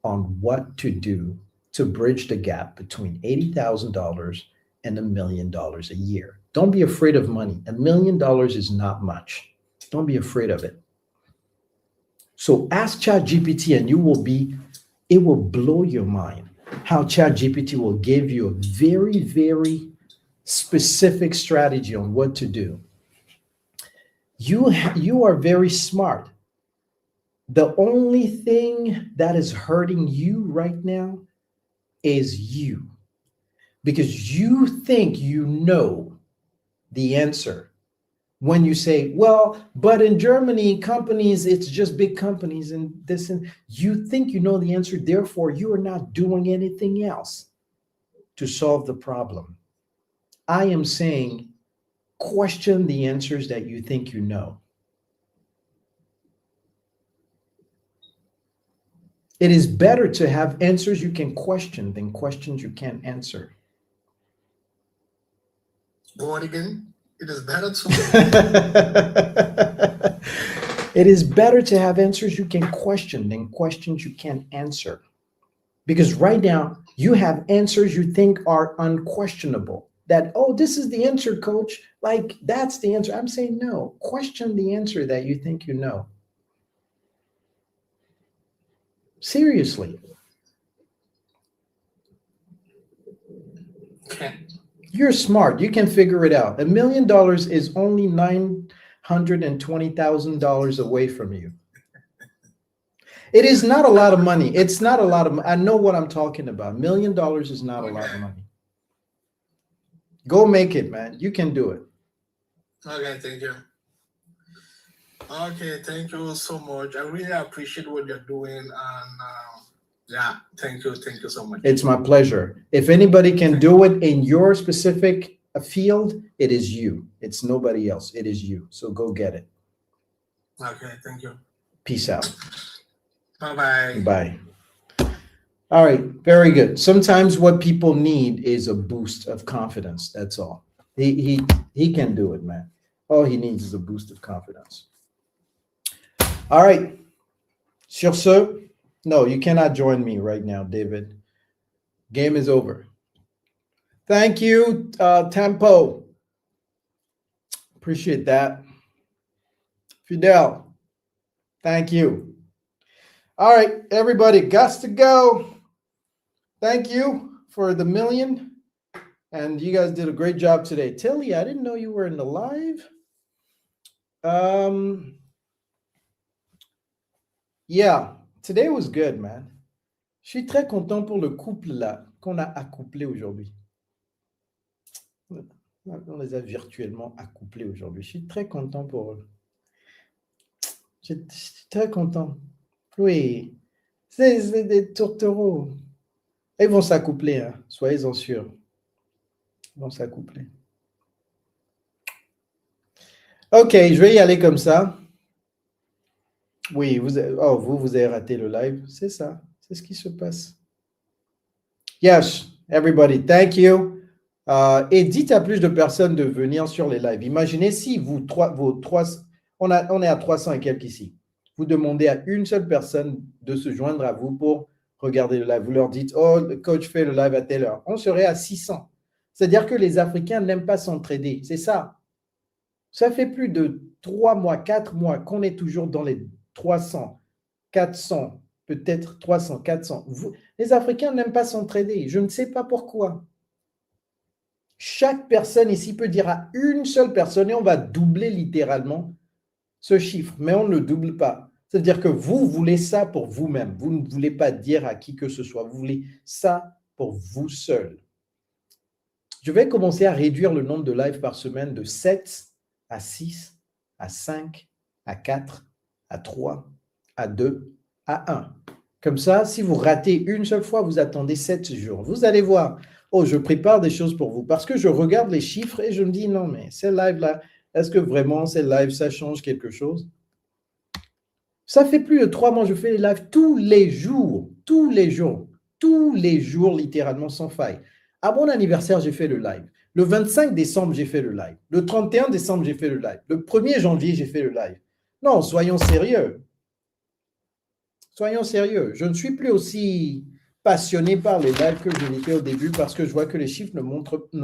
on what to do to bridge the gap between $80,000 and $1 million a year. Don't be afraid of money. $1 million is not much. Don't be afraid of it. So ask ChatGPT and it will blow your mind how ChatGPT will give you a very, very specific strategy on what to do. You are very smart. The only thing that is hurting you right now is you, because you think you know the answer. When you say, well, but in Germany, companies, it's just big companies and this, and you think you know the answer, therefore you are not doing anything else to solve the problem. I am saying, question the answers that you think you know. It is better to have answers you can question than questions you can't answer. Go on again. It is better to. It is better to have answers you can question than questions you can't answer. Because right now, you have answers you think are unquestionable. That, oh, this is the answer, coach. Like, that's the answer. I'm saying no. Question the answer that you think you know. Seriously. Okay. You're smart. You can figure it out. $1 million is only $120,000 away from you. It is not a lot of money. It's not a lot of. I know what I'm talking about. $1 million is not a lot of money. Go make it, man. You can do it. Okay, thank you. Okay, thank you so much. I really appreciate what you're doing, and yeah, thank you so much. It's my pleasure. If anybody can do it in your specific field, it is you. It's nobody else. It is you. So go get it. Okay, thank you. Peace out. Bye-bye. Bye. All right, very good. Sometimes what people need is a boost of confidence. That's all. He can do it, man. All he needs is a boost of confidence. All right. Sur ce, no, you cannot join me right now, David. Game is over. Thank you, Tempo. Appreciate that. Fidel, thank you. All right, everybody, got to go. Thank you for the million. And you guys did a great job today. Tilly, I didn't know you were in the live. Yeah, today was good, man. Je suis très content pour le couple là qu'on a accouplé aujourd'hui. On les a virtuellement accouplés aujourd'hui. Je suis très content pour eux. Je suis très content. Oui, c'est des tourtereaux. Ils vont s'accoupler, hein. Soyez-en sûrs. Ils vont s'accoupler. Ok, je vais y aller comme ça. Oui, vous avez raté le live. C'est ça. C'est ce qui se passe. Yes, everybody, thank you. Et dites à plus de personnes de venir sur les lives. Imaginez si on est à 300 et quelques ici. Vous demandez à une seule personne de se joindre à vous pour regarder le live. Vous leur dites, oh, le coach fait le live à telle heure. On serait à 600. C'est-à-dire que les Africains n'aiment pas s'entraider. C'est ça. Ça fait plus de 3 mois, 4 mois qu'on est toujours dans les 300, 400, peut-être 300, 400. Les Africains n'aiment pas s'entraider. Je ne sais pas pourquoi. Chaque personne ici peut dire à une seule personne et on va doubler littéralement ce chiffre, mais on ne le double pas. C'est-à-dire que vous voulez ça pour vous-même. Vous ne voulez pas dire à qui que ce soit. Vous voulez ça pour vous seul. Je vais commencer à réduire le nombre de lives par semaine de 7 à 6, à 5, à 4, à 3, à 2, à 1. Comme ça, si vous ratez une seule fois, vous attendez 7 jours. Vous allez voir, oh, je prépare des choses pour vous. Parce que je regarde les chiffres et je me dis, non, mais ces lives-là, est-ce que vraiment ces lives, ça change quelque chose? Ça fait plus de 3 mois, je fais les lives tous les jours, littéralement, sans faille. À mon anniversaire, j'ai fait le live. Le 25 décembre, j'ai fait le live. Le 31 décembre, j'ai fait le live. Le 1er janvier, j'ai fait le live. Non, soyons sérieux. Soyons sérieux. Je ne suis plus aussi passionné par les lives que je l'étais au début parce que je vois que les chiffres ne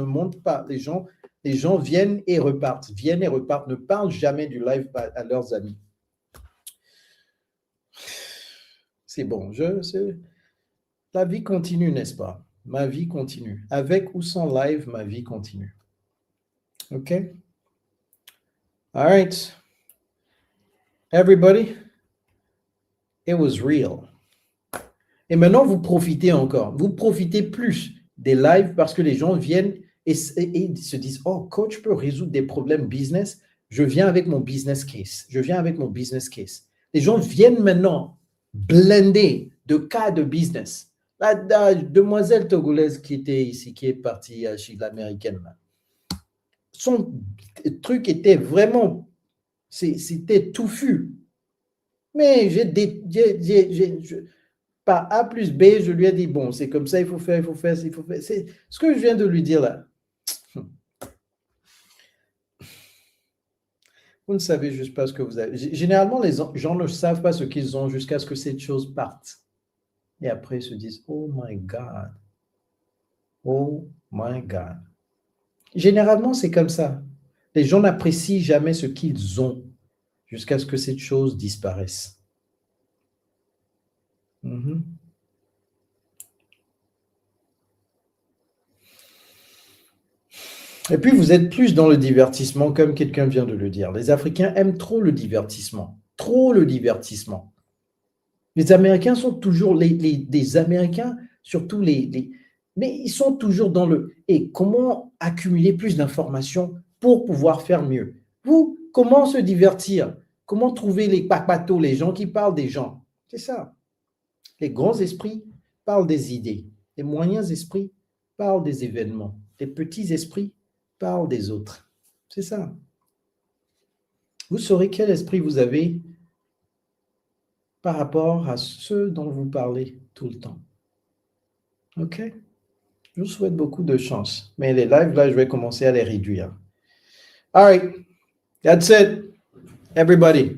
montent pas. Les gens viennent et repartent, ne parlent jamais du live à leurs amis. C'est bon, la vie continue, n'est-ce pas? Ma vie continue. Avec ou sans live, ma vie continue. OK? All right. Everybody, it was real. Et maintenant, vous profitez encore. Vous profitez plus des lives parce que les gens viennent et se disent, oh, coach peut résoudre des problèmes business. Je viens avec mon business case. Les gens viennent maintenant blender de cas de business. La demoiselle togolaise qui était ici, qui est partie chez l'américaine, son truc était vraiment, c'était touffu. Mais par A plus B, je lui ai dit, bon, c'est comme ça, il faut faire. C'est ce que je viens de lui dire là. Vous ne savez juste pas ce que vous avez. Généralement, les gens ne savent pas ce qu'ils ont jusqu'à ce que cette chose parte. Et après, ils se disent, oh my God. Oh my God. Généralement, c'est comme ça. Les gens n'apprécient jamais ce qu'ils ont jusqu'à ce que cette chose disparaisse. Et puis, vous êtes plus dans le divertissement, comme quelqu'un vient de le dire. Les Africains aiment trop le divertissement. Trop le divertissement. Les Américains sont toujours, des Américains, surtout mais ils sont toujours dans le « et comment accumuler plus d'informations pour pouvoir faire mieux ?» Vous, comment se divertir? Comment trouver les papatos, les gens qui parlent des gens? C'est ça. Les grands esprits parlent des idées. Les moyens esprits parlent des événements. Les petits esprits parlent des autres. C'est ça. Vous saurez quel esprit vous avez par rapport à ceux dont vous parlez tout le temps. OK? Je vous souhaite beaucoup de chance. Mais les lives, là, je vais commencer à les réduire. All right. That's it. Everybody.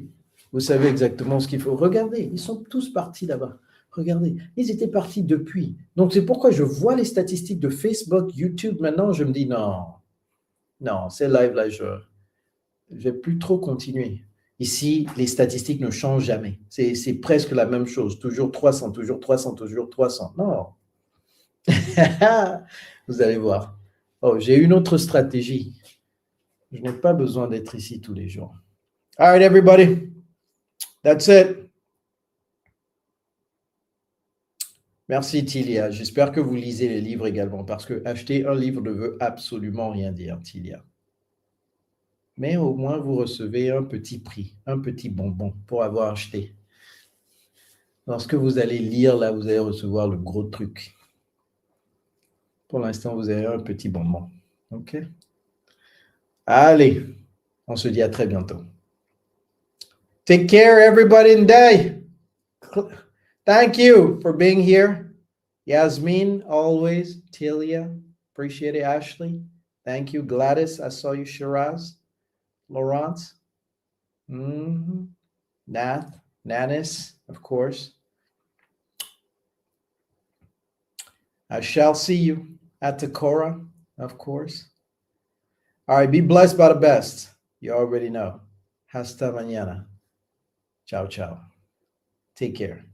Vous savez exactement ce qu'il faut. Regardez, ils sont tous partis là-bas. Regardez, ils étaient partis depuis. Donc, c'est pourquoi je vois les statistiques de Facebook, YouTube. Maintenant, je me dis non, ces lives-là, je ne vais plus trop continuer. Ici, les statistiques ne changent jamais. C'est presque la même chose. Toujours 300, toujours 300, toujours 300. Non. Vous allez voir. Oh, j'ai une autre stratégie. Je n'ai pas besoin d'être ici tous les jours. All right, everybody. That's it. Merci, Tilia. J'espère que vous lisez les livres également, parce que acheter un livre ne veut absolument rien dire, Tilia. Mais au moins, vous recevez un petit prix, un petit bonbon pour avoir acheté. Lorsque vous allez lire, là, vous allez recevoir le gros truc. Pour l'instant, vous avez un petit bonbon. OK? Allez, on se dit à très bientôt. Take care, everybody, in day. Thank you for being here. Yasmin, always. Tilia, appreciate it. Ashley, thank you. Gladys, I saw you. Shiraz. Laurence. Nath, Nanis, of course. I shall see you at Takora, of course. All right, be blessed by the best. You already know. Hasta mañana. Ciao, ciao. Take care.